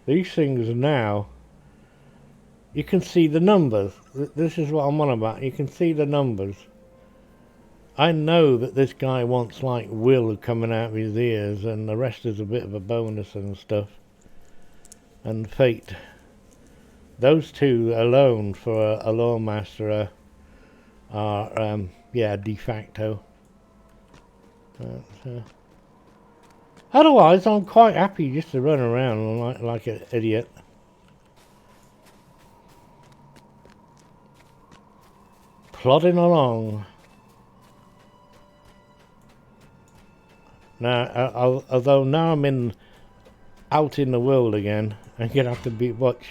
these things now, you can see the numbers. This is what I'm on about. You can see the numbers. I know that this guy wants like will coming out of his ears, and the rest is a bit of a bonus and stuff. And fate. Those 2 alone for a lawmaster are yeah, de facto. But, otherwise, I'm quite happy just to run around like an idiot. Plodding along. Now, although now I'm out in the world again, I'm gonna have to watch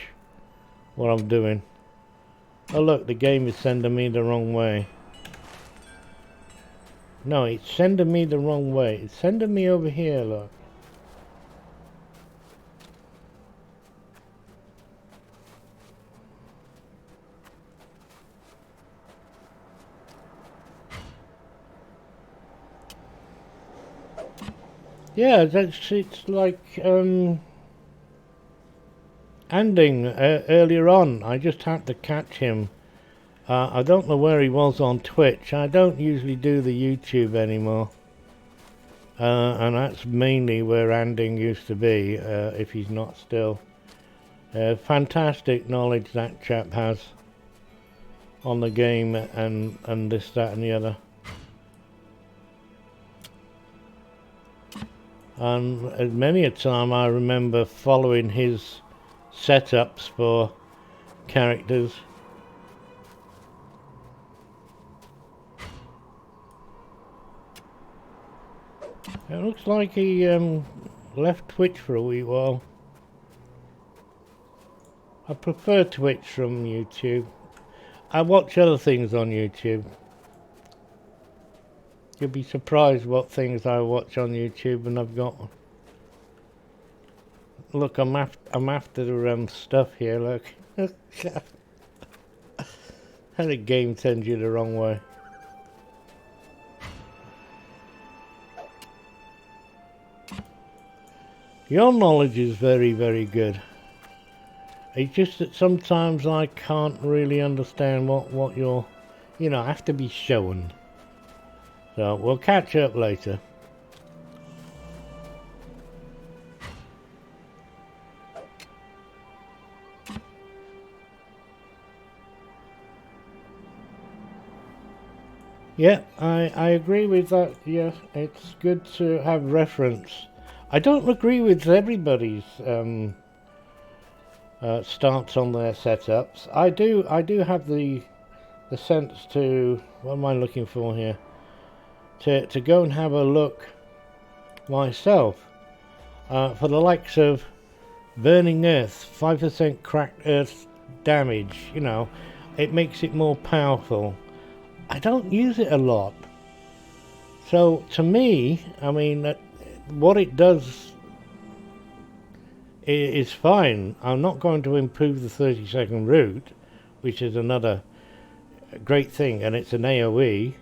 what I'm doing. Oh look, the game is sending me the wrong way. No, it's sending me the wrong way. It's sending me over here, look. Yeah, it's like ending earlier on. I just had to catch him. I don't know where he was on Twitch. I don't usually do the YouTube anymore. And that's mainly where Anding used to be, if he's not still. Fantastic knowledge that chap has on the game and this, that and the other. And many a time I remember following his setups for characters. It looks like he left Twitch for a wee while. I prefer Twitch from YouTube. I watch other things on YouTube. You'll be surprised what things I watch on YouTube, and I've got... Look, I'm after stuff here, look. How the game sends you the wrong way. Your knowledge is very, very good. It's just that sometimes I can't really understand what you're... You know, I have to be shown. So, we'll catch up later. Yeah, I agree with that. Yeah, it's good to have reference. I don't agree with everybody's stance on their setups. I do have the sense to... What am I looking for here? To go and have a look myself. For the likes of Burning Earth, 5% cracked Earth damage, you know, it makes it more powerful. I don't use it a lot. So, to me, I mean, what it does is fine. I'm not going to improve the 30-second route, which is another great thing, and it's an AoE.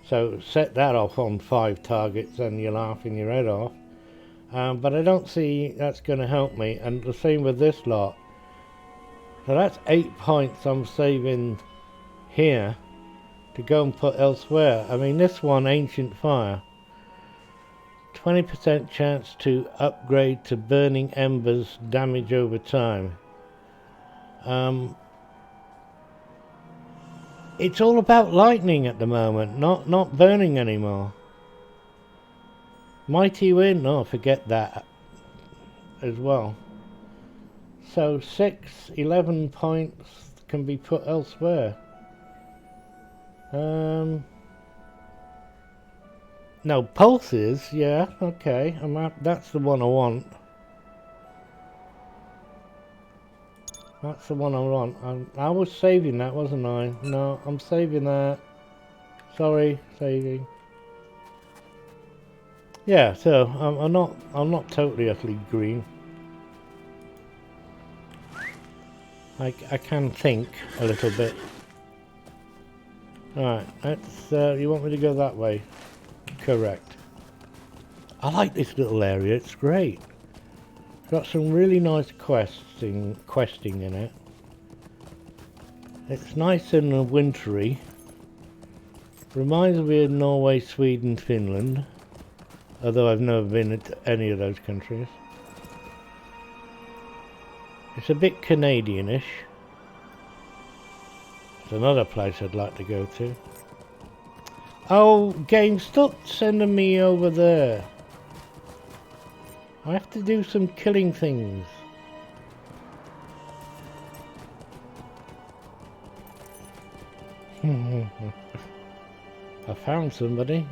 So set that off on 5 targets and you're laughing your head off. But I don't see that's going to help me. And the same with this lot. So that's 8 points I'm saving here to go and put elsewhere. I mean, this one, Ancient Fire. 20% chance to upgrade to Burning Embers damage over time. It's all about lightning at the moment, not burning anymore. Mighty Wind, no, forget that as well. So 11 points can be put elsewhere. No, pulses, yeah, okay. That's the one I want. That's the one I want. I was saving that, wasn't I? No, I'm saving that. Sorry, saving. Yeah, so I'm not totally utterly green. I can think a little bit. Alright, let's, you want me to go that way? Correct. I like this little area, it's great. Got some really nice questing in it. It's nice and wintry. Reminds me of Norway, Sweden, Finland. Although I've never been to any of those countries. It's a bit Canadian-ish. It's another place I'd like to go to. Oh, game, stop sending me over there. I have to do some killing things. I found somebody.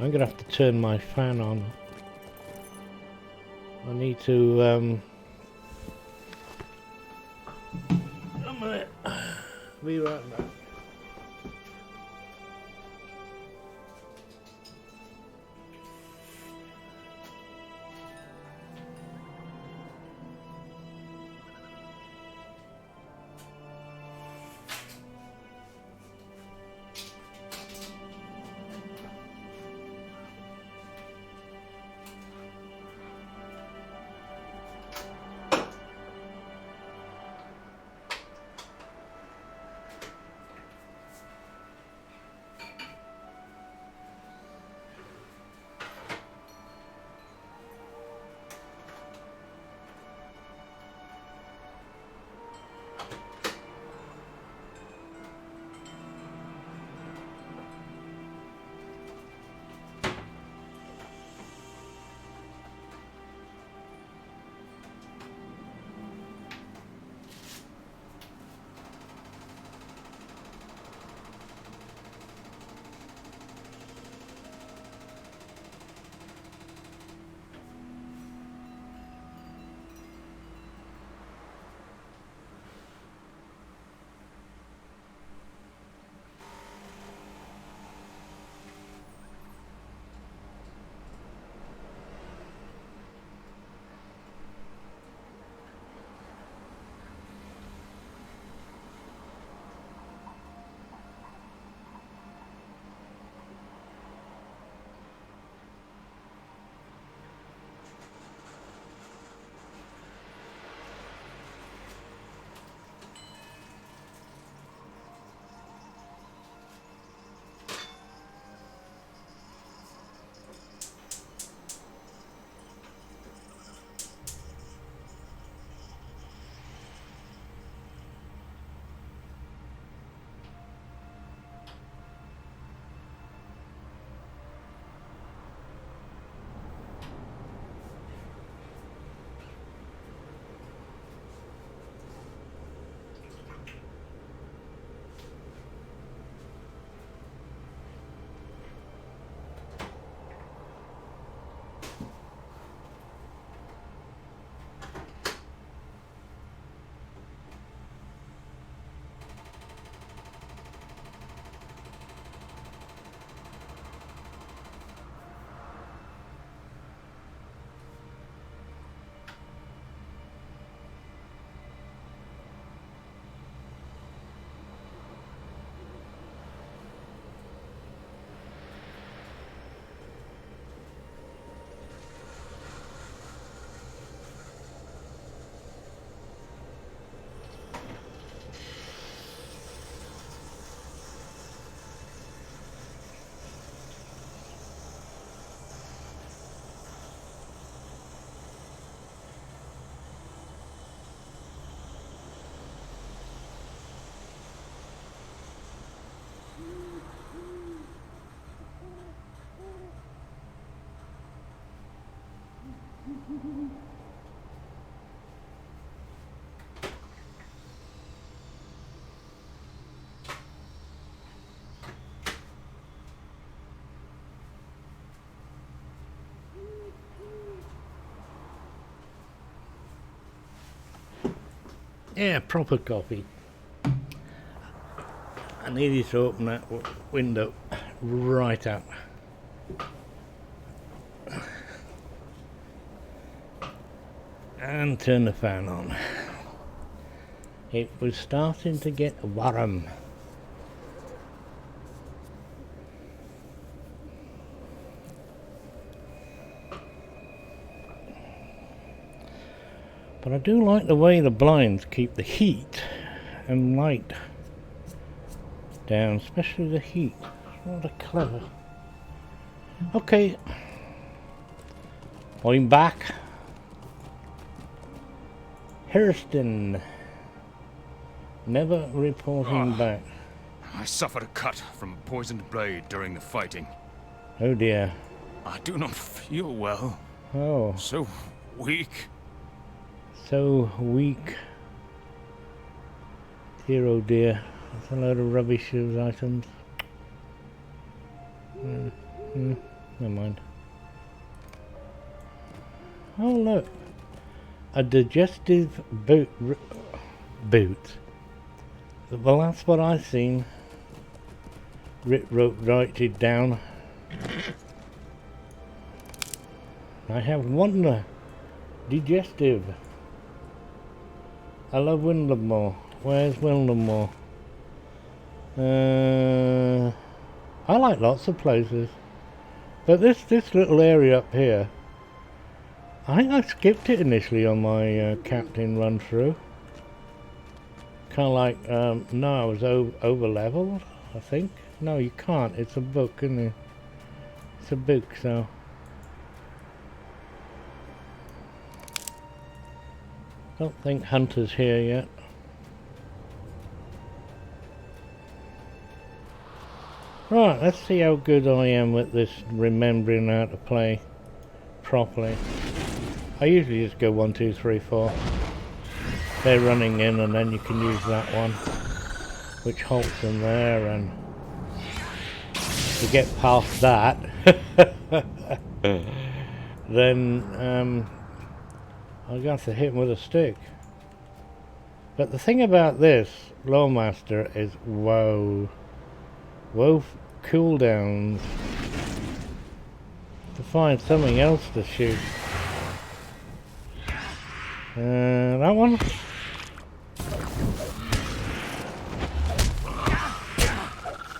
I'm gonna have to turn my fan on. I need to a minute. Be right back. Yeah, proper coffee. I needed to open that window right up. And turn the fan on. It was starting to get warm. But I do like the way the blinds keep the heat and light down, especially the heat. It's rather clever. Okay, I'm back. Hurston, never reporting back. I suffered a cut from a poisoned blade during the fighting. Oh dear. I do not feel well. Oh, So weak. so weak. Dear oh dear. That's a load of rubbish, those items. Never mind. Oh look. A digestive boot. Well, that's what I've seen. Wrote it down. I have one digestive. I love Windlemore. Where's Windlemore? I like lots of places, but this little area up here, I think I skipped it initially on my captain run through. Kind of like, no, I was over leveled, I think. No, you can't. It's a book, isn't it? It's a book, so. Don't think Hunter's here yet. Right, let's see how good I am with this remembering how to play properly. I usually just go 1, 2, 3, 4. They're running in, and then you can use that one, which halts them there, and to get past that, then I'll have to hit him with a stick. But the thing about this Lawmaster is, whoa cooldowns. To find something else to shoot. That one.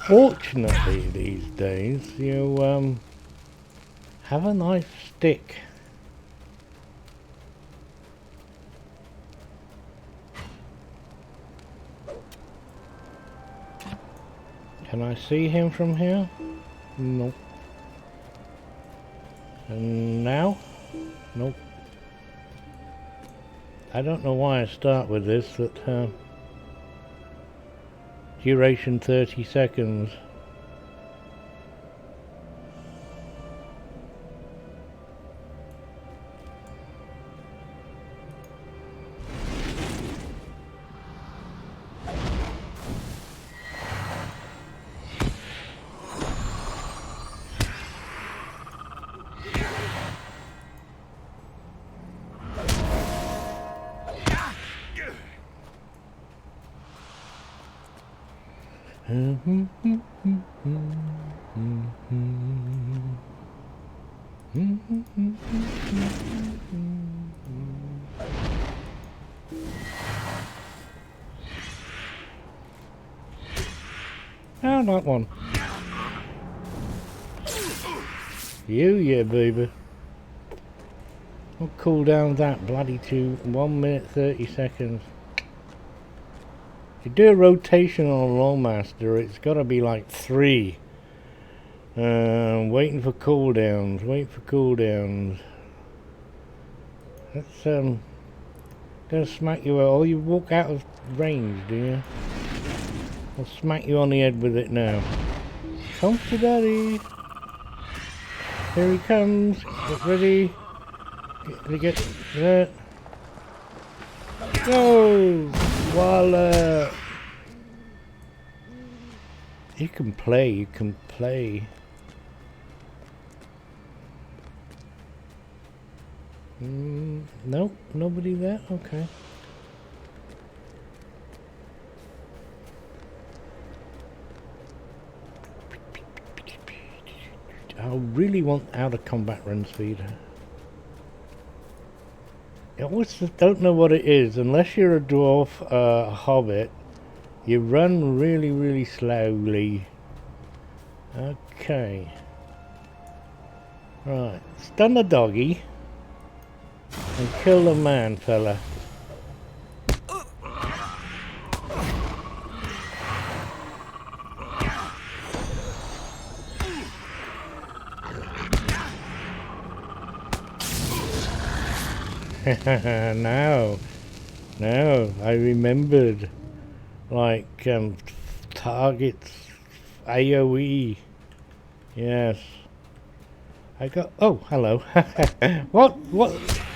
Fortunately, these days you have a nice stick. Can I see him from here? Nope. And now? Nope. I don't know why I start with this, that duration 30 seconds. Oh, that one. Yeah, baby. I'll cool down that bloody to 1 minute 30 seconds. If you do a rotation on a Lawmaster, it's got to be like 3. Waiting for cooldowns. Wait for cooldowns. That's gonna smack you out. Oh, you walk out of range, do you? I'll smack you on the head with it now. Come to daddy. Here he comes. Get ready. Get that. Go! Voila! You can play, you can play. Nope, nobody there? Okay. I really want out of combat run speed. I always just don't know what it is. Unless you're a dwarf, a hobbit, you run really, really slowly. Okay. Right. Stun the doggy. And kill the man, fella. No, I remembered, like, targets, AoE, yes, I got, oh, hello, what,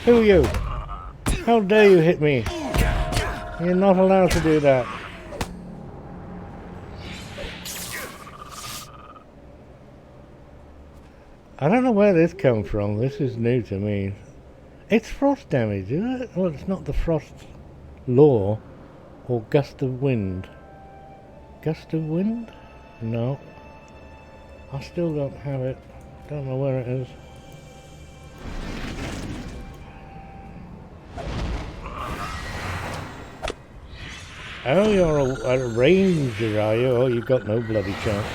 who are you, how dare you hit me, you're not allowed to do that. I don't know where this comes from, this is new to me. It's frost damage, isn't it? Well, it's not the frost law or gust of wind. Gust of wind? No. I still don't have it. Don't know where it is. Oh, you're a ranger, are you? Oh, you've got no bloody chance.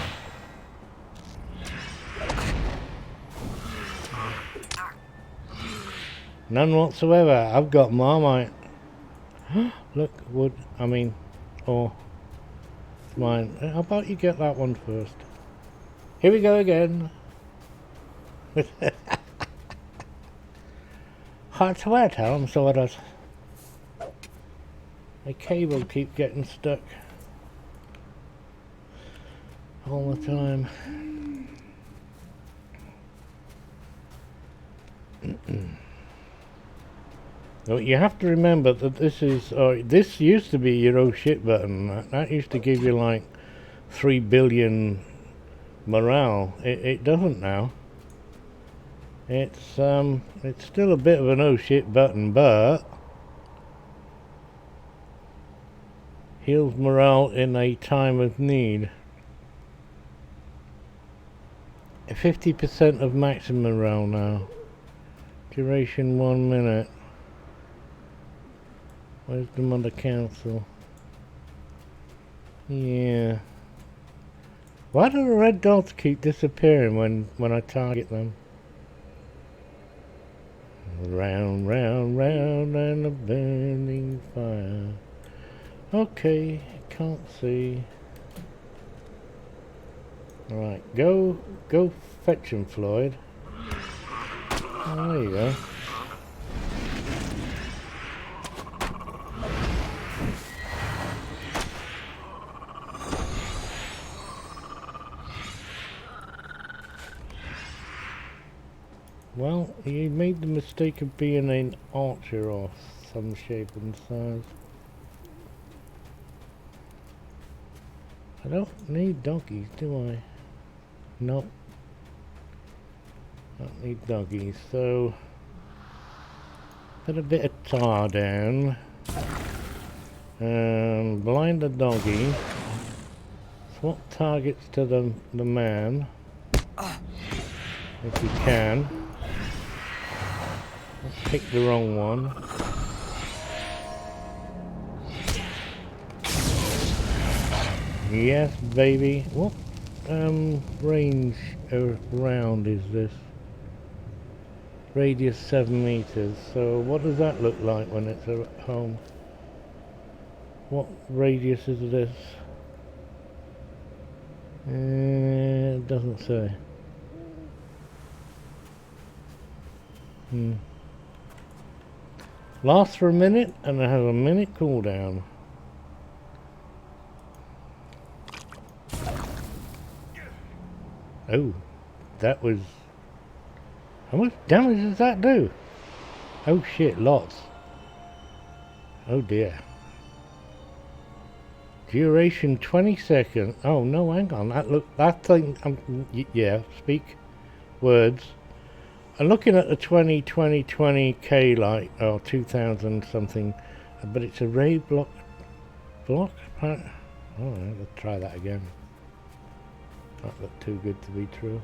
None whatsoever. I've got Marmite. Look, wood. I mean, or it's mine. How about you get that one first? Here we go again. Hot sweat, I'm sort of. My cable keeps getting stuck all the time. Well, you have to remember that this is, this used to be your oh shit button. That used to give you like 3 billion morale. It doesn't now. It's still a bit of an oh shit button, but heals morale in a time of need. 50% of maximum morale now. Duration 1 minute. Wisdom on the council. Yeah. Why do the red dots keep disappearing when I target them? Round, round, round, and a burning fire. Okay, can't see. Alright, go fetch him, Floyd. Oh, there you go. Well, he made the mistake of being an archer of some shape and size. I don't need donkeys, do I? Nope. Don't need donkeys, so put a bit of tar down and blind the donkey. Swap targets to the man if you can. Pick the wrong one. Yes, baby. What range around is this? Radius 7 meters. So what does that look like when it's at home? What radius is this? It doesn't say. Lasts for a minute and it has a minute cooldown. Oh, that was... How much damage does that do? Oh shit, lots. Oh dear. Duration 20 seconds. Oh no, hang on. That thing. Yeah, speak words. I'm looking at the 20K light, or 2000 something, but it's a ray block. Oh, let's try that again. That looked too good to be true.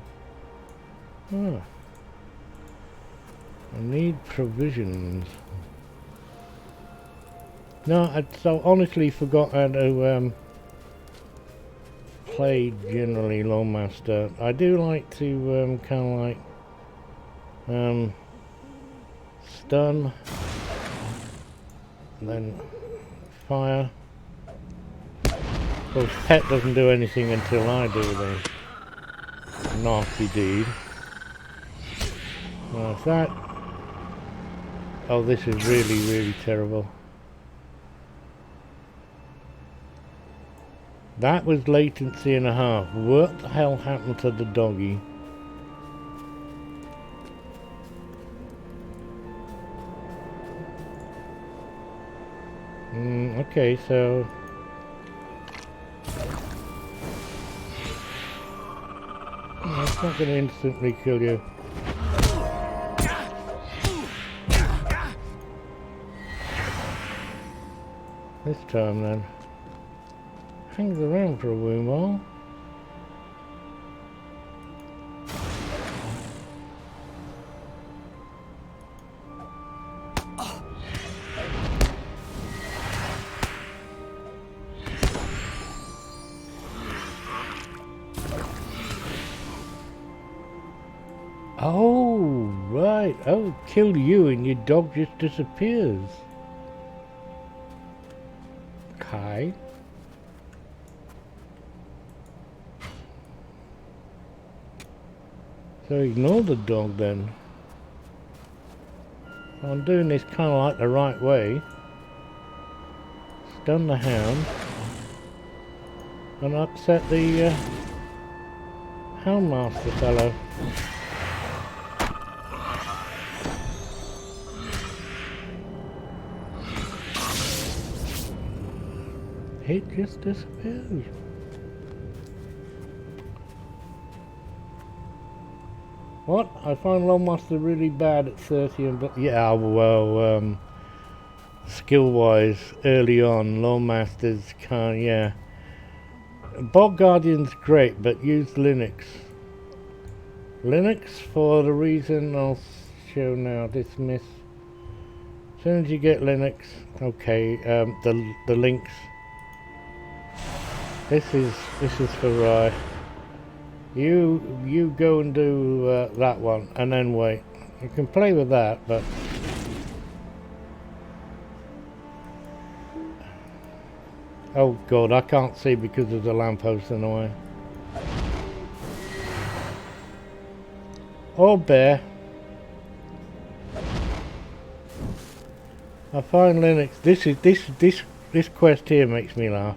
Huh. I need provisions. No, I so honestly forgot how to play generally Lawmaster. I do like to kind of like stun, and then fire. Of course, pet doesn't do anything until I do the nasty deed. Like that. Oh, this is really, really terrible. That was latency and a half. What the hell happened to the doggy? Okay, so... It's not going to instantly kill you. This time then. Hangs around for a while. Oh, right. Oh, kill you and your dog just disappears. Okay. So ignore the dog then. I'm doing this kind of like the right way. Stun the hound. And upset the Houndmaster fellow. It just disappears. What? I find Lawmaster really bad at 30 and... Yeah, well, skill-wise, early on, Lawmasters can't... Yeah. Bog Guardian's great, but use Linux. Linux, for the reason I'll show now, dismiss. As soon as you get Linux, okay, the links. This is for Rye. You go and do that one, and then wait. You can play with that, but oh god, I can't see because there's a lamppost in the way. Oh bear. I find Linux. This quest here makes me laugh.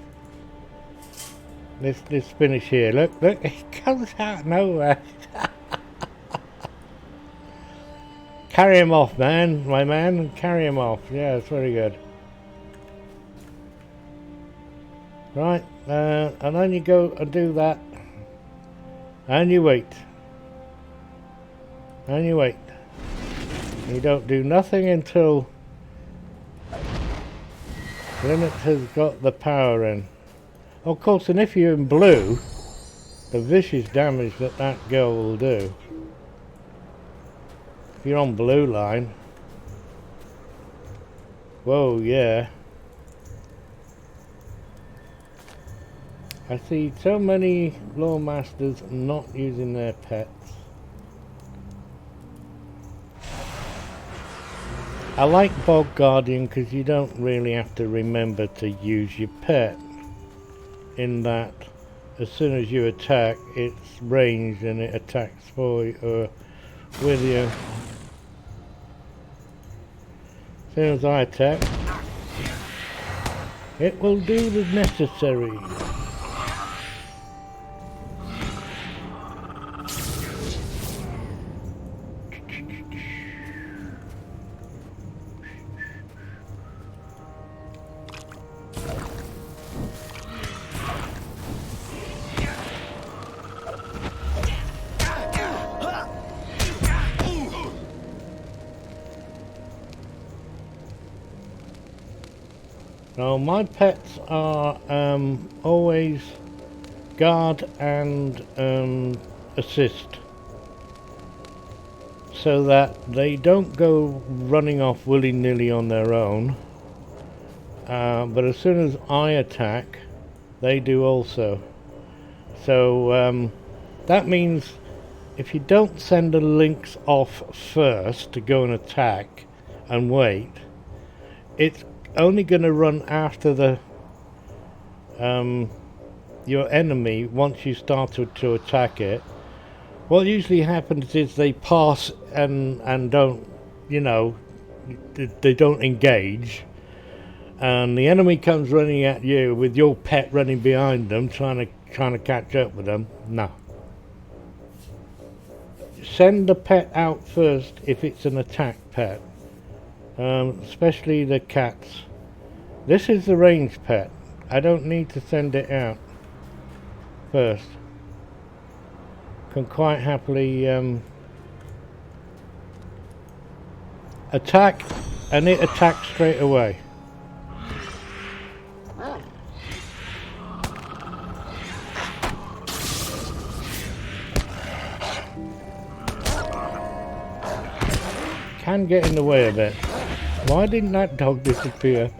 This finish here. Look, it comes out of nowhere. Carry him off, man, my man. Carry him off. Yeah, it's very good. Right, and then you go and do that, and you wait, and you wait. You don't do nothing until Linux has got the power in. Of course, and if you're in blue, the vicious damage that girl will do. If you're on blue line, whoa, yeah. I see so many Lawmasters not using their pets. I like Bog Guardian because you don't really have to remember to use your pet. In that, as soon as you attack, it's ranged and it attacks for you or with you. As soon as I attack, it will do the necessary. Now my pets are always guard and assist. so that they don't go running off willy-nilly on their own. But as soon as I attack, they do also. So that means if you don't send the lynx off first to go and attack and wait, it's only going to run after the your enemy once you start to attack it. What usually happens is they pass and don't, you know, they don't engage, and the enemy comes running at you with your pet running behind them, trying to catch up with them. No. Send the pet out first if it's an attack pet, especially the cats. This is the ranged pet. I don't need to send it out first. Can quite happily attack, and it attacks straight away. Can get in the way a bit. Why didn't that dog disappear?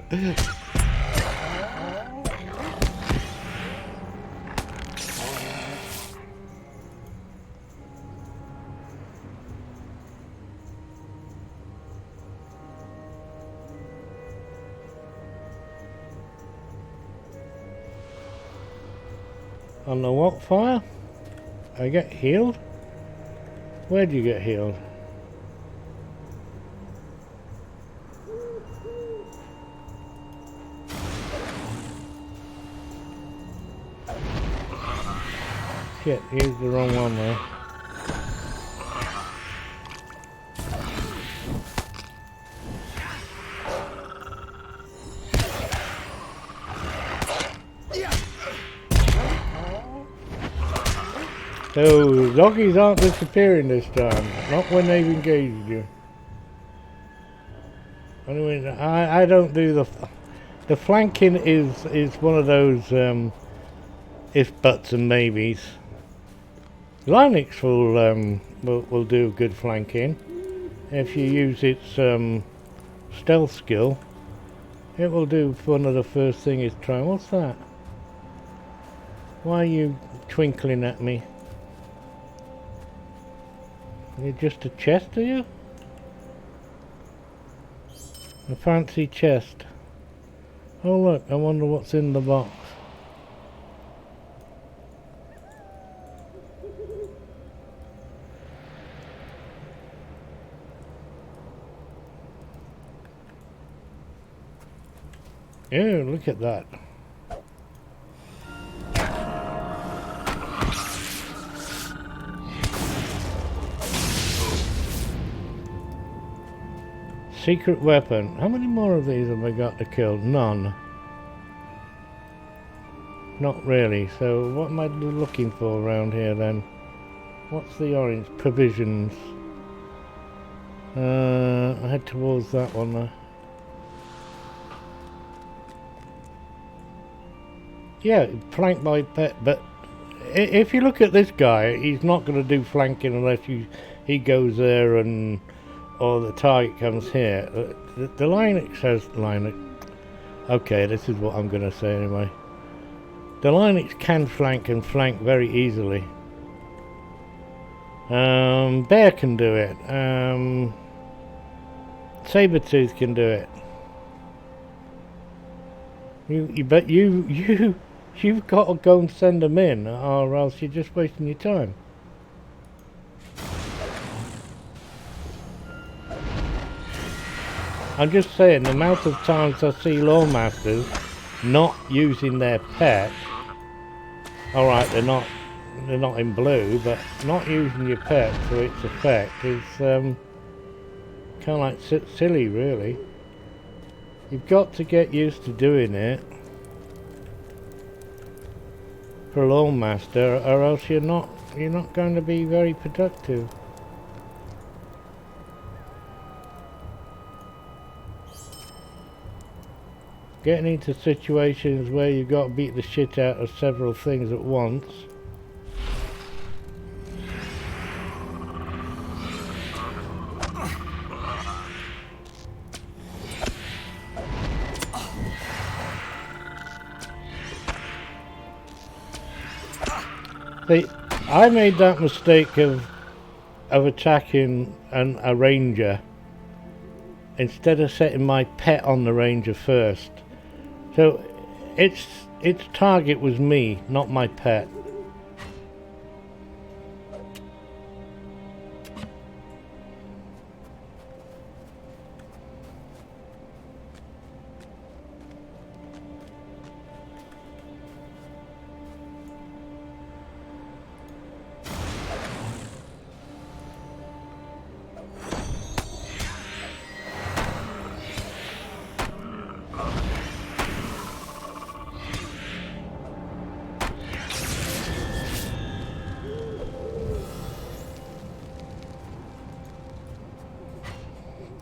On the what fire? I get healed? Where do you get healed? Shit, used the wrong one there. So, doggies aren't disappearing this time, not when they've engaged you. Anyway, I don't do the flanking is one of those if buts and maybes. Linux will do good flanking if you use its stealth skill. It will do one of the first thing is try. What's that? Why are you twinkling at me? You're just a chest, are you? A fancy chest. Oh look, I wonder what's in the box. Yeah, look at that. Secret weapon. How many more of these have I got to kill? None. Not really. So what am I looking for around here then? What's the orange? Provisions. I head towards that one there. Yeah, flank by pet, but if you look at this guy, he's not going to do flanking unless he goes there and or the target comes here. The Linux says Linux. Okay, this is what I'm going to say anyway. The Linux can flank and flank very easily. Bear can do it. Sabretooth can do it. But you've got to go and send them in, or else you're just wasting your time. I'm just saying, the amount of times I see lawmasters not using their pet. Alright, they're not in blue, but not using your pet for its effect is kind of like silly, really. You've got to get used to doing it for a lawmaster, or else you're not going to be very productive. Getting into situations where you've got to beat the shit out of several things at once. See, I made that mistake of attacking a ranger instead of setting my pet on the ranger first. So its target was me, not my pet.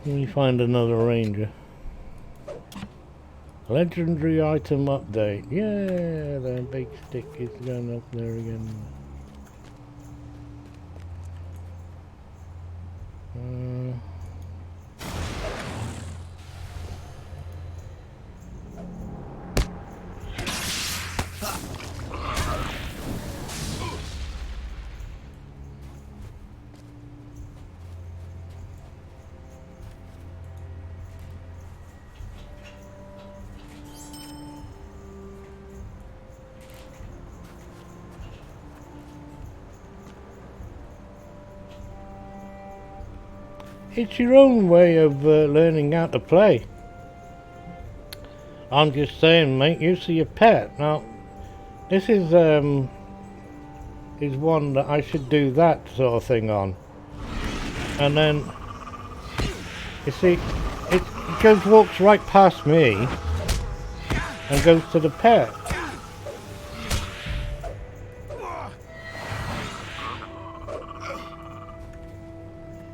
Let me find another ranger. Legendary item update. Yeah, the big stick is going up there again. It's your own way of learning how to play. I'm just saying, make use of your pet. Now, this is one that I should do that sort of thing on. And then, you see, it walks right past me and goes to the pet.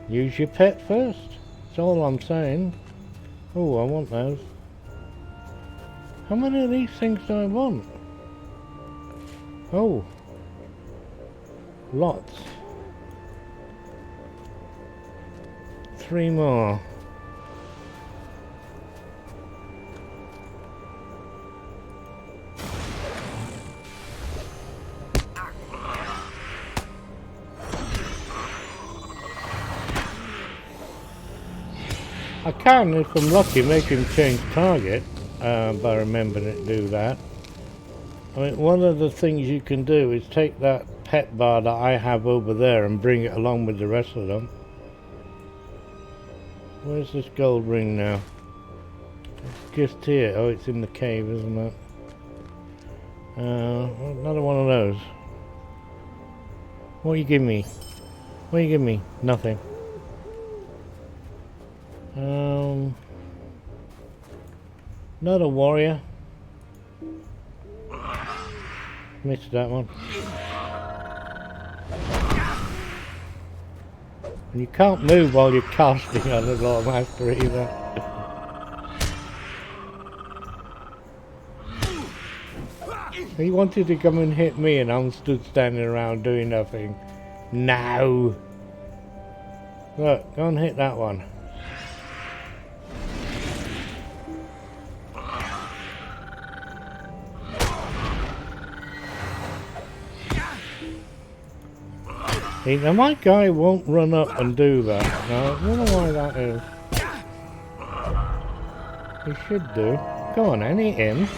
Use your pet first. That's all I'm saying. Oh, I want those. How many of these things do I want? Oh. Lots. 3 more. I can, if I'm lucky, make him change target, by remembering to do that. I mean, one of the things you can do is take that pet bar that I have over there and bring it along with the rest of them. Where's this gold ring now? It's just here. Oh, it's in the cave, isn't it? Another one of those. What you give me? What you give me? Nothing. Another warrior. Missed that one. And you can't move while you're casting on the Lord Master either. He wanted to come and hit me and I'm stood standing around doing nothing. No! Look, go and hit that one. See, now my guy won't run up and do that. Now, I don't know why that is. He should do. Go on, then, hit him.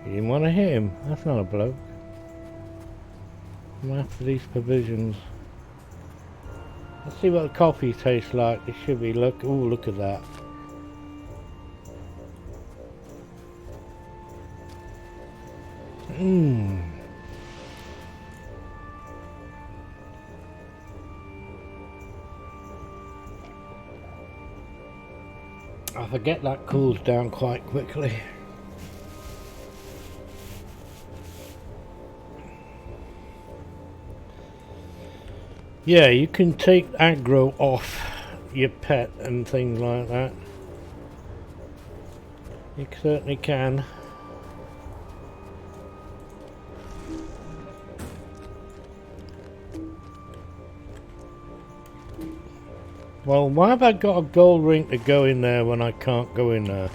You didn't want to hit him. That's not a bloke. I'm after these provisions. Let's see what the coffee tastes like. It should be, look, ooh, look at that. Mmm. I forget that cools down quite quickly. Yeah, you can take aggro off your pet and things like that. You certainly can. Well, why have I got a gold ring to go in there when I can't go in there?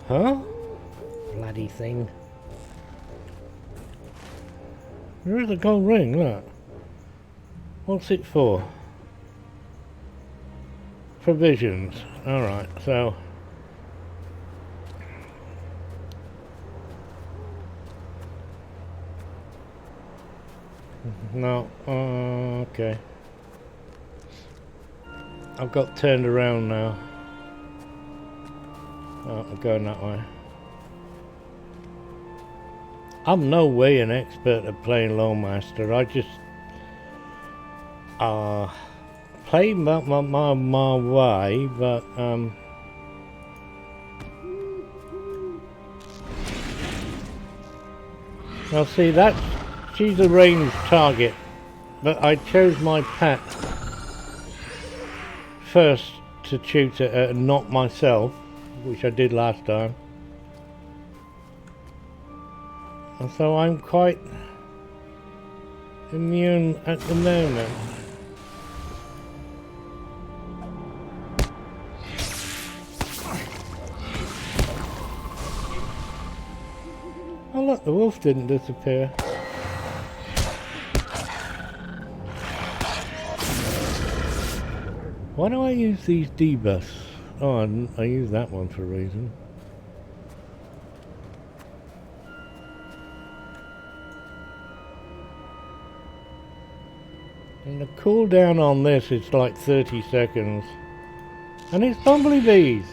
Huh? Bloody thing. There is a gold ring, look. What's it for? Provisions. Alright, so... No, okay. I've got turned around now. Oh, I'm going that way. I'm no way an expert at playing Lawmaster. I just play my way, but now see she's a ranged target, but I chose my pet first to shoot at her and not myself, which I did last time. And so I'm quite immune at the moment. Oh look, the wolf didn't disappear. Why do I use these debuffs? Oh, I use that one for a reason. And the cooldown on this is like 30 seconds. And it's bumblebees!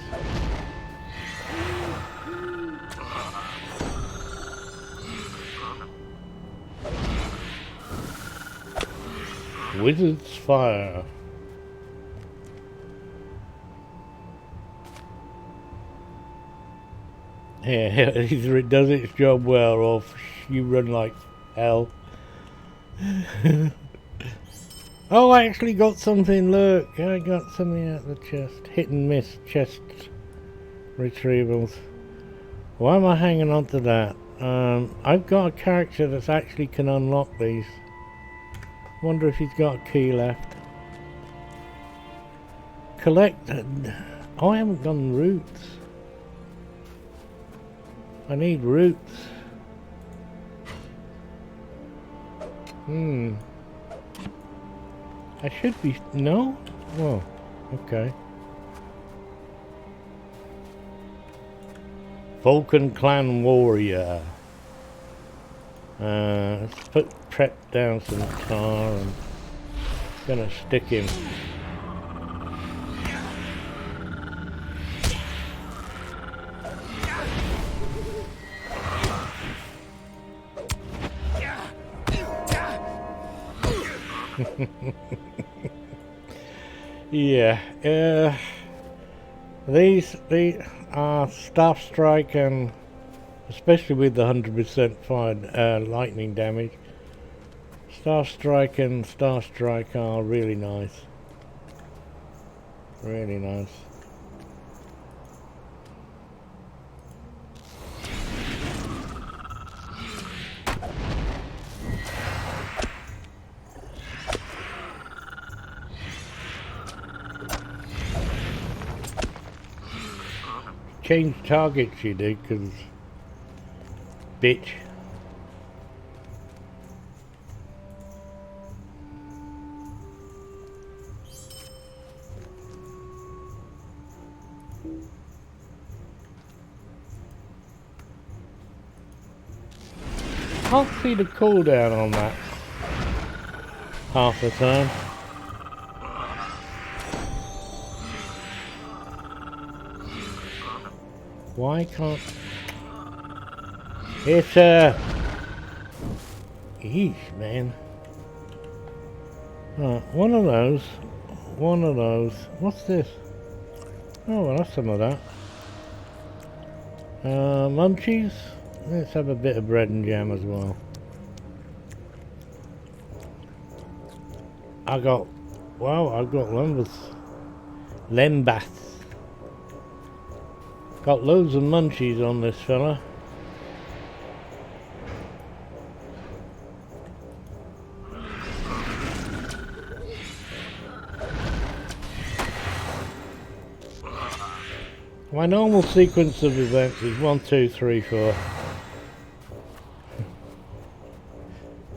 Wizard's Fire. Yeah, either it does its job well or you run like hell. Oh, I actually got something, look! I got something out of the chest. Hit and miss chest retrievals. Why am I hanging on to that? I've got a character that actually can unlock these. Wonder if he's got a key left. Collect... Oh, I haven't done roots. I need roots. I should be... No? Oh, okay. Vulcan Clan Warrior. Let's prep down some tar and gonna stick him. Yeah, these Staff Strike, and especially with the 100% fire lightning damage, Staff Strike and Star Strike are really nice. Really nice. Change targets you did, cause bitch. Can't see the cooldown on that half the time. Why can't... It's Yeesh, man. Right, one of those. What's this? Oh, well, that's some of that. Munchies? Let's have a bit of bread and jam as well. I've got Lembas. Got loads of munchies on this fella. My normal sequence of events is 1, 2, 3, 4.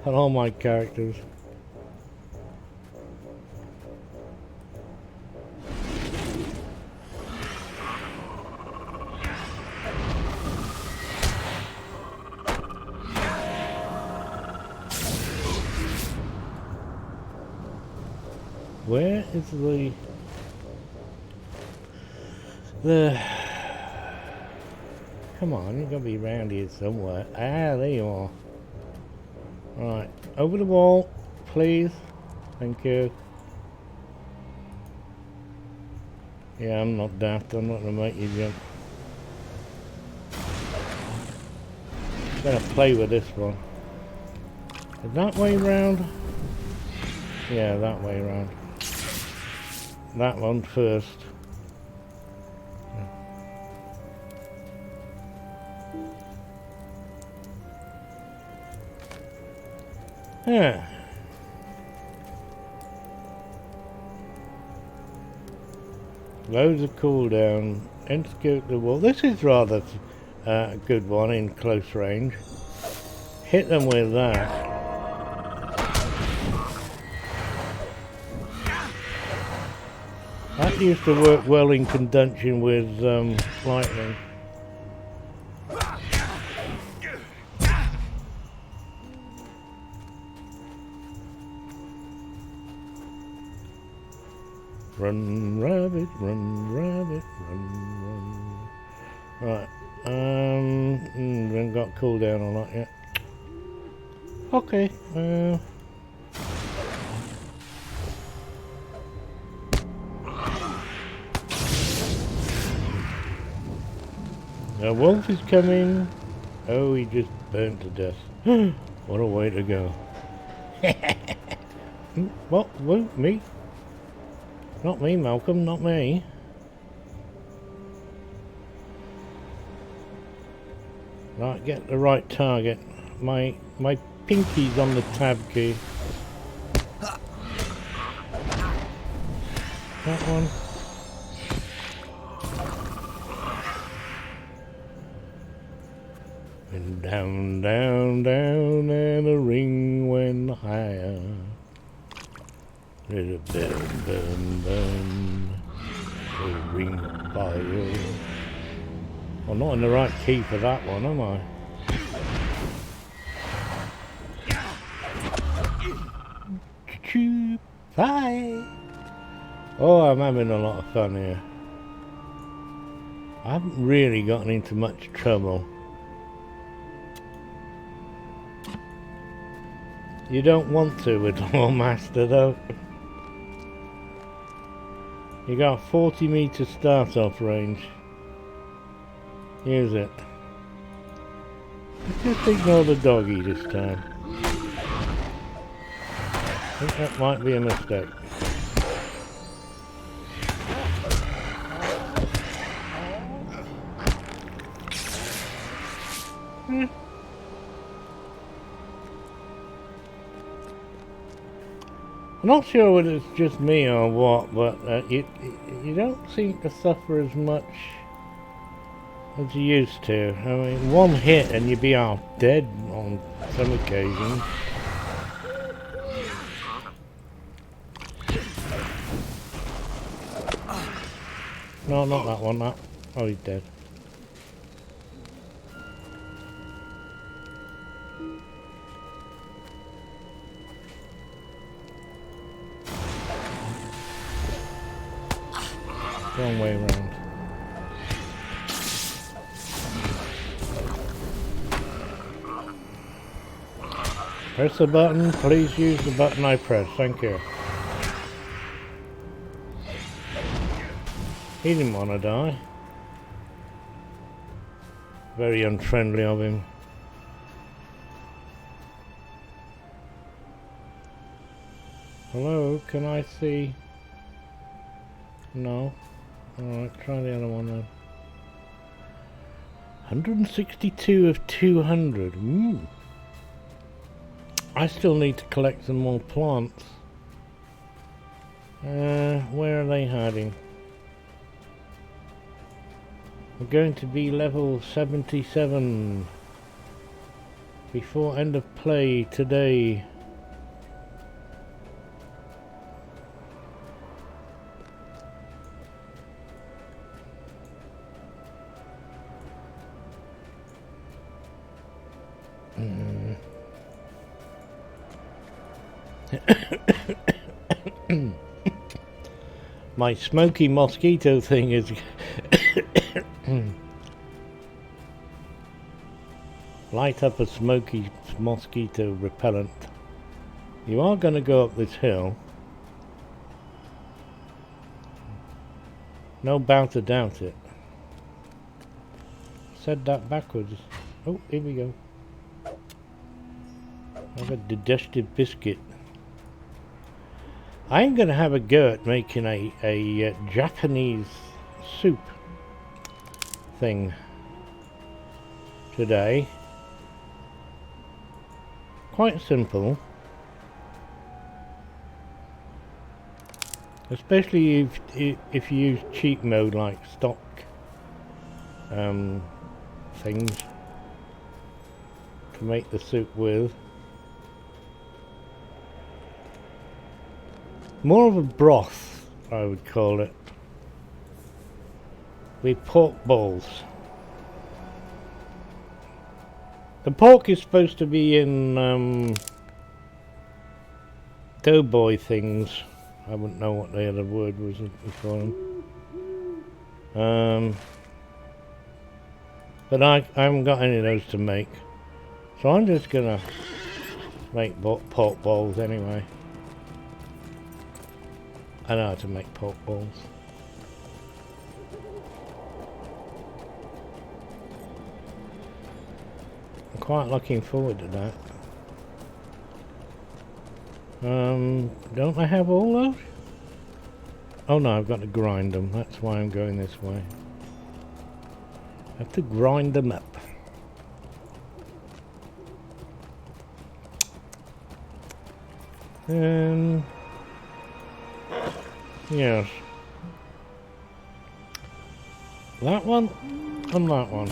And all my characters. Where is the... Come on, you've got to be around here somewhere. Ah, there you are. Right, over the wall, please. Thank you. Yeah, I'm not daft. I'm not going to make you jump. I'm going to play with this one. Is that way round? Yeah, that way round. That one first. Yeah. Loads of cooldown. Execute the wall. This is rather a good one in close range. Hit them with that. That used to work well in conjunction with lightning. Run, rabbit, run, run. Right, we haven't got cooldown on that yet. Okay, the wolf is coming. Oh, he just burnt to death. What a way to go. What? Who? Me? Not me, Malcolm, not me. Right, get the right target. My pinky's on the tab key. That one. And down, down, down, and the ring went higher. Let it burn, burn, burn. The ring of fire. I'm not in the right key for that one, am I? Choo-choo. Bye. Oh, I'm having a lot of fun here. I haven't really gotten into much trouble. You don't want to with Lord Master though. You got 40 meter start off range. Use it. Just ignore the doggy this time. I think that might be a mistake. I'm not sure whether it's just me or what, but you don't seem to suffer as much as you used to. I mean, one hit and you'd be half dead on some occasions. No, not that one, that. Oh, he's dead. Wrong way around. Press the button. Please use the button I press. Thank you. He didn't want to die. Very unfriendly of him. Hello, can I see? No. Alright, try the other one then. 162 of 200. I still need to collect some more plants. Where are they hiding? We're going to be level 77 before end of play today. My smoky mosquito thing is light up a smoky mosquito repellent. You are going to go up this hill. No bound to doubt it. Said that backwards. Oh, here we go. Have a digestive biscuit. I'm going to have a go at making a Japanese soup thing today. Quite simple. Especially if you use cheat mode like stock things to make the soup with. More of a broth, I would call it, with pork balls. The pork is supposed to be in doughboy things. I wouldn't know what the other word was for them. But I haven't got any of those to make. So I'm just gonna make pork balls anyway. I know how to make pork balls. I'm quite looking forward to that. Don't I have all those? Oh no, I've got to grind them. That's why I'm going this way. I have to grind them up. Yes. That one and that one.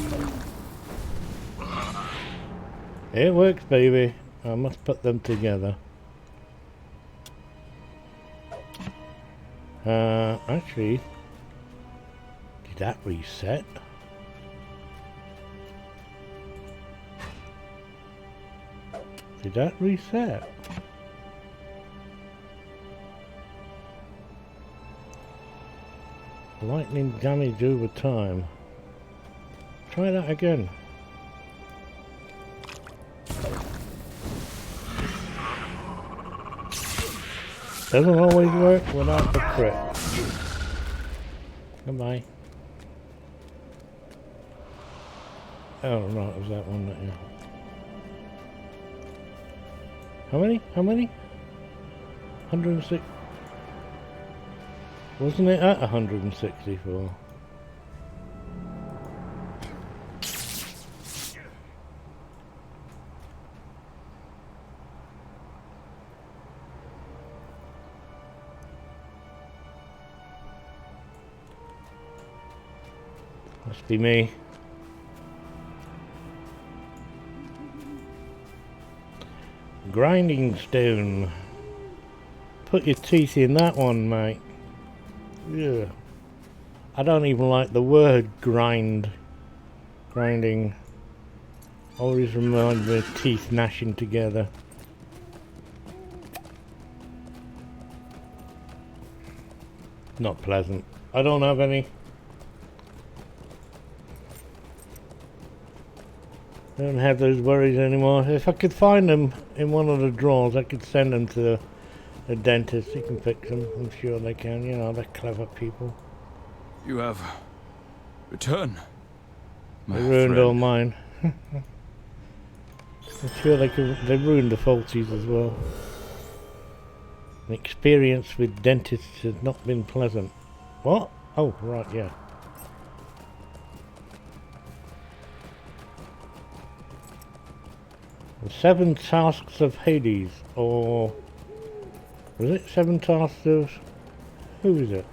It works, baby. I must put them together. Actually, did that reset? Did that reset? Lightning damage over time. Try that again. Doesn't always work without the crit. Goodbye. Oh no, it was that one that you. How many? How many? 106. Wasn't it at 164? Must be me. Grinding stone. Put your teeth in that one, mate. Yeah. I don't even like the word grind. Grinding. Always reminds me of teeth gnashing together. Not pleasant. I don't have any. I don't have those worries anymore. If I could find them in one of the drawers, I could send them to a dentist. He can fix them. I'm sure they can. You know, they're clever people. You have returned. They ruined all mine. I'm sure they ruined the Falsies as well. The experience with dentists has not been pleasant. What? Oh, right, yeah. The 7 Tasks of Hades, or was it 7 Tasks of... who is it?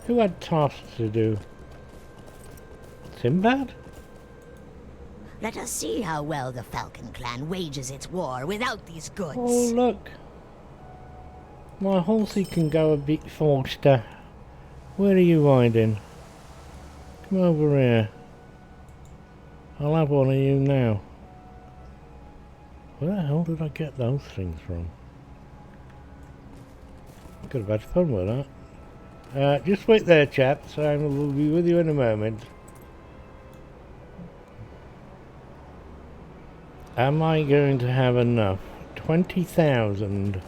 Who had tasks to do? Sinbad? Let us see how well the Falcon clan wages its war without these goods. Oh, look. My horsey can go a bit faster. Where are you hiding? Come over here. I'll have one of you now. Where the hell did I get those things from? Could have had fun with that. Just wait there, chaps. I will be with you in a moment. Am I going to have enough? 20,000.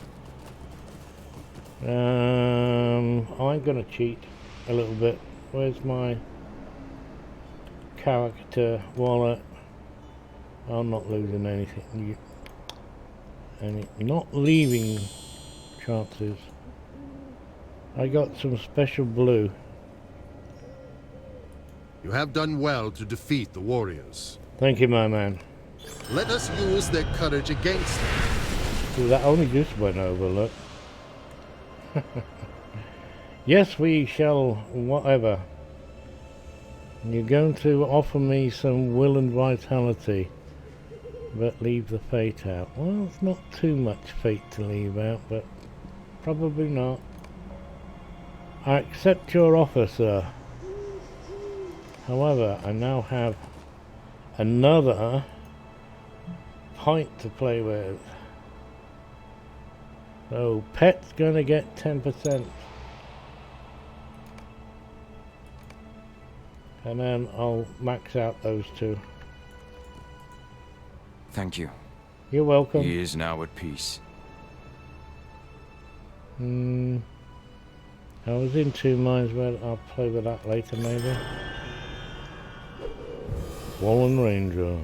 I'm gonna cheat a little bit. Where's my character wallet? I'm not losing anything. Not leaving chances. I got some special blue. You have done well to defeat the warriors. Thank you, my man. Let us use their courage against them. Ooh, that only just went over, look. Yes, we shall, whatever. You're going to offer me some will and vitality, but leave the fate out. Well, it's not too much fate to leave out, but probably not. I accept your offer, sir. However, I now have another point to play with. So, pet's gonna get 10%. And then I'll max out those two. Thank you. You're welcome. He is now at peace. I was in two minds, but I'll play with that later maybe. Wallen Ranger.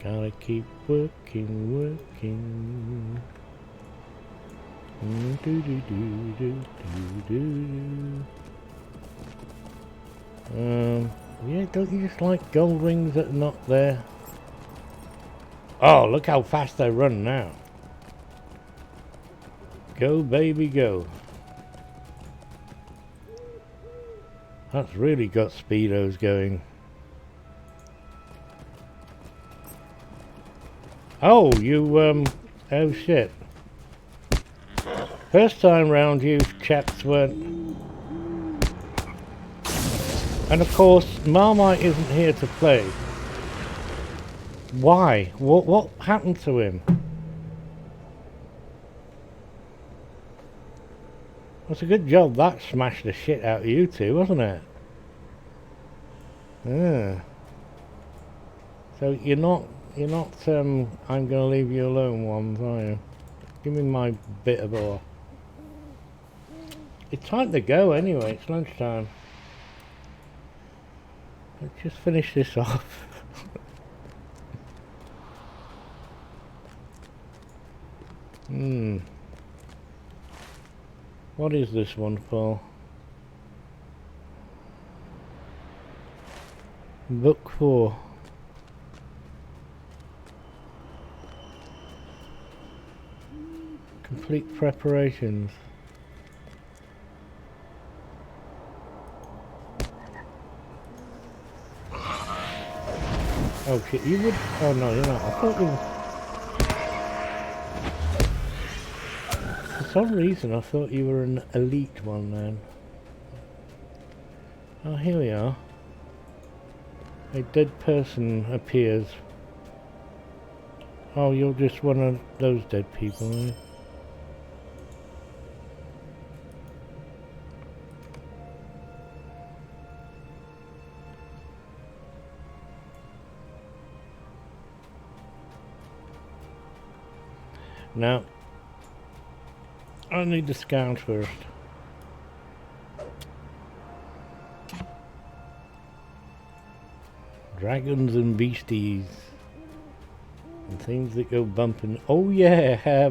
Gotta keep working. Yeah, don't you just like gold rings that are not there? Oh, look how fast they run now. Go, baby, go. That's really got speedos going. Oh, you, oh shit. First time round you chaps weren't... And of course, Marmite isn't here to play. Why? What happened to him? It's a good job that smashed the shit out of you two, wasn't it? Yeah. So you're not, I'm gonna leave you alone ones, are you? Give me my bit of ore. It's time to go anyway, it's lunchtime. Let's just finish this off. What is this one for? Book 4. Complete preparations. Oh shit, you would... Oh no, you're not. I thought you... For some reason I thought you were an elite one then. Oh, here we are. A dead person appears. Oh, you're just one of those dead people, eh? Now, I need to scout first. Dragons and beasties. And things that go bumping. Oh yeah,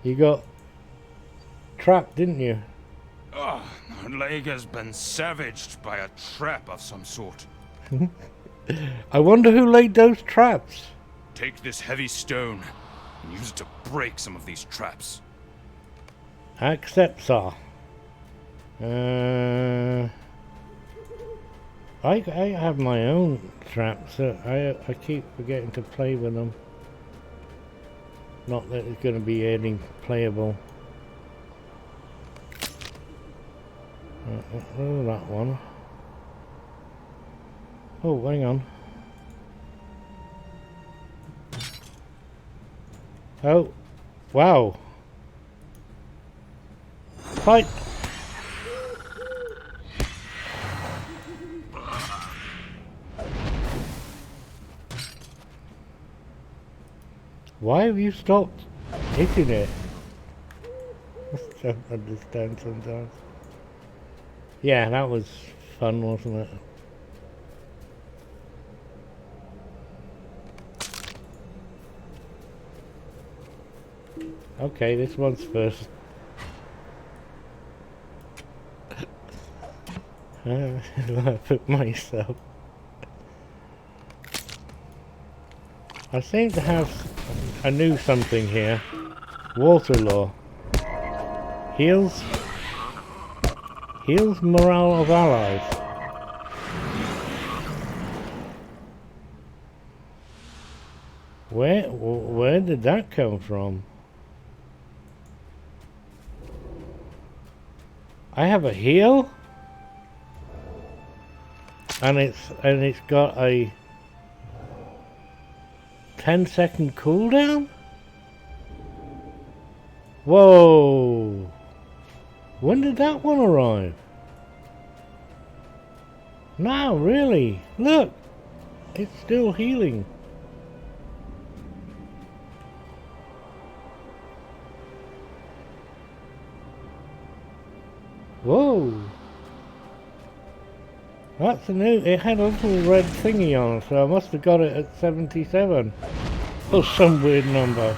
you got trapped, didn't you? Oh, my leg has been savaged by a trap of some sort. I wonder who laid those traps. Take this heavy stone and use it to break some of these traps. Accept, sir. I have my own traps. I keep forgetting to play with them. Not that it's going to be any playable. Oh, that one. Oh, hang on. Oh, wow. Fight! Why have you stopped hitting it? I don't understand sometimes. Yeah, that was fun, wasn't it? Okay, this one's first. I put myself. I seem to have a new something here. Water law. Heals morale of allies. Where did that come from? I have a heal? And it's got a 10-second cooldown? Whoa! When did that one arrive? No, really? Look! It's still healing. Whoa! That's a new... It had a little red thingy on it, so I must have got it at 77. Or some weird number.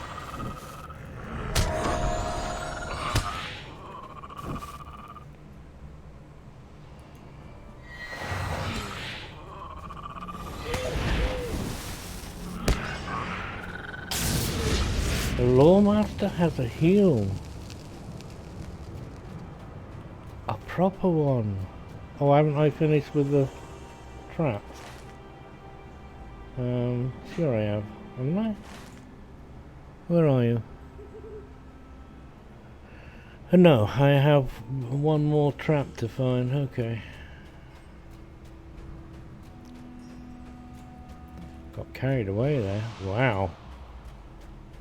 The Lawmaster has a heal. A proper one. Oh, haven't I finished with the traps? Sure I have. Haven't I? Where are you? No, I have one more trap to find. Okay. Got carried away there. Wow.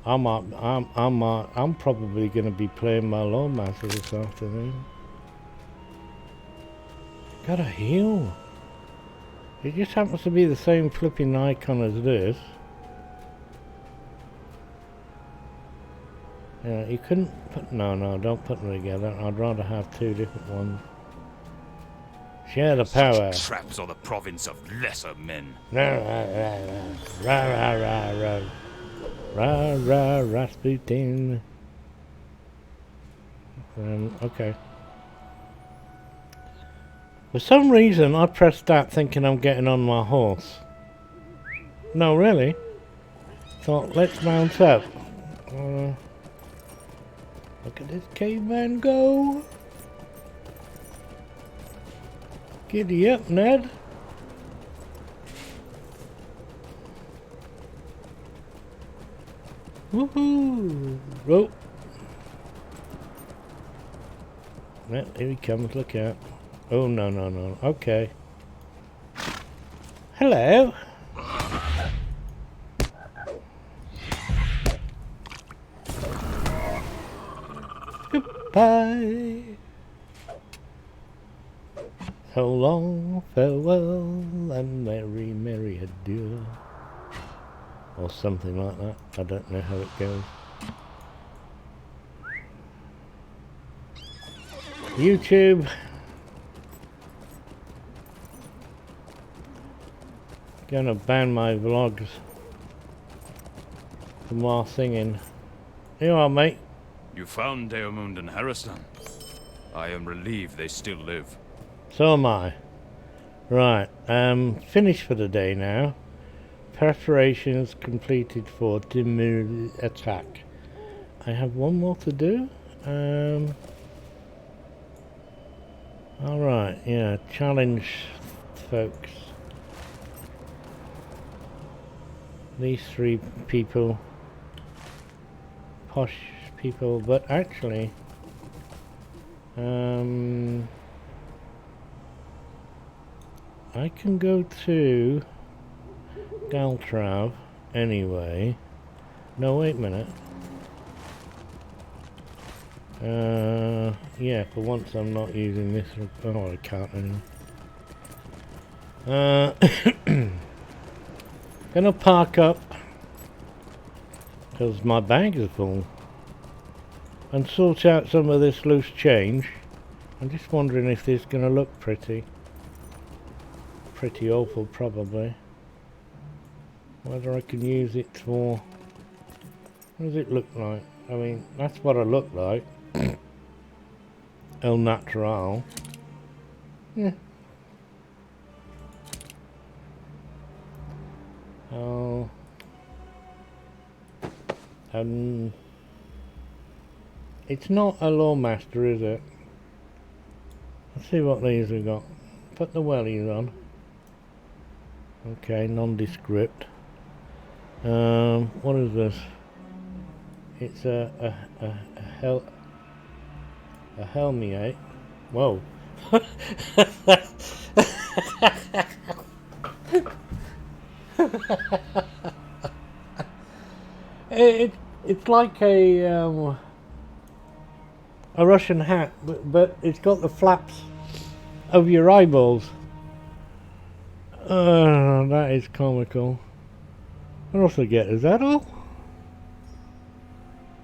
I'm probably going to be playing my Lawmaster this afternoon. Got a heal. It just happens to be the same flipping icon as this. Yeah, you couldn't put... No, don't put them together. I'd rather have two different ones. Share the power. Such traps are the province of lesser men. Rasputin. Okay. For some reason, I pressed that thinking I'm getting on my horse. No, really. Thought, let's mount up. Look at this caveman go. Giddy up, Ned. Woohoo! Rope. Well, here he comes, look out. Oh, no. Okay. Hello. Goodbye. So long, farewell, and merry, merry adieu. Or something like that. I don't know how it goes. YouTube. Gonna ban my vlogs for more singing. Here you are, mate. You found Deomund and Harristan. I am relieved they still live. So am I. Right, finished for the day now. Preparations completed for Dimir attack. I have one more to do, Alright, yeah, challenge folks. These three people, posh people, but actually, I can go to Galtrav anyway. No, wait a minute. Yeah, for once I'm not using this. Oh, I can't anymore. Gonna park up because my bags are full and sort out some of this loose change. I'm just wondering if this is gonna look pretty awful, probably. Whether I can use it for... What does it look like? I mean, that's what I look like. El Natural. Yeah. Oh. It's not a Lawmaster, is it? Let's see what these have got. Put the wellies on. Okay, nondescript. What is this? It's a Helmiate. Whoa. It's like a Russian hat, but it's got the flaps over your eyeballs. That is comical. What else I get? Is that all?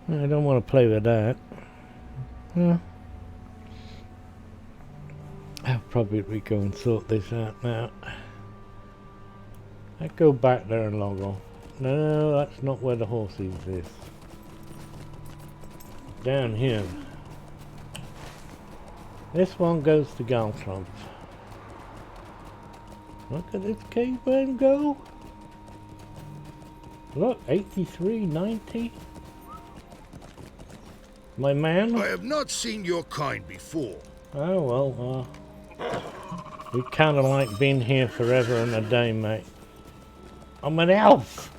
I don't want to play with that. I'll probably go and sort this out now. I go back there and log off. No, that's not where the horses is. Down here. This one goes to Galtrump. Look at this caveman go. Look, 83.90. My man. I have not seen your kind before. Oh well, we kind of like been here forever and a day, mate. I'm an elf.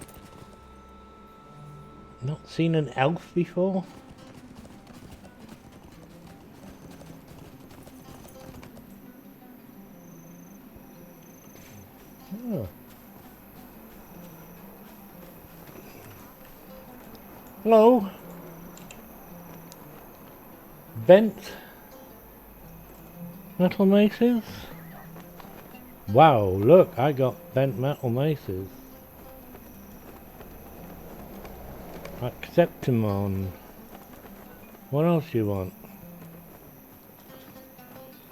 Not seen an elf before? Oh. Hello. Bent metal maces? Wow, look, I got bent metal maces. Accept him on. What else you want?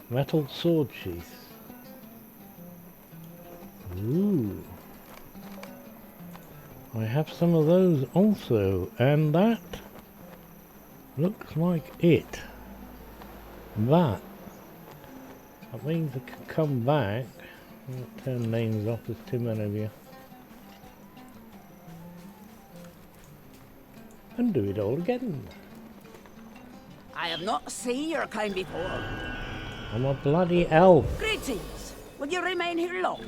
Metal sword sheath. Ooh. I have some of those also, and that looks like it. That means I can come back. I'll turn names off, there's too many of you. And do it all again. I have not seen your kind before. I'm a bloody elf. Greetings. Will you remain here long?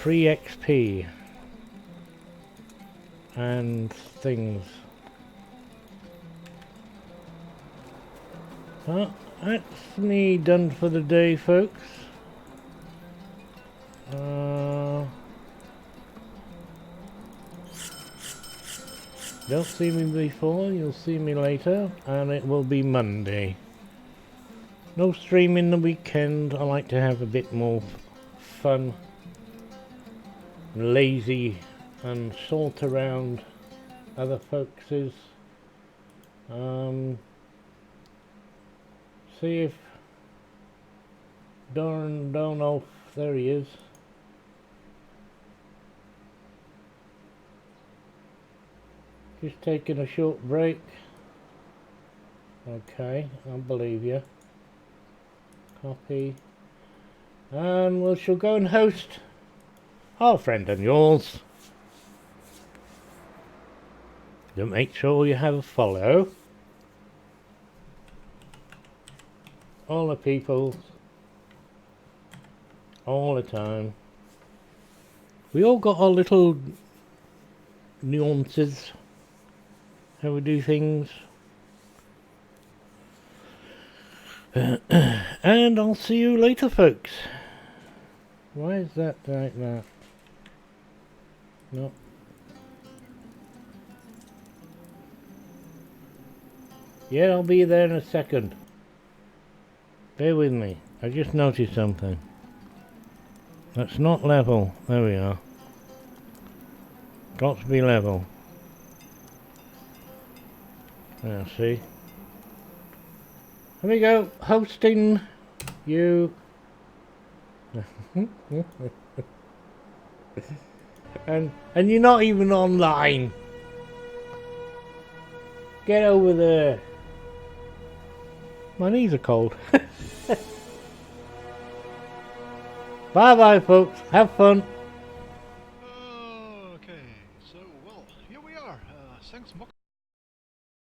Free XP. And things. Well, that's me done for the day, folks. Don't see me before, you'll see me later, and it will be Monday. No streaming the weekend. I like to have a bit more fun, lazy, and salt around other folks's. See if Donolf, there he is. Just taking a short break. Okay, I believe you. Copy. And we shall go and host our friend and yours, Then make sure you have a follow. All the people. All the time. We all got our little nuances. How we do things. And I'll see you later, folks. Why is that like that? No. Yeah, I'll be there in a second. Bear with me. I just noticed something. That's not level. There we are. Got to be level. Now, see. Here we go. Hosting you. and you're not even online. Get over there. My knees are cold. Bye bye folks. Have fun. Okay, so well, here we are. Thanks, Mock.